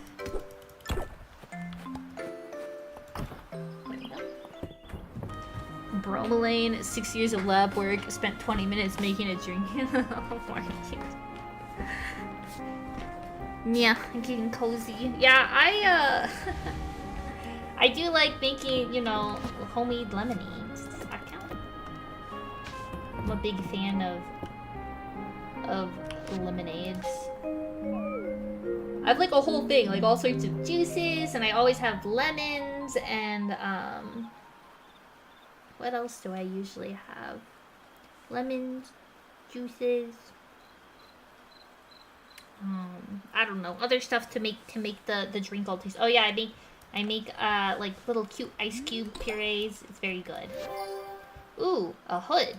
Bro, bromelain, 6 years of lab work, spent 20 minutes making a drink. Oh my god. Yeah, I'm getting cozy. Yeah, I do like making, you know, homemade lemonades. Does that count? I'm a big fan of lemonades. I have like a whole thing, like all sorts of juices, and I always have lemons, and what else do I usually have? Lemons, juices. I don't know, other stuff to make the drink all taste. Oh yeah, I make like little cute ice cube purees. It's very good. Ooh, a hood.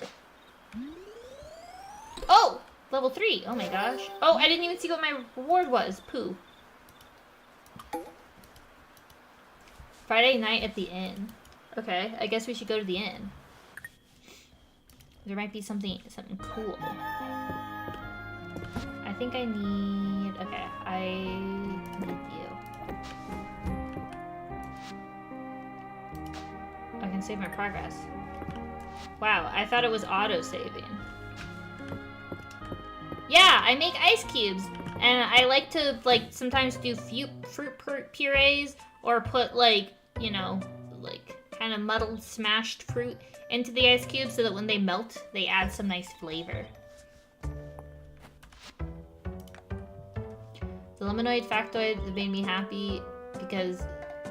Oh, level 3. Oh my gosh. Oh, I didn't even see what my reward was. Poo. Friday night at the inn. Okay, I guess we should go to the inn. There might be something cool. I think I need... Okay, I need you. I can save my progress. Wow, I thought it was auto-saving. Yeah, I make ice cubes. And I like to, like, sometimes do fruit purees or put, like, you know, like, kind of muddled, smashed fruit into the ice cubes so that when they melt, they add some nice flavor. The lemanoid factoid that made me happy because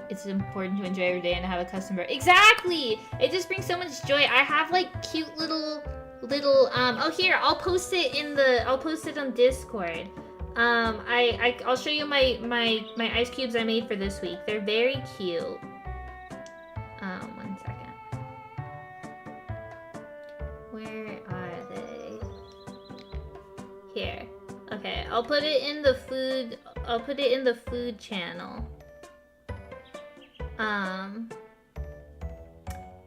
it's important to enjoy every day and have a customer. Exactly! It just brings so much joy. I have like cute little oh here, I'll post it on Discord. I'll show you my ice cubes I made for this week. They're very cute. 1 second. Where are they? Here. Okay, I'll put it in the food channel.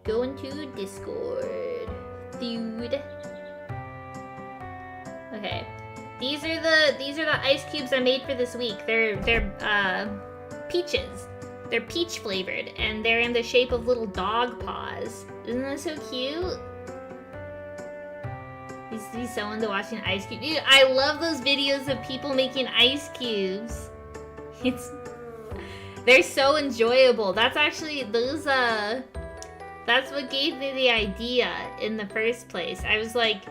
Go into Discord. Dude. Okay. These are the ice cubes I made for this week. They're peaches. They're peach flavored and they're in the shape of little dog paws. Isn't that so cute? Used to be so into watching ice cubes. Dude, I love those videos of people making ice cubes. They're so enjoyable. That's actually that's what gave me the idea in the first place. I was like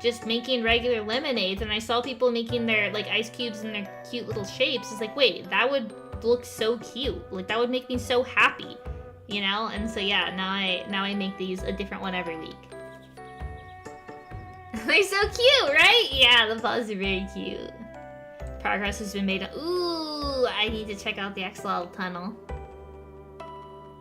just making regular lemonades and I saw people making their like ice cubes in their cute little shapes. It's like, wait, that would look so cute. Like that would make me so happy, you know? And so yeah, now I make these a different one every week. They're so cute, right? Yeah, the paws are very cute. Progress has been made. Ooh, I need to check out the axolotl tunnel.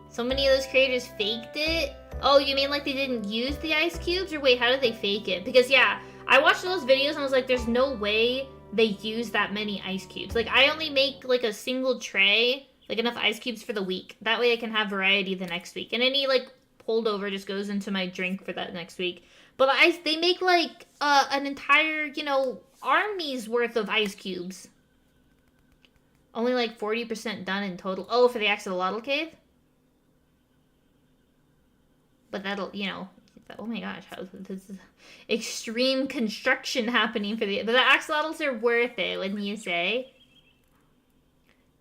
So many of those creators faked it. Oh, you mean like they didn't use the ice cubes? Or wait, how did they fake it? Because yeah, I watched those videos and I was like, there's no way they use that many ice cubes. Like I only make like a single tray, like enough ice cubes for the week. That way I can have variety the next week. And any like holdover just goes into my drink for that next week. But they make like an entire, you know, army's worth of ice cubes. Only like 40% done in total. Oh, for the axolotl cave? But that'll, you know, oh my gosh, this is extreme construction happening for but the axolotls are worth it, wouldn't you say?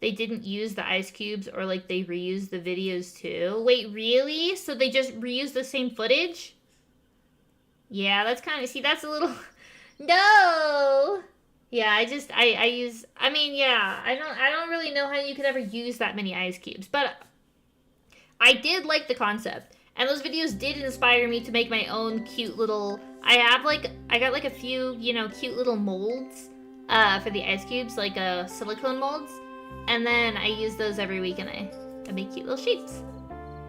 They didn't use the ice cubes or like they reused the videos too. Wait, really? So they just reused the same footage? Yeah, that's kind of, see, that's a little, no! Yeah, I mean, yeah, I don't really know how you could ever use that many ice cubes, but I did like the concept. And those videos did inspire me to make my own cute little... I got like a few, you know, cute little molds for the ice cubes, like silicone molds. And then I use those every week and I make cute little shapes.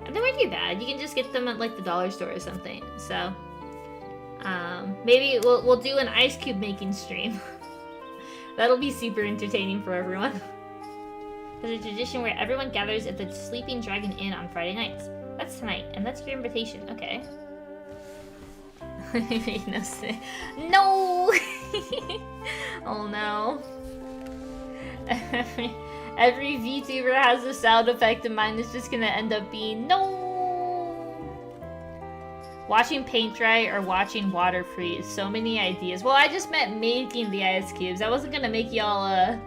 And they weren't too bad. You can just get them at like the dollar store or something. So, maybe we'll do an ice cube making stream. That'll be super entertaining for everyone. There's a tradition where everyone gathers at the Sleeping Dragon Inn on Friday nights. That's tonight, and that's your invitation. Okay. No! Oh no. Every VTuber has a sound effect, and mine is just gonna end up being no. Watching paint dry or watching water freeze. So many ideas. Well, I just meant making the ice cubes. I wasn't gonna make y'all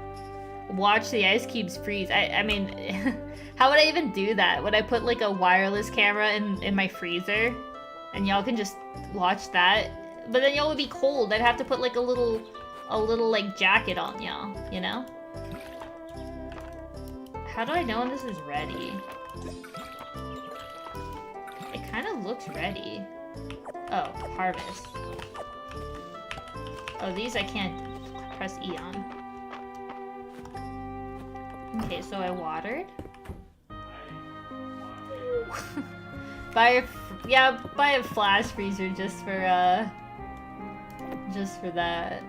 watch the ice cubes freeze. I mean, how would I even do that? Would I put like a wireless camera in my freezer? And y'all can just watch that? But then y'all would be cold. I'd have to put like a little like jacket on y'all, you know? How do I know when this is ready? It kind of looks ready. Oh, harvest. Oh, these I can't press E on. Okay, so I watered. buy a flash freezer just for that.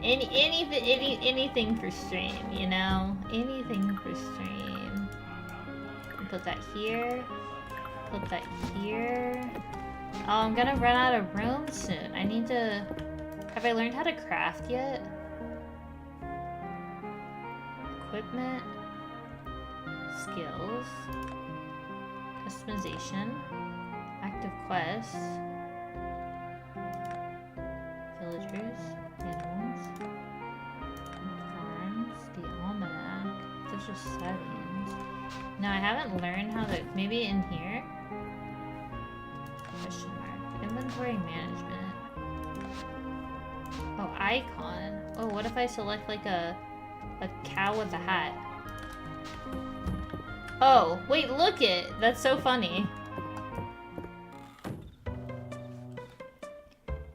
Anything for stream, you know? Anything for stream. Put that here. Put that here. Oh, I'm gonna run out of room soon. I need to... Have I learned how to craft yet? Equipment. Skills. Customization. Active quests. Villagers. Animals. Farms. The almanac. There's just settings. No, I haven't learned how to... Maybe in here? Question mark. Inventory management. Oh, icon. Oh, what if I select like a cow with a hat? Oh, wait, look it! That's so funny.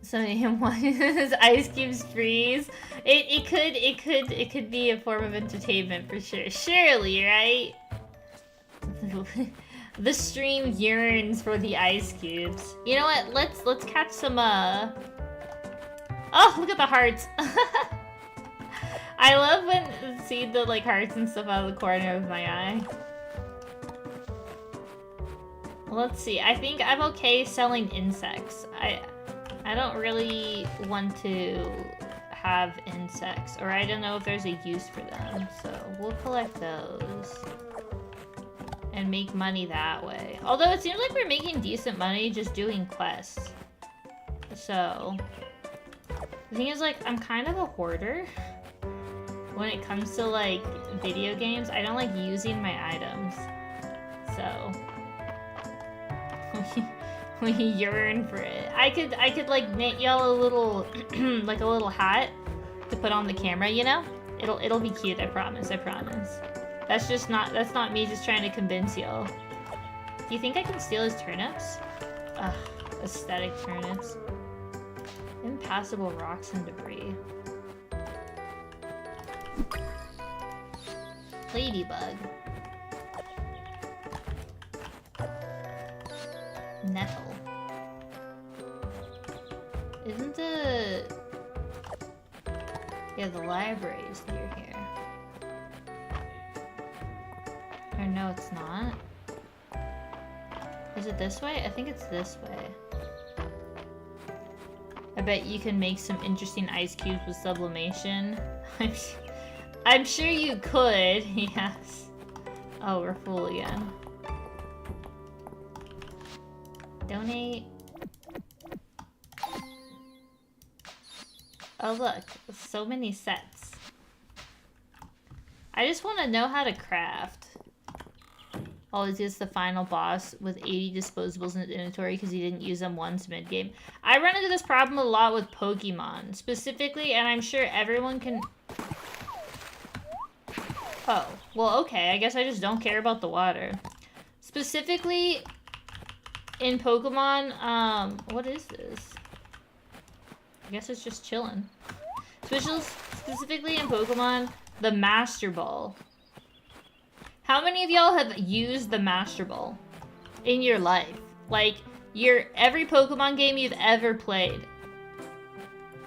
So him watching his ice cubes freeze. It could be a form of entertainment for sure. Surely, right? The stream yearns for the ice cubes. You know what? Let's catch some Oh, look at the hearts. I love when see the like hearts and stuff out of the corner of my eye. Let's see. I think I'm okay selling insects. I don't really want to have insects, or I don't know if there's a use for them. So we'll collect those and make money that way. Although it seems like we're making decent money just doing quests. So the thing is, like, I'm kind of a hoarder when it comes to like video games. I don't like using my items, so we yearn for it. I could like knit y'all a little like a little hat to put on the camera, you know? It'll be cute, I promise, I promise. That's not me just trying to convince y'all. Do you think I can steal his turnips? Ugh, aesthetic turnips. Impassable rocks and debris. Ladybug. Nettle. Isn't the... Yeah, the library is near here. Or no, it's not. Is it this way? I think it's this way. I bet you can make some interesting ice cubes with sublimation. I'm sure you could, yes. Oh, we're full again. Donate. Oh look, so many sets. I just want to know how to craft. Oh, is this the final boss with 80 disposables in his inventory because he didn't use them once mid-game? I run into this problem a lot with Pokemon, specifically, and I'm sure everyone can... Oh, well, okay, I guess I just don't care about the water. Specifically, in Pokemon, what is this? I guess it's just chilling. Specifically in Pokemon, the Master Ball. How many of y'all have used the Master Ball in your life? Like, every Pokemon game you've ever played.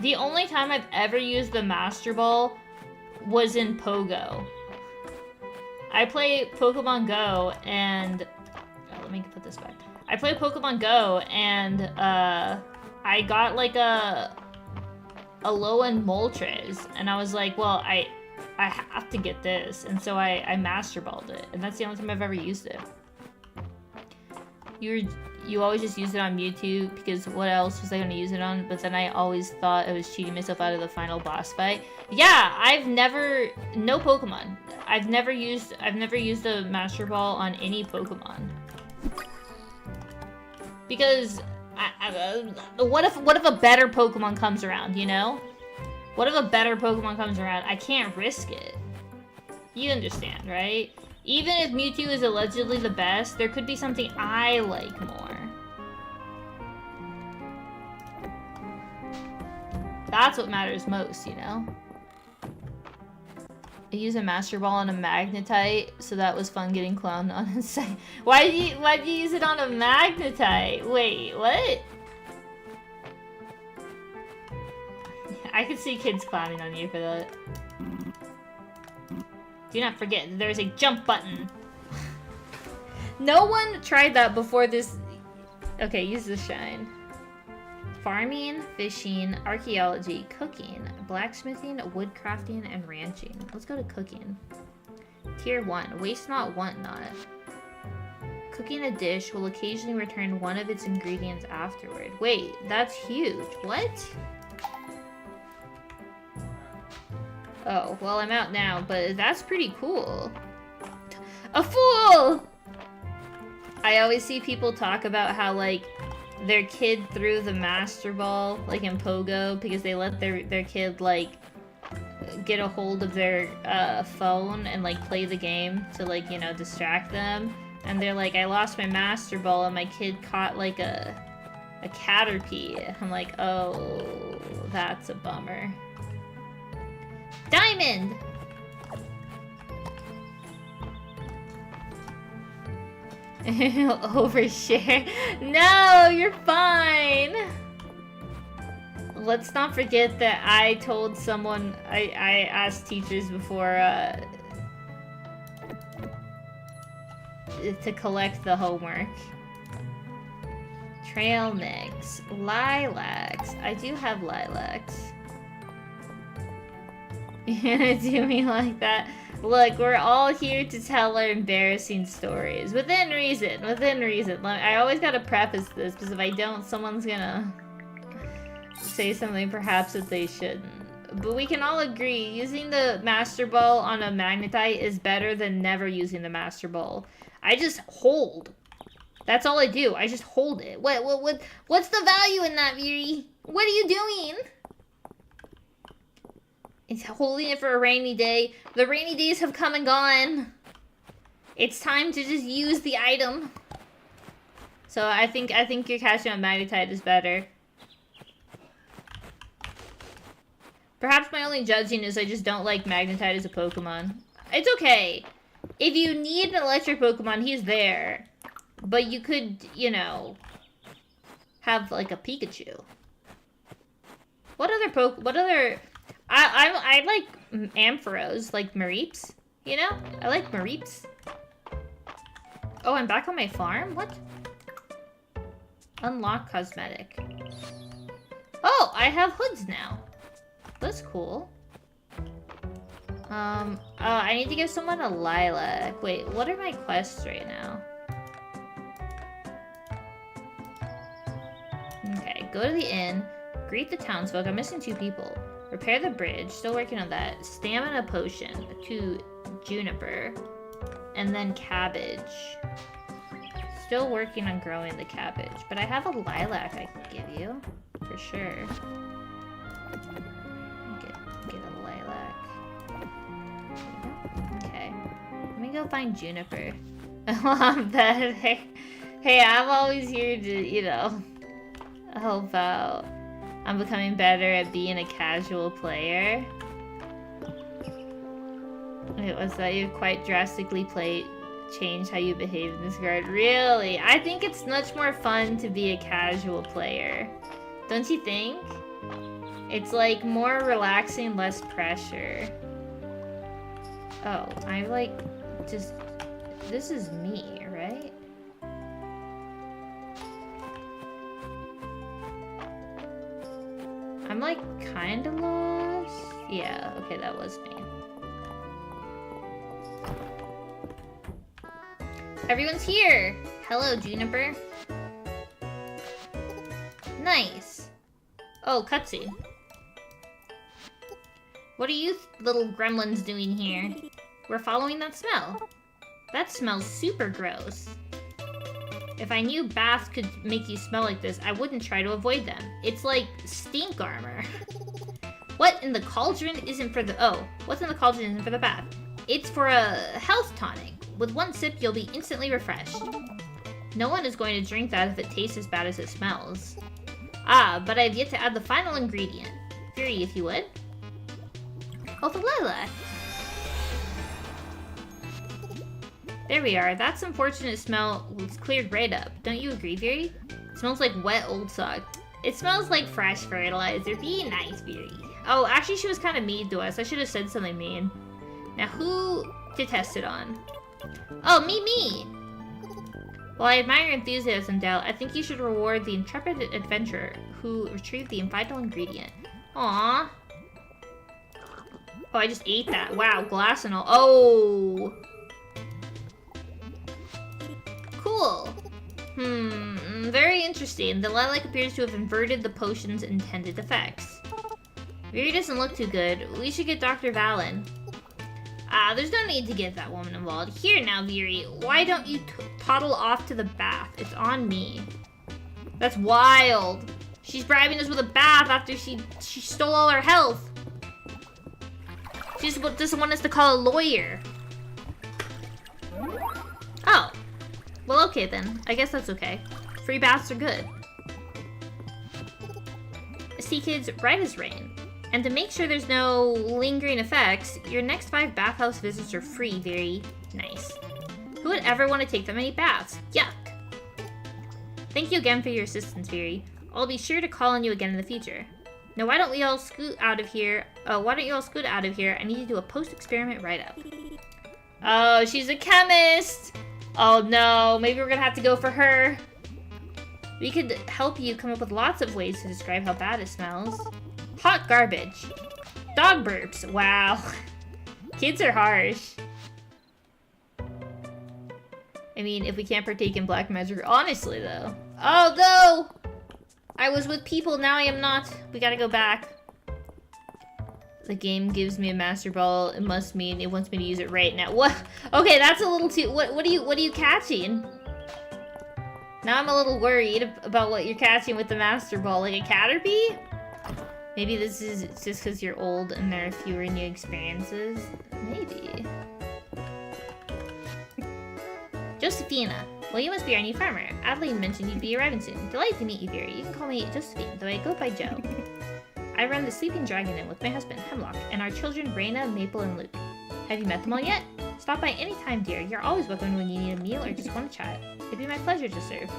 The only time I've ever used the Master Ball was in Pogo. I play Pokemon Go and... Oh, let me put this back. I play Pokemon Go and I got like a low-end Moltres, and I was like, well, I have to get this, and so I Master Balled it, and that's the only time I've ever used it. you always just use it on Mewtwo because what else was I gonna use it on? But then I always thought I was cheating myself out of the final boss fight. Yeah, no Pokemon. I've never used a Master Ball on any Pokemon. Because what if a better Pokemon comes around, you know? What if a better Pokemon comes around? I can't risk it. You understand, right? Even if Mewtwo is allegedly the best, there could be something I like more. That's what matters most, you know? I use a Master Ball on a Magnetite, so that was fun getting clowned on his side. Why'd you use it on a Magnetite? Wait, what? I could see kids clowning on you for that. Do not forget, there's a jump button. No one tried that before this. Okay, use the shine. Farming, fishing, archaeology, cooking, blacksmithing, woodcrafting, and ranching. Let's go to cooking. Tier 1, waste not, want not. Cooking a dish will occasionally return one of its ingredients afterward. Wait, that's huge. What? Oh, well, I'm out now, but that's pretty cool. A fool! I always see people talk about how, like, their kid threw the Master Ball, like, in Pogo, because they let their kid, like, get a hold of their, phone and, like, play the game to, like, you know, distract them. And they're like, I lost my Master Ball and my kid caught, like, a Caterpie. I'm like, oh, that's a bummer. Diamond! Overshare. No, you're fine. Let's not forget that I told someone, I asked teachers before to collect the homework. Trail mix. Lilacs. I do have lilacs. You're gonna do me like that? Look, we're all here to tell our embarrassing stories. Within reason, within reason. I always gotta preface this, because if I don't, someone's gonna say something perhaps that they shouldn't. But we can all agree, using the Master Ball on a Magnetite is better than never using the Master Ball. I just hold. That's all I do. I just hold it. What's the value in that, Yuri? What are you doing? It's holding it for a rainy day. The rainy days have come and gone. It's time to just use the item. So I think your catching on Magnetite is better. Perhaps my only judging is I just don't like Magnetite as a Pokemon. It's okay. If you need an electric Pokemon, he's there. But you could, you know, have like a Pikachu. What other I like Ampharos, like Mareeps, you know? I like Mareeps. Oh, I'm back on my farm? What? Unlock cosmetic. Oh, I have hoods now. That's cool. I need to give someone a lilac. Wait, what are my quests right now? Okay, go to the inn. Greet the townsfolk. I'm missing 2 people. Repair the bridge. Still working on that. Stamina potion to Juniper. And then cabbage. Still working on growing the cabbage. But I have a lilac I can give you. For sure. Get a lilac. Okay. Let me go find Juniper. I'm better. Hey, I'm always here to, you know, help out. I'm becoming better at being a casual player. It was that you quite drastically changed how you behave in this guard. Really? I think it's much more fun to be a casual player. Don't you think? It's like more relaxing, less pressure. Oh, I like just... This is me, right? I'm like kinda lost. Yeah, okay, that was me. Everyone's here! Hello, Juniper. Nice. Oh, cutscene. What are you little gremlins doing here? We're following that smell. That smells super gross. If I knew baths could make you smell like this, I wouldn't try to avoid them. It's like stink armor. What in the cauldron isn't for the... Oh, what's in the cauldron isn't for the bath. It's for a health tonic. With one sip, you'll be instantly refreshed. No one is going to drink that if it tastes as bad as it smells. Ah, but I've yet to add the final ingredient. Fury, if you would. Oh, the lilac. There we are. That's unfortunate smell was cleared right up. Don't you agree, Fury? It smells like wet old sock. It smells like fresh fertilizer. Be nice, Fury. Oh, actually, she was kind of mean to us. I should have said something mean. Now, who to test it on? Oh, me! While I admire your enthusiasm, Dell, I think you should reward the intrepid adventurer who retrieved the vital ingredient. Aww. Oh, I just ate that. Wow, glass and all. Oh! Cool. Very interesting. The lilac appears to have inverted the potion's intended effects. Viri doesn't look too good. We should get Dr. Valen. Ah, there's no need to get that woman involved. Here now, Viri. Why don't you toddle off to the bath? It's on me. That's wild. She's bribing us with a bath after she stole all our health. She just doesn't want us to call a lawyer. Oh. Well, okay then. I guess that's okay. Free baths are good. See, kids, right as rain. And to make sure there's no lingering effects, your next 5 bathhouse visits are free. Very nice. Who would ever want to take that many baths? Yuck. Thank you again for your assistance, Viri. I'll be sure to call on you again in the future. Now, why don't you all scoot out of here? I need to do a post-experiment write-up. Oh, she's a chemist! Oh no, maybe we're gonna have to go for her. We could help you come up with lots of ways to describe how bad it smells. Hot garbage. Dog burps. Wow. Kids are harsh. I mean, if we can't partake in black magic, honestly though. Oh no! I was with people, now I am not. We gotta go back. The game gives me a master ball. It must mean it wants me to use it right now. What? Okay, that's a little too... What are you catching? Now I'm a little worried about what you're catching with the master ball. Like a caterpie? Maybe this is just because you're old and there are fewer new experiences. Maybe. Josephina. Well, you must be our new farmer. Adeline mentioned you'd be arriving soon. Delighted to meet you, Vera. You can call me Josephine, though I go by Joe. I run the Sleeping Dragon Inn with my husband, Hemlock, and our children, Raina, Maple, and Luke. Have you met them all yet? Stop by any time, dear. You're always welcome when you need a meal or just want to chat. It'd be my pleasure to serve.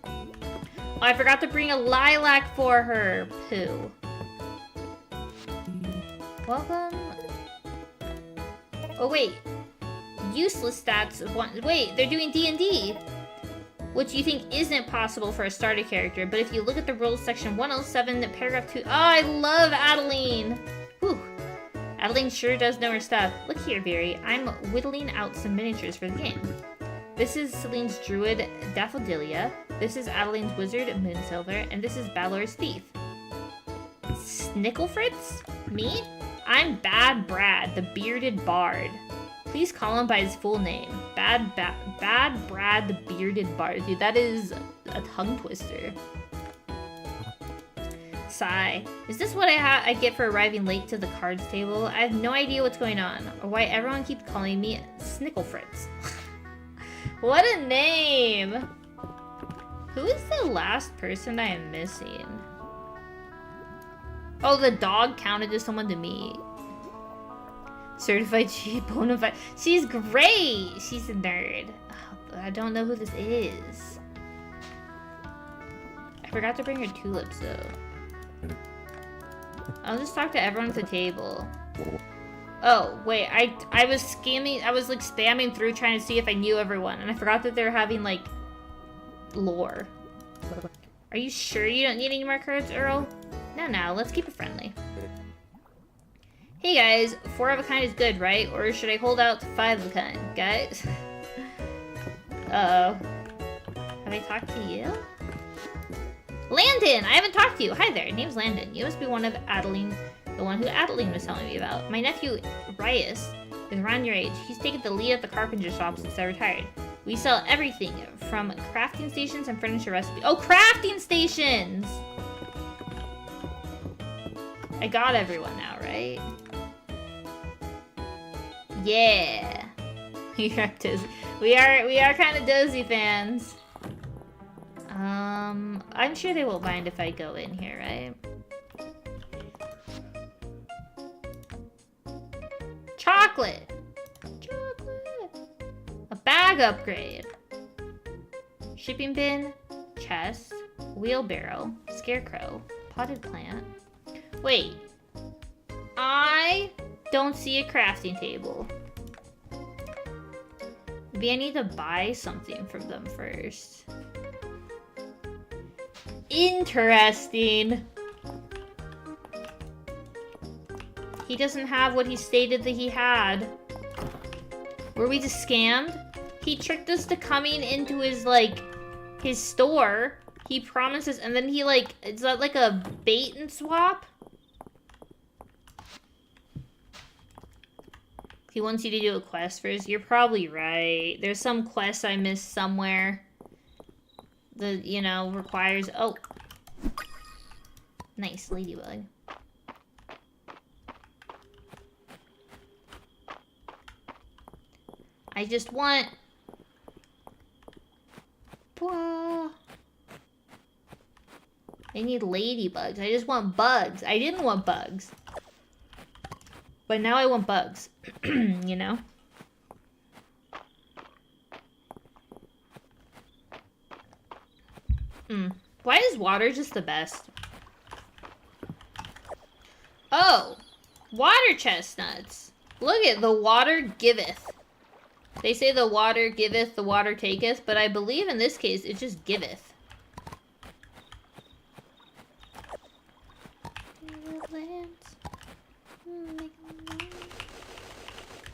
Oh, I forgot to bring a lilac for her. Pooh. Welcome. Oh, wait. Useless stats of one. Wait, they're doing D&D. Which you think isn't possible for a starter character, but if you look at the rules section 107, paragraph 2. Oh, I love Adeline! Whew. Adeline sure does know her stuff. Look here, Viri. I'm whittling out some miniatures for the game. This is Celine's druid, Daffodilia. This is Adeline's wizard, Moonsilver. And this is Balor's thief. Snicklefritz? Me? I'm Bad Brad, the bearded bard. Please call him by his full name. Bad Brad, the bearded bard. Dude, that is a tongue twister. Sigh. Is this what I get for arriving late to the cards table? I have no idea what's going on, or why everyone keeps calling me Snicklefritz. What a name! Who is the last person I am missing? Oh, the dog counted as someone to me. Certified G, Bonafide. She's great! She's a nerd. Oh, I don't know who this is. I forgot to bring her tulips, though. I'll just talk to everyone at the table. Oh, wait, I was like spamming through trying to see if I knew everyone, and I forgot that they're having, like, lore. Are you sure you don't need any more cards, Earl? No, let's keep it friendly. Hey guys, 4 of a kind is good, right? Or should I hold out to 5 of a kind, guys? Uh-oh. Have I talked to you? Landon! I haven't talked to you. Hi there, name's Landon. You must be one of Adeline, the one who Adeline was telling me about. My nephew, Rias, is around your age. He's taken the lead at the carpenter shop since I retired. We sell everything from crafting stations and furniture recipes. Oh, crafting stations! I got everyone now, right? Yeah. We are kind of Dozy fans. I'm sure they won't mind if I go in here, right? Chocolate! Chocolate! A bag upgrade. Shipping bin, chest, wheelbarrow, scarecrow, potted plant. Wait. I don't see a crafting table. Maybe I need to buy something from them first. Interesting. He doesn't have what he stated that he had. Were we just scammed? He tricked us to coming into his, like, his store. He promises, and then he, like, is that like a bait and swap? He wants you to do a quest first. You're probably right. There's some quest I missed somewhere. That, you know, requires... Oh. Nice, ladybug. I just want... Whoa. I need ladybugs. I just want bugs. I didn't want bugs. But now I want bugs. You know? Why is water just the best? Oh! Water chestnuts! Look at the water giveth. They say the water giveth, the water taketh, but I believe in this case it just giveth.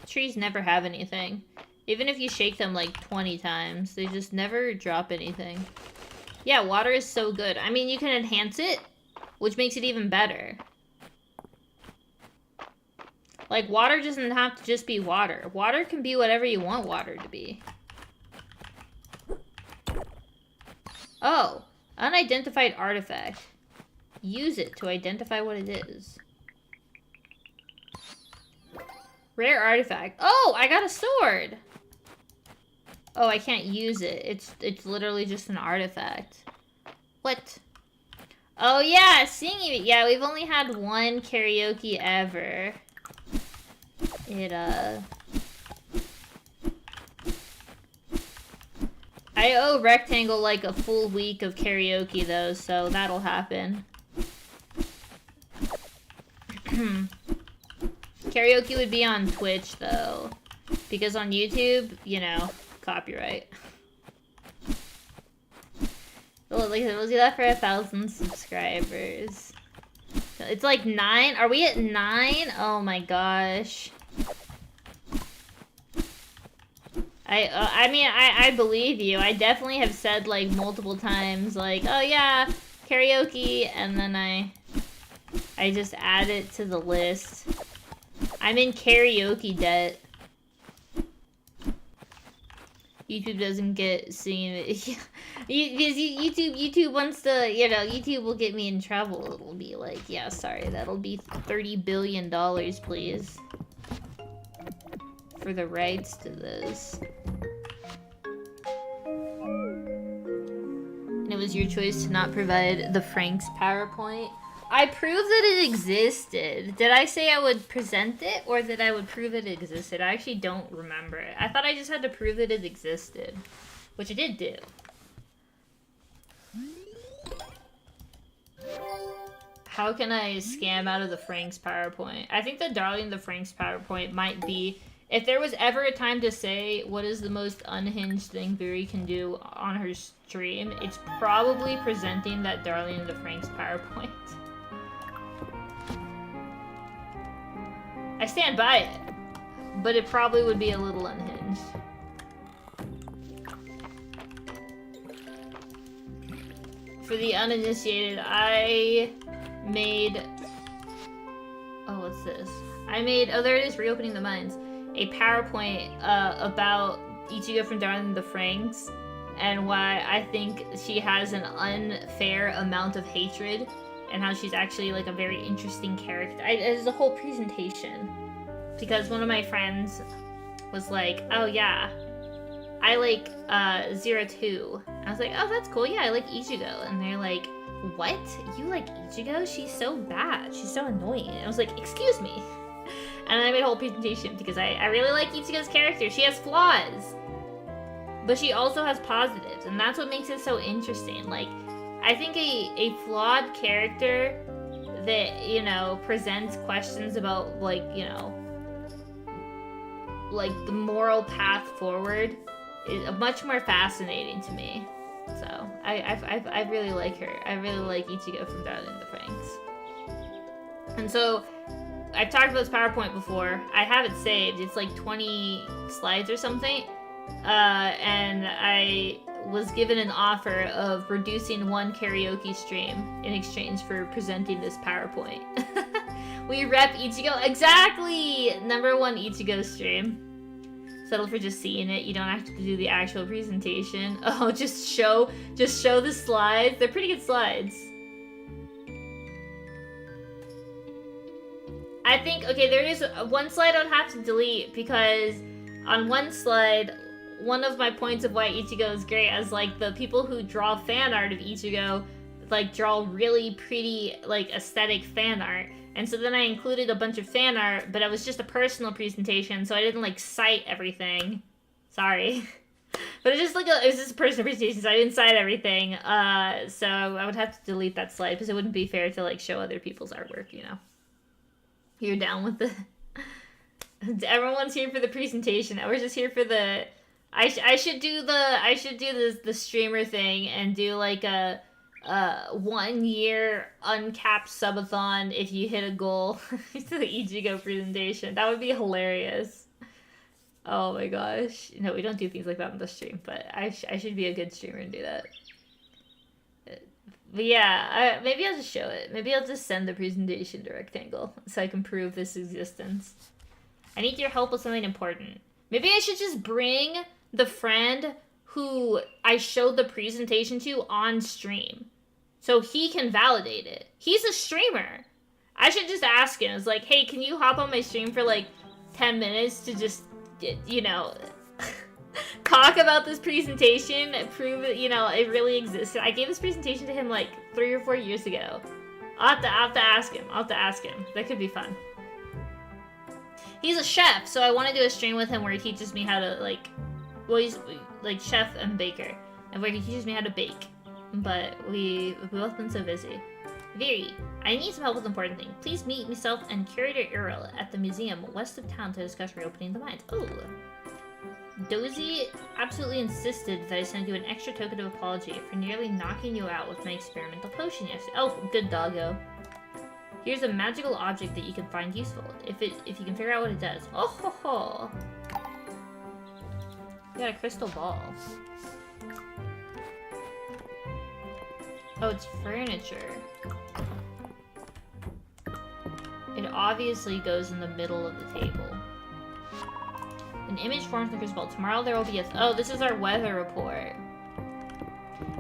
Trees never have anything. Even if you shake them like 20 times, they just never drop anything. Yeah, water is so good. I mean, you can enhance it, which makes it even better. Like, water doesn't have to just be water. Water can be whatever you want water to be. Oh, unidentified artifact. Use it to identify what it is. Rare artifact. Oh, I got a sword. Oh, I can't use it. It's literally just an artifact. What? Oh yeah, singing. Yeah, we've only had one karaoke ever. I owe Rectangle like a full week of karaoke though, so that'll happen. Karaoke would be on Twitch though, because on YouTube, you know, copyright. Oh, look, we'll do that for 1,000 subscribers. It's like 9. Are we at 9? Oh my gosh. I mean, I believe you. I definitely have said like multiple times, like, oh yeah, karaoke, and then I just add it to the list. I'm in karaoke debt. YouTube doesn't get singing. Because YouTube wants to, you know, YouTube will get me in trouble. It'll be like, yeah, sorry, that'll be $30 billion, please. For the rights to this. And it was your choice to not provide the Frank's PowerPoint. I proved that it existed. Did I say I would present it, or that I would prove it existed? I actually don't remember it. I thought I just had to prove that it existed, which I did do. How can I scam out of the Frank's PowerPoint? I think that Darling the Frank's PowerPoint might be... If there was ever a time to say what is the most unhinged thing Buri can do on her stream, it's probably presenting that Darling the Frank's PowerPoint. I stand by it, but it probably would be a little unhinged. for the uninitiated, I made... Oh, what's this? I made... Oh, there it is, Reopening the Minds. A PowerPoint about Ichigo from Darling the Franxx and why I think she has an unfair amount of hatred and how she's actually like a very interesting character. It's a whole presentation because one of my friends was like, oh yeah, I like 02. I was like, oh, that's cool. Yeah, I like Ichigo. And they're like, what? You like Ichigo? She's so bad. She's so annoying. And I was like, excuse me. And I made a whole presentation because I really like Ichigo's character. She has flaws, but she also has positives, and that's what makes it so interesting. Like, I think a flawed character that, you know, presents questions about, like, you know, like the moral path forward is much more fascinating to me. So I really like her. I really like Ichigo from Darling the Franxx. And so I've talked about this PowerPoint before. I have it saved. It's like 20 slides or something. And I was given an offer of reducing one karaoke stream in exchange for presenting this PowerPoint. We rep Ichigo. Exactly! #1 Ichigo stream. Settle for just seeing it. You don't have to do the actual presentation. Oh, just show the slides. They're pretty good slides. I think, okay, there is one slide I would have to delete because on one slide, one of my points of why Ichigo is great is like the people who draw fan art of Ichigo like draw really pretty like aesthetic fan art. And so then I included a bunch of fan art, but it was just a personal presentation, so I didn't like cite everything. Sorry. But it's just like it was just a personal presentation, so I didn't cite everything. So I would have to delete that slide because it wouldn't be fair to like show other people's artwork, you know. You're down with the... Everyone's here for the presentation. We're just here for the... I should do the streamer thing and do like a 1 year uncapped subathon if you hit a goal to the Ichigo presentation. That would be hilarious. Oh my gosh. No, we don't do things like that on the stream, but I should be a good streamer and do that. But yeah, maybe I'll just show it. Maybe I'll just send the presentation to Rectangle so I can prove this existence. I need your help with something important. Maybe I should just bring the friend who I showed the presentation to on stream so he can validate it. He's a streamer. I should just ask him. It's like, hey, can you hop on my stream for like 10 minutes to just, you know... talk about this presentation and prove that, you know, it really exists. I gave this presentation to him like 3 or 4 years ago. I'll have to ask him. That could be fun. He's a chef, so I want to do a stream with him where he teaches me how to, like... Well, he's, like, chef and baker. And where he teaches me how to bake. But we've both been so busy. Very. I need some help with an important thing. Please meet myself and curator Earl at the museum west of town to discuss reopening the mines. Oh. Dozy absolutely insisted that I send you an extra token of apology for nearly knocking you out with my experimental potion yesterday. Oh, good doggo. Here's a magical object that you can find useful, if you can figure out what it does. Oh ho ho! You got a crystal ball. Oh, it's furniture. It obviously goes in the middle of the table. An image forms in the crystal ball. Tomorrow there will be a... Oh, this is our weather report.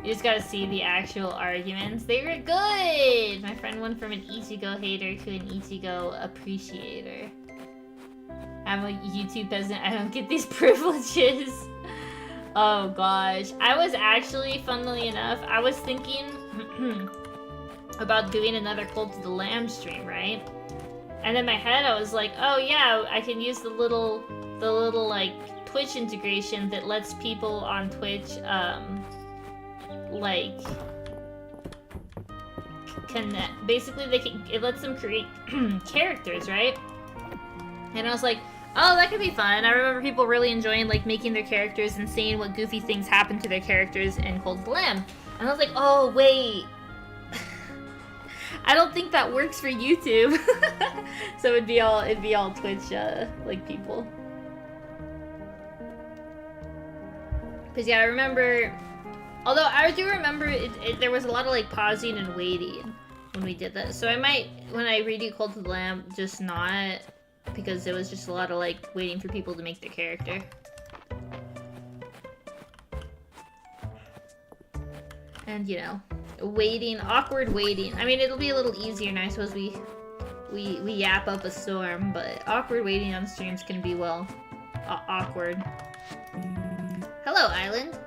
You just gotta see the actual arguments. They were good! My friend went from an Ichigo hater to an Ichigo appreciator. I'm a YouTube peasant. I don't get these privileges. Oh gosh. I was actually, funnily enough, I was thinking about doing another Cult of the Lamb stream, right? And in my head I was like, oh yeah, I can use the little like Twitch integration that lets people on Twitch like connect. Basically it lets them create characters, right? And I was like, oh, that could be fun. I remember people really enjoying like making their characters and seeing what goofy things happen to their characters in Cult of the Lamb. And I was like, oh wait, I don't think that works for YouTube. So it'd be all Twitch like people. Cause yeah, I remember Although I do remember there was a lot of like pausing and waiting when we did that. So I might, when I redo Cult of the Lamb, just not, because it was just a lot of like waiting for people to make their character. And you know, waiting, awkward waiting. I mean, it'll be a little easier now, I suppose we yap up a storm, but awkward waiting on streams can be, well, awkward. Hello, Island.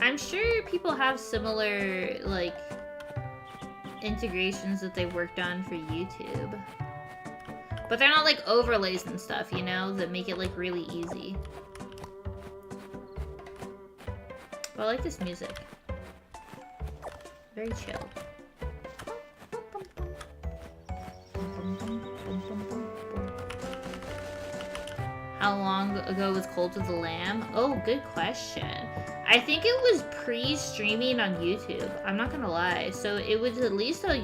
I'm sure people have similar, like, integrations that they worked on for YouTube. But they're not, like, overlays and stuff, you know, that make it, like, really easy. But I like this music. Very chill. How long ago was Cult of the Lamb? Oh, good question. I think it was pre-streaming on YouTube. I'm not gonna lie. So it was at least a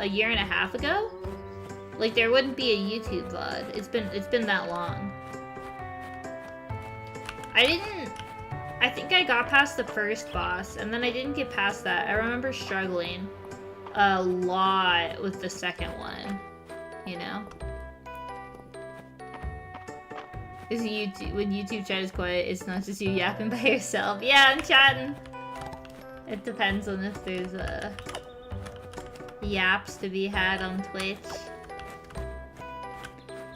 year and a half ago. Like there wouldn't be a YouTube VOD. It's been that long. I think I got past the first boss, and then I didn't get past that. I remember struggling a lot with the second one. You know. Is YouTube, when YouTube chat is quiet, it's not just you yapping by yourself. Yeah, I'm chatting. It depends on if there's yaps to be had on Twitch.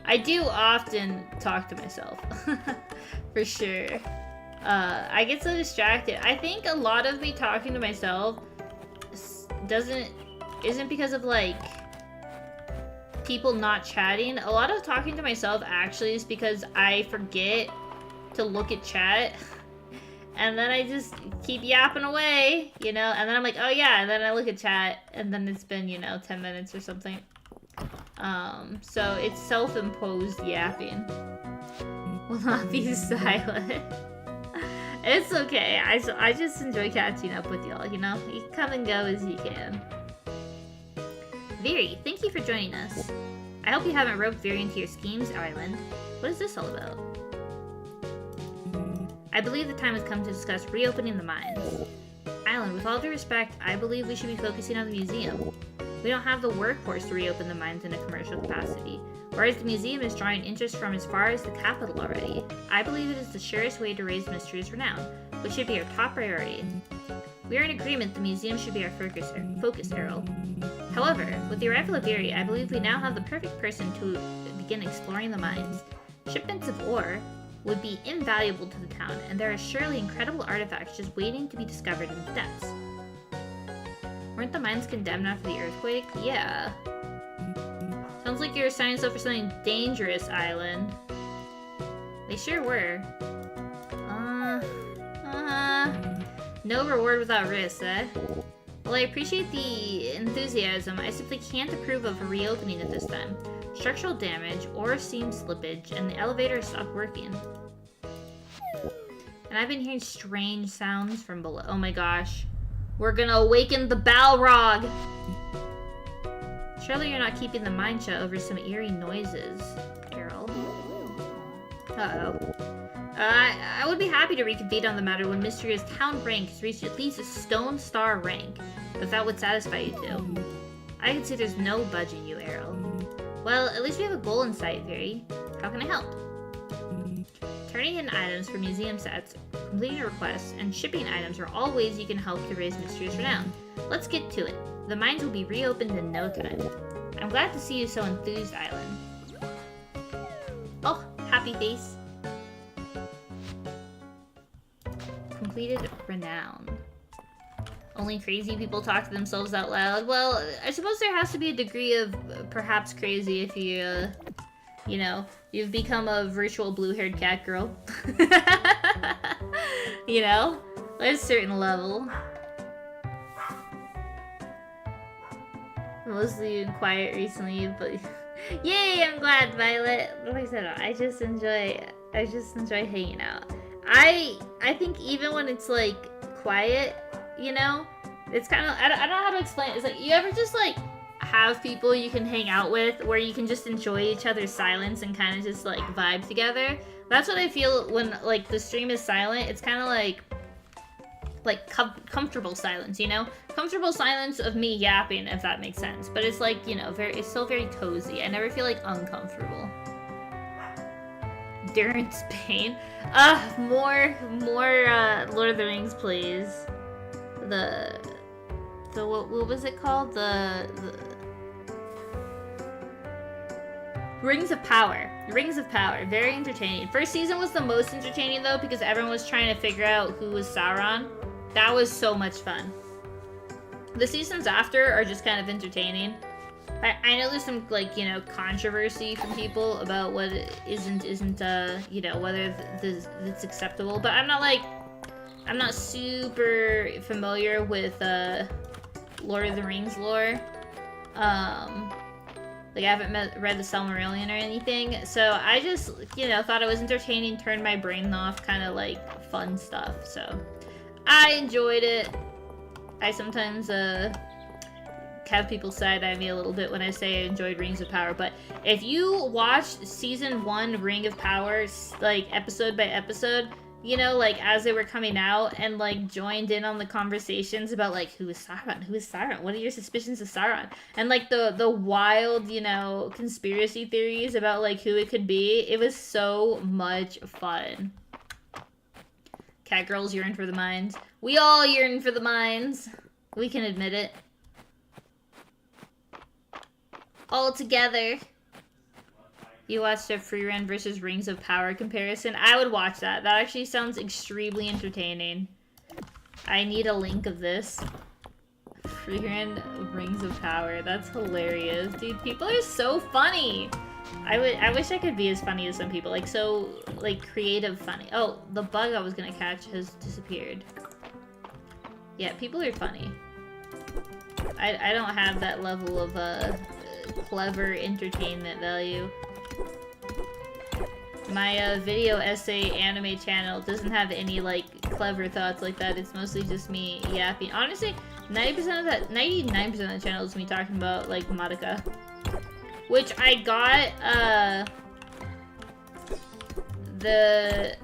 I do often talk to myself, for sure. I get so distracted. I think a lot of me talking to myself isn't because of like people not chatting. A lot of talking to myself actually is because I forget to look at chat and then I just keep yapping away, you know, and then I'm like, oh yeah, and then I look at chat and then it's been, you know, 10 minutes or something. So it's self-imposed yapping. Will not be silent. It's okay. I just enjoy catching up with y'all, you know? You come and go as you can. Viri, thank you for joining us. I hope you haven't roped Viri into your schemes, Island. What is this all about? I believe the time has come to discuss reopening the mines. Island, with all due respect, I believe we should be focusing on the museum. We don't have the workforce to reopen the mines in a commercial capacity, whereas the museum is drawing interest from as far as the capital already. I believe it is the surest way to raise MISTRIA's renown, which should be our top priority. We are in agreement the museum should be our focus, Errol. However, with the arrival of Viri, I believe we now have the perfect person to begin exploring the mines. Shipments of ore would be invaluable to the town, and there are surely incredible artifacts just waiting to be discovered in the depths. Weren't the mines condemned after the earthquake? Yeah. Sounds like you're signing up for something dangerous, Island. They sure were. No reward without risk, eh? While I appreciate the enthusiasm, I simply can't approve of a reopening at this time. Structural damage, ore seam slippage, and the elevator stopped working. And I've been hearing strange sounds from below. Oh my gosh. We're gonna awaken the Balrog! Surely you're not keeping the mine shut over some eerie noises, Carol. Uh-oh. I would be happy to reconvene on the matter when MISTRIA's town rank has reached at least a stone star rank, if that would satisfy you two. I can see there's no budging you, Errol. Well, at least we have a goal in sight, Viri. How can I help? Turning in items for museum sets, completing requests, and shipping items are all ways you can help to raise MISTRIA's renown. Let's get to it. The mines will be reopened in no time. I'm glad to see you so enthused, Island. Oh, happy face. Completed renown. Only crazy people talk to themselves out loud. Well, I suppose there has to be a degree of perhaps crazy if you, you know, you've become a virtual blue-haired cat girl. You know? There's a certain level. Mostly been quiet recently, but yay, I'm glad, Violet. Like I said, I just enjoy hanging out. I think even when it's like quiet, you know, it's kind of, I don't know how to explain it. It's like, you ever just like have people you can hang out with where you can just enjoy each other's silence and kind of just like vibe together. That's what I feel when like the stream is silent. It's kind of like comfortable silence, you know? Comfortable silence of me yapping, if that makes sense. But it's like, you know, it's still very cozy. I never feel like uncomfortable. Durance Pain. More Lord of the Rings, please. What was it called? The Rings of Power. Rings of Power. Very entertaining. First season was the most entertaining though because everyone was trying to figure out who was Sauron. That was so much fun. The seasons after are just kind of entertaining. I know there's some, like, you know, controversy from people about what isn't, you know, whether it's acceptable. But I'm not super familiar with, Lord of the Rings lore. Like, I haven't read the Silmarillion or anything. So I just, you know, thought it was entertaining, turned my brain off, kind of, like, fun stuff. So I enjoyed it. I sometimes, have people side-eye me a little bit when I say I enjoyed Rings of Power, but if you watched season 1 Ring of Power, like, episode by episode, you know, like, as they were coming out, and, like, joined in on the conversations about, like, who is Sauron? Who is Sauron? What are your suspicions of Sauron? And, like, the wild, you know, conspiracy theories about, like, who it could be, it was so much fun. Cat girls yearn for the mines. We all yearn for the mines. We can admit it. All together. You watched a free run versus Rings of Power comparison? I would watch that. That actually sounds extremely entertaining. I need a link of this. Free run Rings of Power. That's hilarious. Dude, people are so funny. I wish I could be as funny as some people. Like, so, like, creative funny. Oh, the bug I was gonna catch has disappeared. Yeah, people are funny. I don't have that level of, clever entertainment value. My video essay anime channel doesn't have any like clever thoughts like that. It's mostly just me yapping. Honestly, 99% of the channel is me talking about like Madoka, which I got the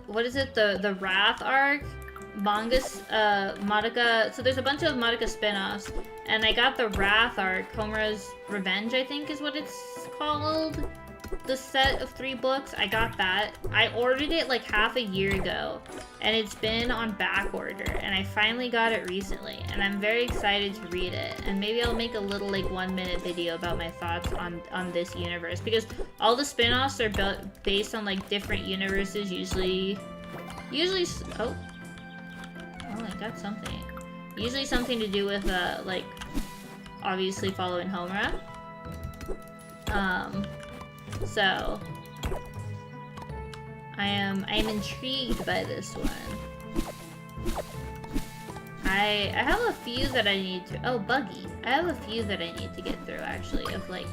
Wrath arc manga Madoka. So there's a bunch of Madoka spin-offs. And I got the Wrath arc, Homura's Revenge, I think is what it's called. The set of 3 books, I got that. I ordered it like half a year ago, and it's been on back order, and I finally got it recently, and I'm very excited to read it. And maybe I'll make a little like 1-minute video about my thoughts on this universe, because all the spin-offs are based on like different universes, usually, oh, I got something. Usually something to do with, like, obviously following Homura. So, I am intrigued by this one. I have a few that I need to, oh, Buggy. I have a few that I need to get through, actually, of, like,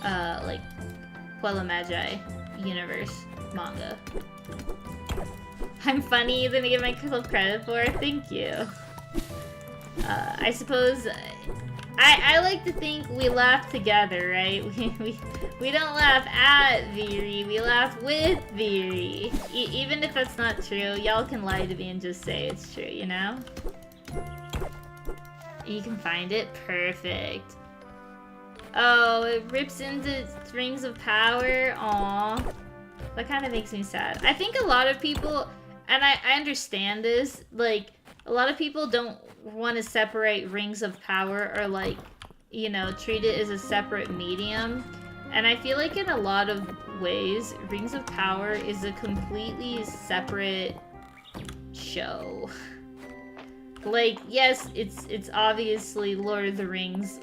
Puella Magi universe manga. I'm funny, then I give myself credit for it. Thank you. I suppose I like to think we laugh together, right? We don't laugh at Viri, we laugh with Viri. Even if that's not true, y'all can lie to me and just say it's true, you know? You can find it? Perfect. Oh, it rips into Rings of Power? Aw. That kind of makes me sad. I think a lot of people, and I understand this, like, a lot of people don't want to separate Rings of Power or, like, you know, treat it as a separate medium. And I feel like in a lot of ways, Rings of Power is a completely separate show. Like, yes, it's obviously Lord of the Rings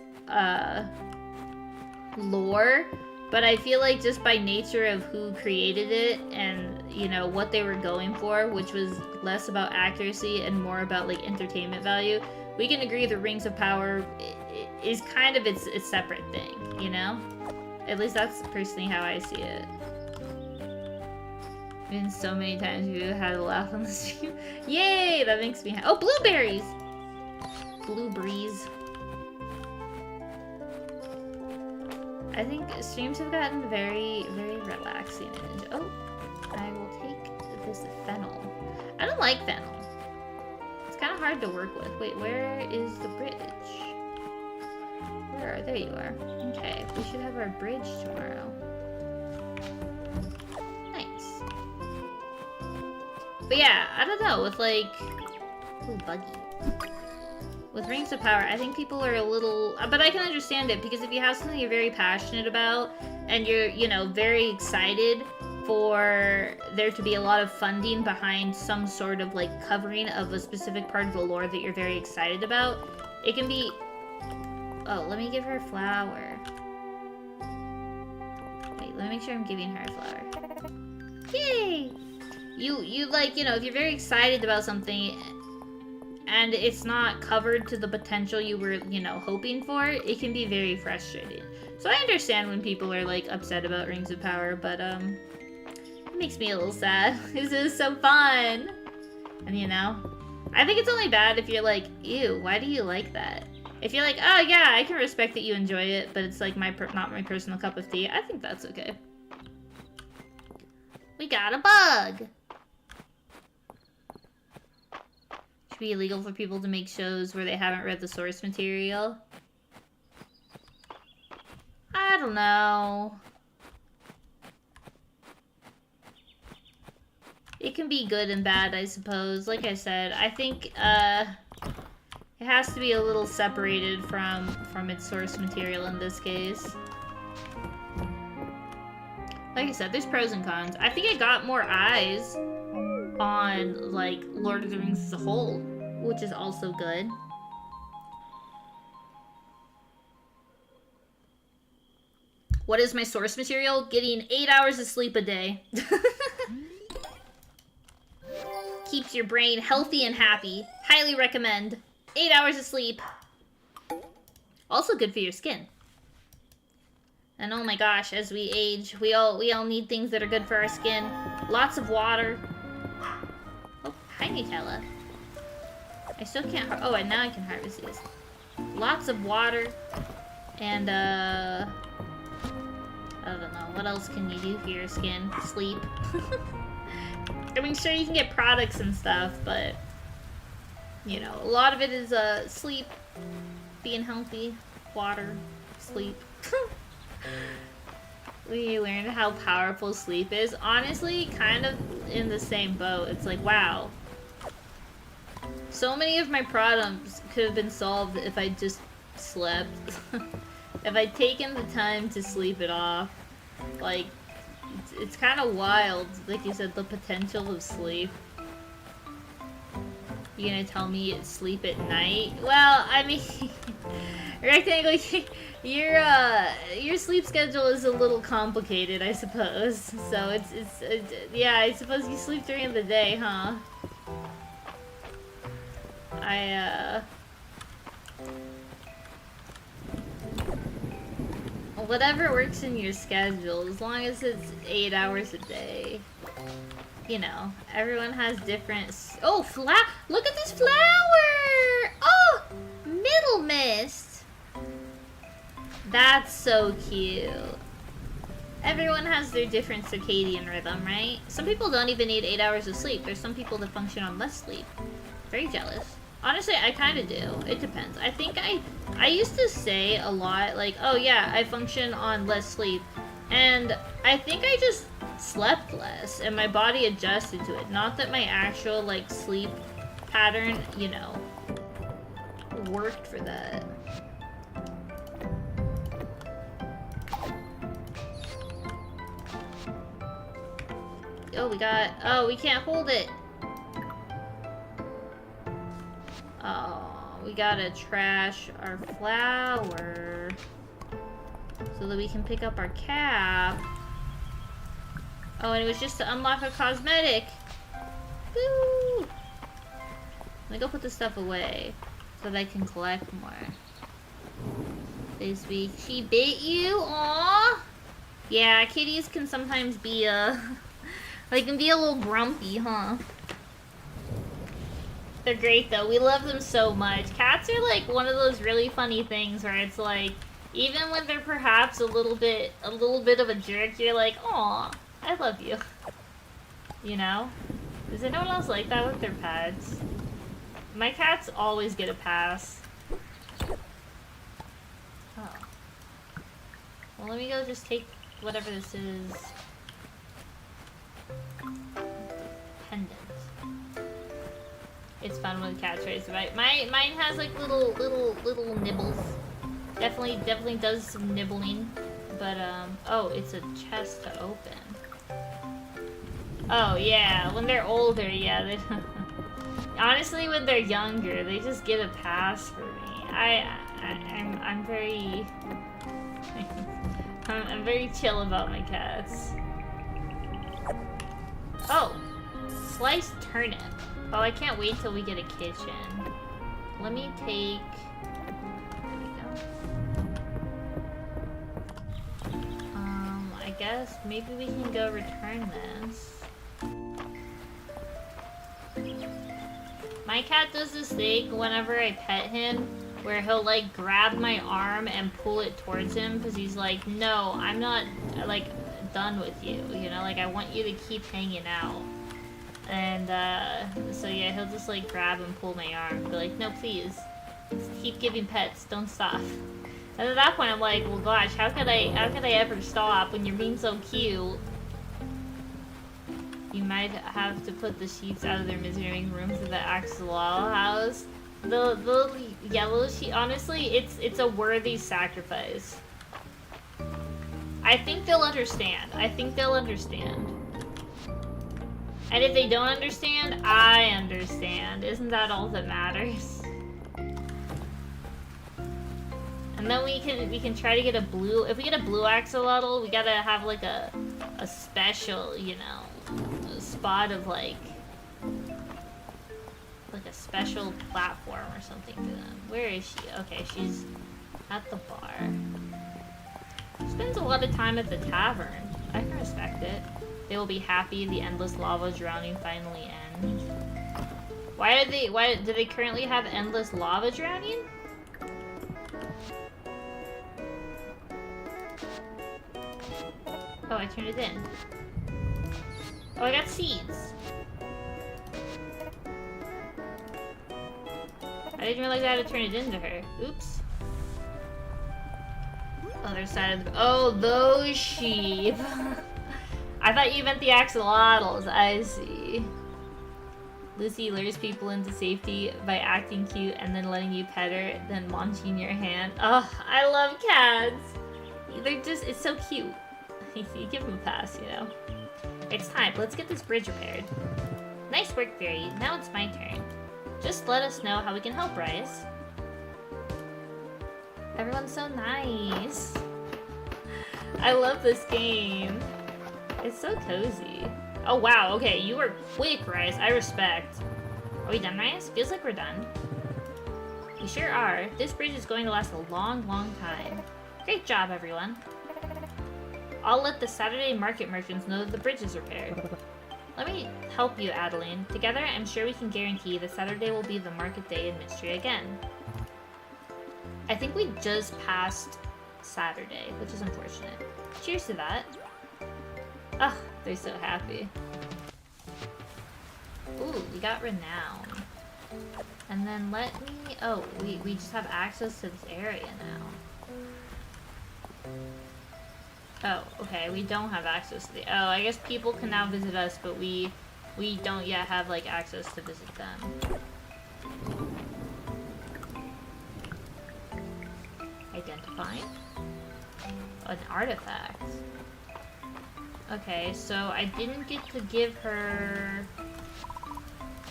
lore, but I feel like just by nature of who created it and, you know, what they were going for, which was less about accuracy and more about, like, entertainment value, we can agree that Rings of Power is kind of its separate thing, you know? At least that's personally how I see it. And so many times you had a laugh on the stream. Yay! That makes me happy. Oh, blueberries! Blue breeze. I think streams have gotten very, very relaxing. And, oh, I will take this fennel. I don't like fennel. It's kind of hard to work with. Wait, where is the bridge? There you are. Okay, we should have our bridge tomorrow. Nice. But yeah, I don't know, with like... Ooh, buggy. With Rings of Power, I think people are a little... But I can understand it, because if you have something you're very passionate about, and you're, you know, very excited for there to be a lot of funding behind some sort of, like, covering of a specific part of the lore that you're very excited about, it can be... Oh, let me give her a flower. Wait, let me make sure I'm giving her a flower. Yay! You like, you know, if you're very excited about something and it's not covered to the potential you were, you know, hoping for, it can be very frustrating. So I understand when people are, like, upset about Rings of Power, but, it makes me a little sad. This is so fun! And, you know, I think it's only bad if you're like, ew, why do you like that? If you're like, oh yeah, I can respect that you enjoy it, but it's like not my personal cup of tea, I think that's okay. We got a bug! Should be illegal for people to make shows where they haven't read the source material. I don't know. It can be good and bad, I suppose. Like I said, I think, it has to be a little separated from its source material in this case. Like I said, there's pros and cons. I think it got more eyes on, like, Lord of the Rings as a whole, which is also good. What is my source material? Getting 8 hours of sleep a day. Keeps your brain healthy and happy. Highly recommend. 8 hours of sleep. Also good for your skin. And oh my gosh, as we age, we all need things that are good for our skin. Lots of water. Oh, hi Nutella. I still can't oh, and now I can harvest these. Lots of water. And I don't know, what else can you do for your skin? Sleep. I mean, sure, you can get products and stuff, but, you know, a lot of it is, sleep, being healthy, water, sleep. We learned how powerful sleep is. Honestly, kind of in the same boat. It's like, wow. So many of my problems could have been solved if I just slept. If I'd taken the time to sleep it off. Like, it's kind of wild, like you said, the potential of sleep. You gonna tell me it's sleep at night? Well, I mean, Rectangle, your sleep schedule is a little complicated, I suppose. So it's yeah, I suppose you sleep during the day, huh? Whatever works in your schedule, as long as it's 8 hours a day. You know, everyone has different... Oh, look at this flower! Oh, Middle Mist! That's so cute. Everyone has their different circadian rhythm, right? Some people don't even need 8 hours of sleep. There's some people that function on less sleep. Very jealous. Honestly, I kind of do. It depends. I think I used to say a lot, like, oh yeah, I function on less sleep. And I think I just slept less, and my body adjusted to it. Not that my actual, like, sleep pattern, you know, worked for that. Oh, we can't hold it. Oh, we gotta trash our flower so that we can pick up our cap. Oh, and it was just to unlock a cosmetic. Woo! Let me go put this stuff away so that I can collect more. This week, she bit you? Aww! Yeah, kitties can sometimes be, they can be a little grumpy, huh? They're great though. We love them so much. Cats are like one of those really funny things where it's like, Even when they're perhaps a little bit of a jerk, you're like, "Aw, I love you." You know? Does anyone else like that with their pets? My cats always get a pass. Oh. Well, let me go just take whatever this is. Pendant. It's fun when the cat tries to bite. Mine has like little nibbles. Definitely does some nibbling. But oh, it's a chest to open. Oh yeah, when they're older, yeah, they honestly when they're younger, they just get a pass for me. I'm very I'm very chill about my cats. Oh, sliced turnip. Oh, I can't wait till we get a kitchen. Let me take... There we go. I guess maybe we can go return this. My cat does this thing whenever I pet him, where he'll like grab my arm and pull it towards him because he's like, no, I'm not like done with you, you know, like I want you to keep hanging out. And so yeah, he'll just like grab and pull my arm and be like, no, please, just keep giving pets, don't stop. And at that point I'm like, well gosh, how could I ever stop when you're being so cute? You might have to put the sheets out of their misery room to the Axolotl house. The yellow sheet, honestly, it's a worthy sacrifice. I think they'll understand. And if they don't understand, I understand. Isn't that all that matters? And then we can try to get a blue. If we get a blue axolotl, we gotta have like a special, you know, a spot of like a special platform or something for them. Where is she? Okay, she's at the bar. Spends a lot of time at the tavern. I can respect it. They will be happy the endless lava drowning finally ends. Why do they currently have endless lava drowning? Oh, I turned it in. Oh, I got seeds. I didn't realize I had to turn it into her. Oops. Other side of the... Oh, those sheep. I thought you meant the axolotls. I see. Lucy lures people into safety by acting cute and then letting you pet her, then launching your hand. Oh, I love cats. They're just... It's so cute. You give them a pass, you know. It's time. Let's get this bridge repaired. Nice work, Fairy. Now it's my turn. Just let us know how we can help, Bryce. Everyone's so nice. I love this game. It's so cozy. Oh wow, okay, you were quick, Bryce. I respect. Are we done, Bryce? Feels like we're done. We sure are. This bridge is going to last a long, long time. Great job, everyone. I'll let the Saturday market merchants know that the bridge is repaired. Let me help you, Adeline. Together, I'm sure we can guarantee that Saturday will be the market day in MISTRIA again. I think we just passed Saturday, which is unfortunate. Cheers to that. Ugh, they're so happy. Ooh, we got renown. And then let me... Oh, we just have access to this area now. Oh, okay, we don't have access to the... Oh, I guess people can now visit us, but we don't yet have, like, access to visit them. Identifying. An artifact. Okay, so I didn't get to give her...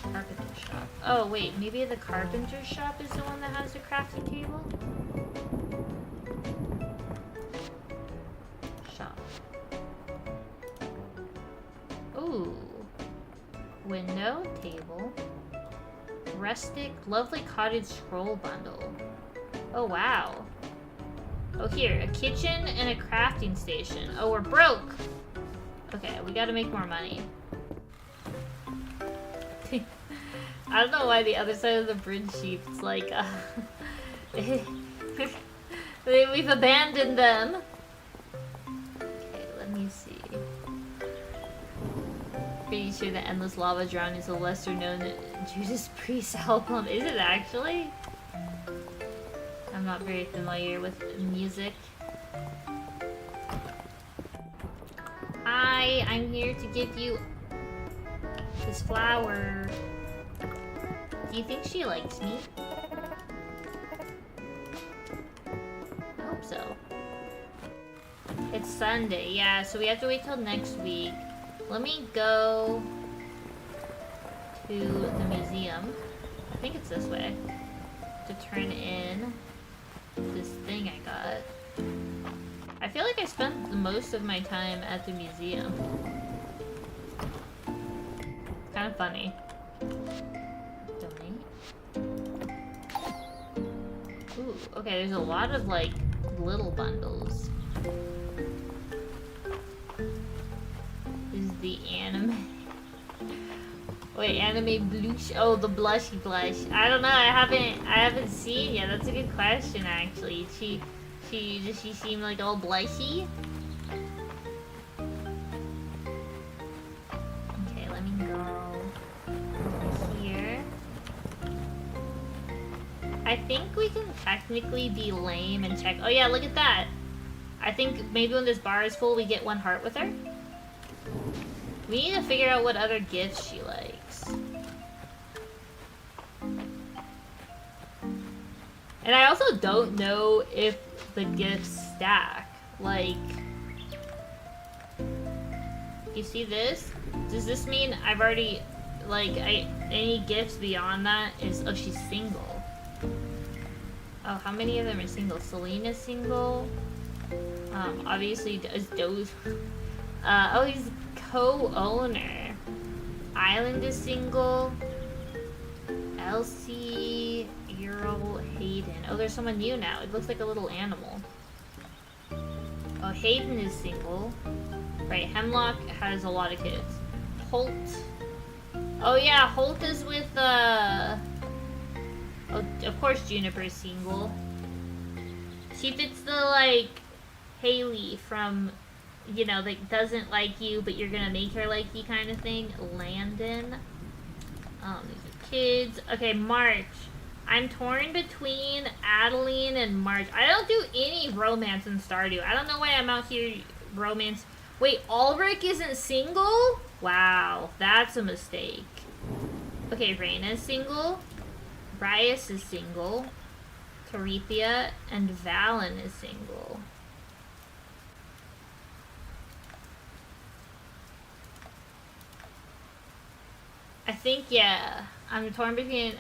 Carpenter shop. Oh, wait, maybe the carpenter shop is the one that has the crafting table? Shop. Ooh. Window, table. Rustic, lovely cottage scroll bundle. Oh, wow. Oh, here, a kitchen and a crafting station. Oh, we're broke! Okay, we gotta make more money. I don't know why the other side of the bridge sheep's like, We've abandoned them. Okay, let me see. Pretty sure the Endless Lava Drown is a lesser known Judas Priest album. Is it actually? I'm not very familiar with music. Hi, I'm here to give you this flower. Do you think she likes me? I hope so. It's Sunday, yeah, so we have to wait till next week. Let me go to the museum. I think it's this way. To turn in this thing I got. I feel like I spent most of my time at the museum. Kind of funny. Donate. Ooh, okay, there's a lot of like little bundles. This is the anime. Wait, anime blush? Oh, the blushy blush. I don't know. I haven't seen yet. That's a good question, actually. Does she seem like all blushy? Okay, let me go over here. I think we can technically be lame and check. Oh yeah, look at that. I think maybe when this bar is full, we get 1 heart with her. We need to figure out what other gifts she likes. And I also don't know if the gifts stack. Like, you see this? Does this mean I've already, like, any gifts beyond that is, oh, she's single. Oh, how many of them are single? Selena's single. Obviously, Doze. Oh, he's co-owner. Island is single. Elsie, Earl, Hayden. Oh, there's someone new now. It looks like a little animal. Oh, Hayden is single. Right, Hemlock has a lot of kids. Holt. Oh yeah, Holt is with, oh, of course Juniper's single. She fits the, like, Haley from, you know, like, doesn't like you, but you're gonna make her like you kind of thing. Landon. These are kids. Okay, March. I'm torn between Adeline and March. I don't do any romance in Stardew. I don't know why I'm out here romance. Wait, Ulrich isn't single? Wow, that's a mistake. Okay, Raina's single. Bryce is single. Tarithia and Valen is single. I think, yeah, I'm torn between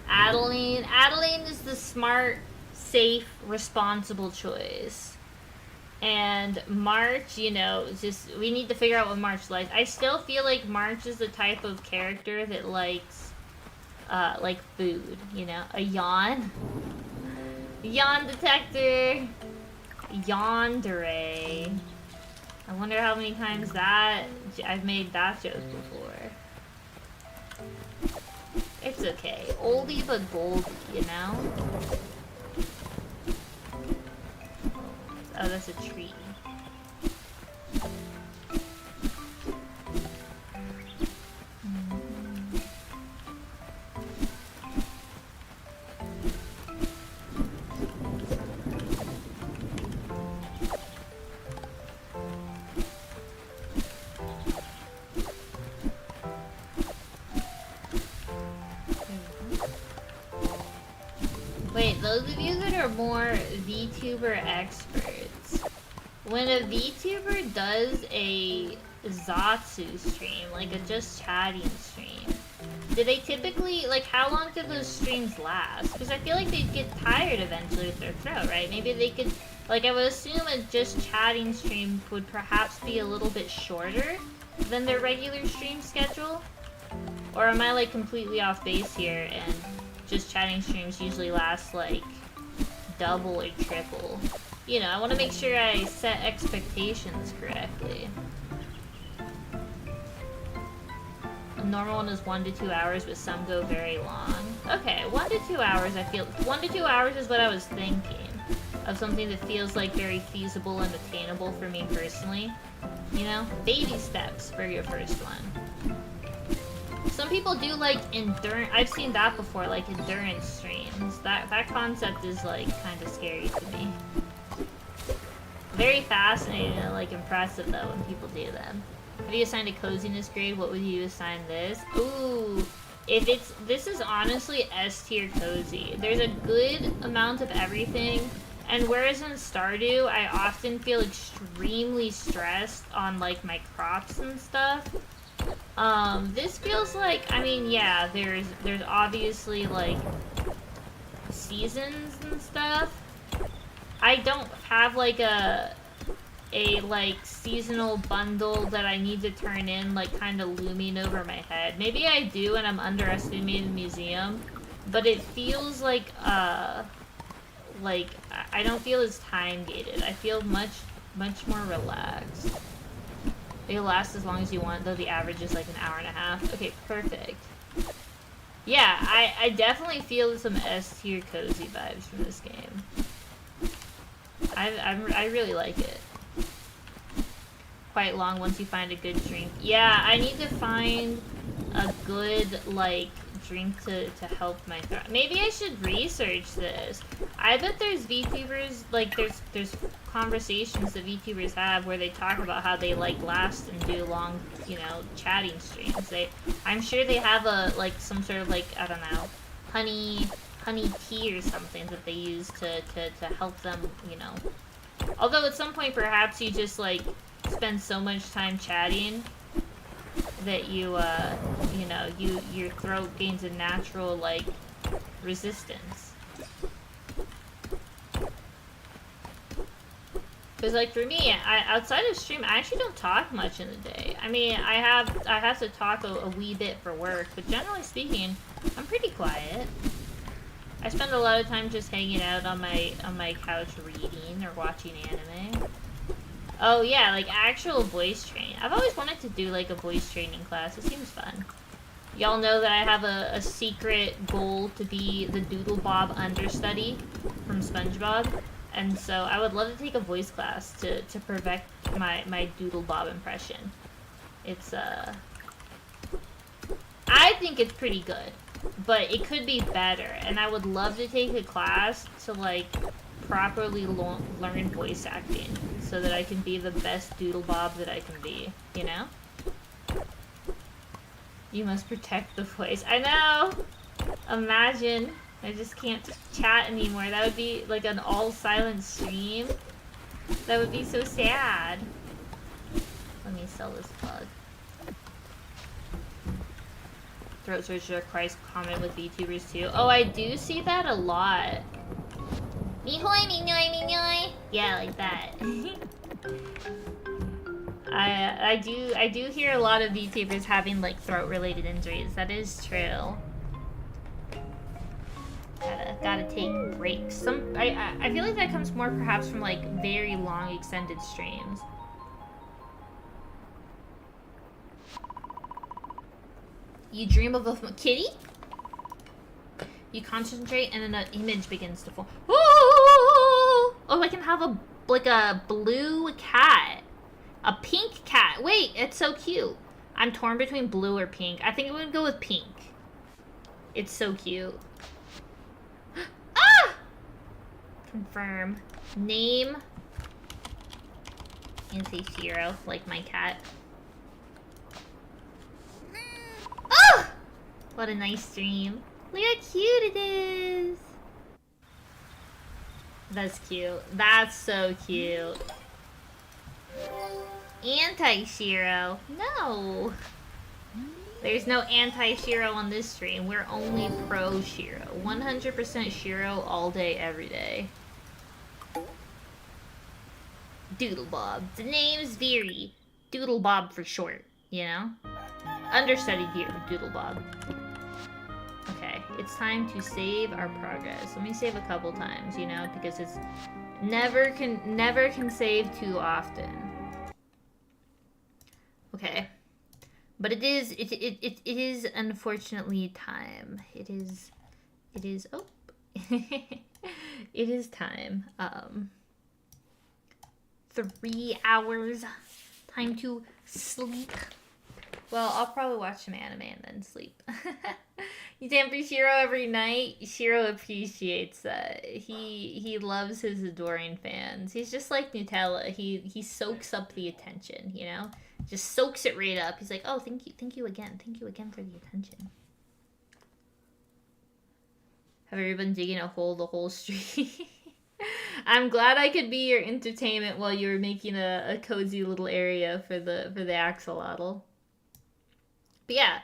Adeline. Adeline is the smart, safe, responsible choice. And March, you know, just, we need to figure out what March likes. I still feel like March is the type of character that likes, like food, you know? A yawn. Yawn detector. Yandere. I wonder how many times that I've made that joke before. It's okay. Oldie but goldie, you know? Oh, that's a tree. Wait, those of you that are more VTuber experts, when a VTuber does a Zatsu stream, like a just chatting stream, do they typically, like, how long do those streams last? Because I feel like they'd get tired eventually with their throw, right? Maybe they could, like, I would assume a just chatting stream would perhaps be a little bit shorter than their regular stream schedule? Or am I, like, completely off base here and just chatting streams usually last, like, double or triple? You know, I want to make sure I set expectations correctly. A normal one is 1 to 2 hours, but some go very long. Okay, 1 to 2 hours, I feel. 1 to 2 hours is what I was thinking. of something that feels like very feasible and attainable for me personally. You know, baby steps for your first one. Some people do like endurance. I've seen that before, like endurance streams. That concept is like kind of scary to me. Very fascinating and like impressive though when people do them. If you assigned a coziness grade, what would you assign this? Ooh, this is honestly S tier cozy. There's a good amount of everything. And whereas in Stardew, I often feel extremely stressed on like my crops and stuff. This feels like, I mean, yeah, there's obviously like seasons and stuff. I don't have like a like seasonal bundle that I need to turn in like kind of looming over my head. Maybe I do and I'm underestimating the museum, but it feels like I don't feel as time gated. I feel much more relaxed. It'll last as long as you want, though the average is like an hour and a half. Okay, perfect. Yeah, I definitely feel some S tier cozy vibes from this game. I really like it. Quite long once you find a good drink. Yeah, I need to find a good like drink to help my throat. Maybe I should research this. I bet there's VTubers, like there's conversations that VTubers have where they talk about how they like last and do long, you know, chatting streams. I'm sure they have a like some sort of like, I don't know, honey tea or something that they use to help them, you know. Although at some point perhaps you just like spend so much time chatting that you you know, your throat gains a natural like resistance. Because like for me, outside of stream, I actually don't talk much in the day. I mean, I have to talk a wee bit for work, but generally speaking, I'm pretty quiet. I spend a lot of time just hanging out on my couch reading or watching anime. Oh yeah, like actual voice training. I've always wanted to do like a voice training class. It seems fun. Y'all know that I have a secret goal to be the Doodlebob understudy from SpongeBob. And so I would love to take a voice class to perfect my Doodlebob impression. It's I think it's pretty good, but it could be better. And I would love to take a class to like properly learn voice acting so that I can be the best Doodlebob that I can be, you know? You must protect the voice. I know! Imagine I just can't chat anymore. That would be like an all-silent stream. That would be so sad. Let me sell this plug. Throat searcher, Christ, comment with VTubers too. Oh, I do see that a lot. Mihoy, minyoy, minyoy. Yeah, like that. I do hear a lot of VTubers having like throat-related injuries. That is true. Gotta take breaks. I feel like that comes more perhaps from like very long extended streams. You dream of a kitty? You concentrate and then an image begins to form. Oh, I can have a blue cat. A pink cat. Wait, it's so cute. I'm torn between blue or pink. I think I'm gonna go with pink. It's so cute. Ah! Confirm. Name. And say Shiro, like my cat. Oh! What a nice dream. Look how cute it is. That's cute. That's so cute. Anti-Shiro. No. There's no anti-Shiro on this stream. We're only pro-Shiro. 100% Shiro all day, every day. Doodlebob. The name's Veery. Doodlebob for short, you know? Understudy Doodlebob. Okay, it's time to save our progress. Let me save a couple times, you know, because it's never can save too often. Okay. But it is unfortunately time. It is oh It is time. 3 hours. Time to sleep. Well, I'll probably watch some anime and then sleep. You stand for Shiro every night. Shiro appreciates that. He loves his adoring fans. He's just like Nutella. He soaks up the attention, you know? Just soaks it right up. He's like, oh, thank you again for the attention. Have you been digging a hole the whole stream? I'm glad I could be your entertainment while you were making a cozy little area for the axolotl. But yeah,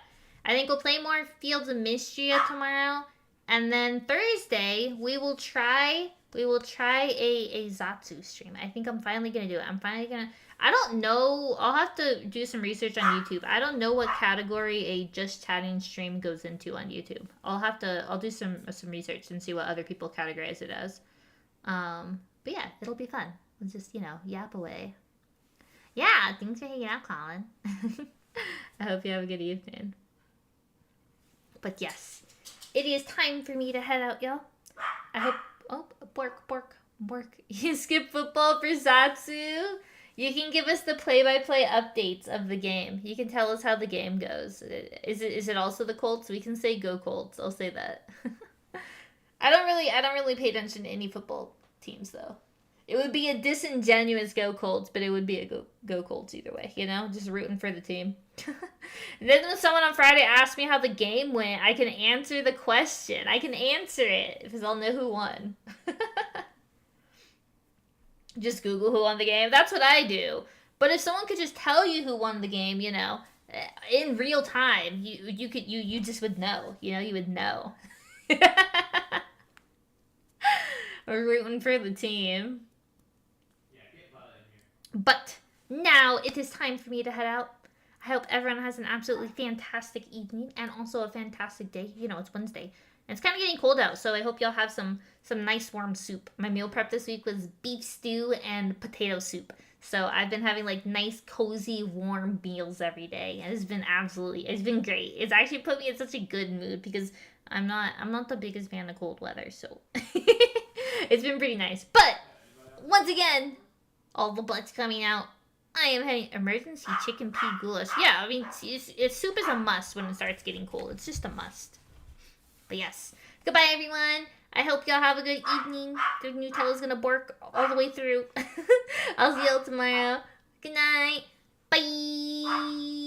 I think we'll play more Fields of Mystria tomorrow, and then Thursday we will try a Zatsu stream. I think I'm finally gonna do it. I don't know. I'll have to do some research on YouTube. I don't know what category a just chatting stream goes into on YouTube. I'll do some research and see what other people categorize it as. But yeah, it'll be fun. We'll just, yap away. Yeah, thanks for hanging out, Colin. I hope you have a good evening. But yes, it is time for me to head out, y'all. I hope... Oh, bork. You skip football for Zatsu? You can give us the play-by-play updates of the game. You can tell us how the game goes. Is it also the Colts? We can say go Colts. I'll say that. I don't really pay attention to any football teams, though. It would be a disingenuous go Colts, but it would be a go Colts either way, just rooting for the team. And then when someone on Friday asked me how the game went, I can answer the question. I can answer it, because I'll know who won. Just Google who won the game. That's what I do. But if someone could just tell you who won the game, in real time, you just would know. You would know. We're rooting for the team. But now it is time for me to head out. I hope everyone has an absolutely fantastic evening and also a fantastic day. It's Wednesday. And it's kind of getting cold out, so I hope y'all have some nice warm soup. My meal prep this week was beef stew and potato soup. So I've been having nice, cozy, warm meals every day. And it's been great. It's actually put me in such a good mood because I'm not the biggest fan of cold weather, so it's been pretty nice. But once again, all the blood's coming out. I am having emergency chicken pea goulash. Yeah, soup is a must when it starts getting cold. It's just a must. But yes, goodbye everyone. I hope y'all have a good evening. The Nutella's gonna bork all the way through. I'll see y'all tomorrow. Good night. Bye.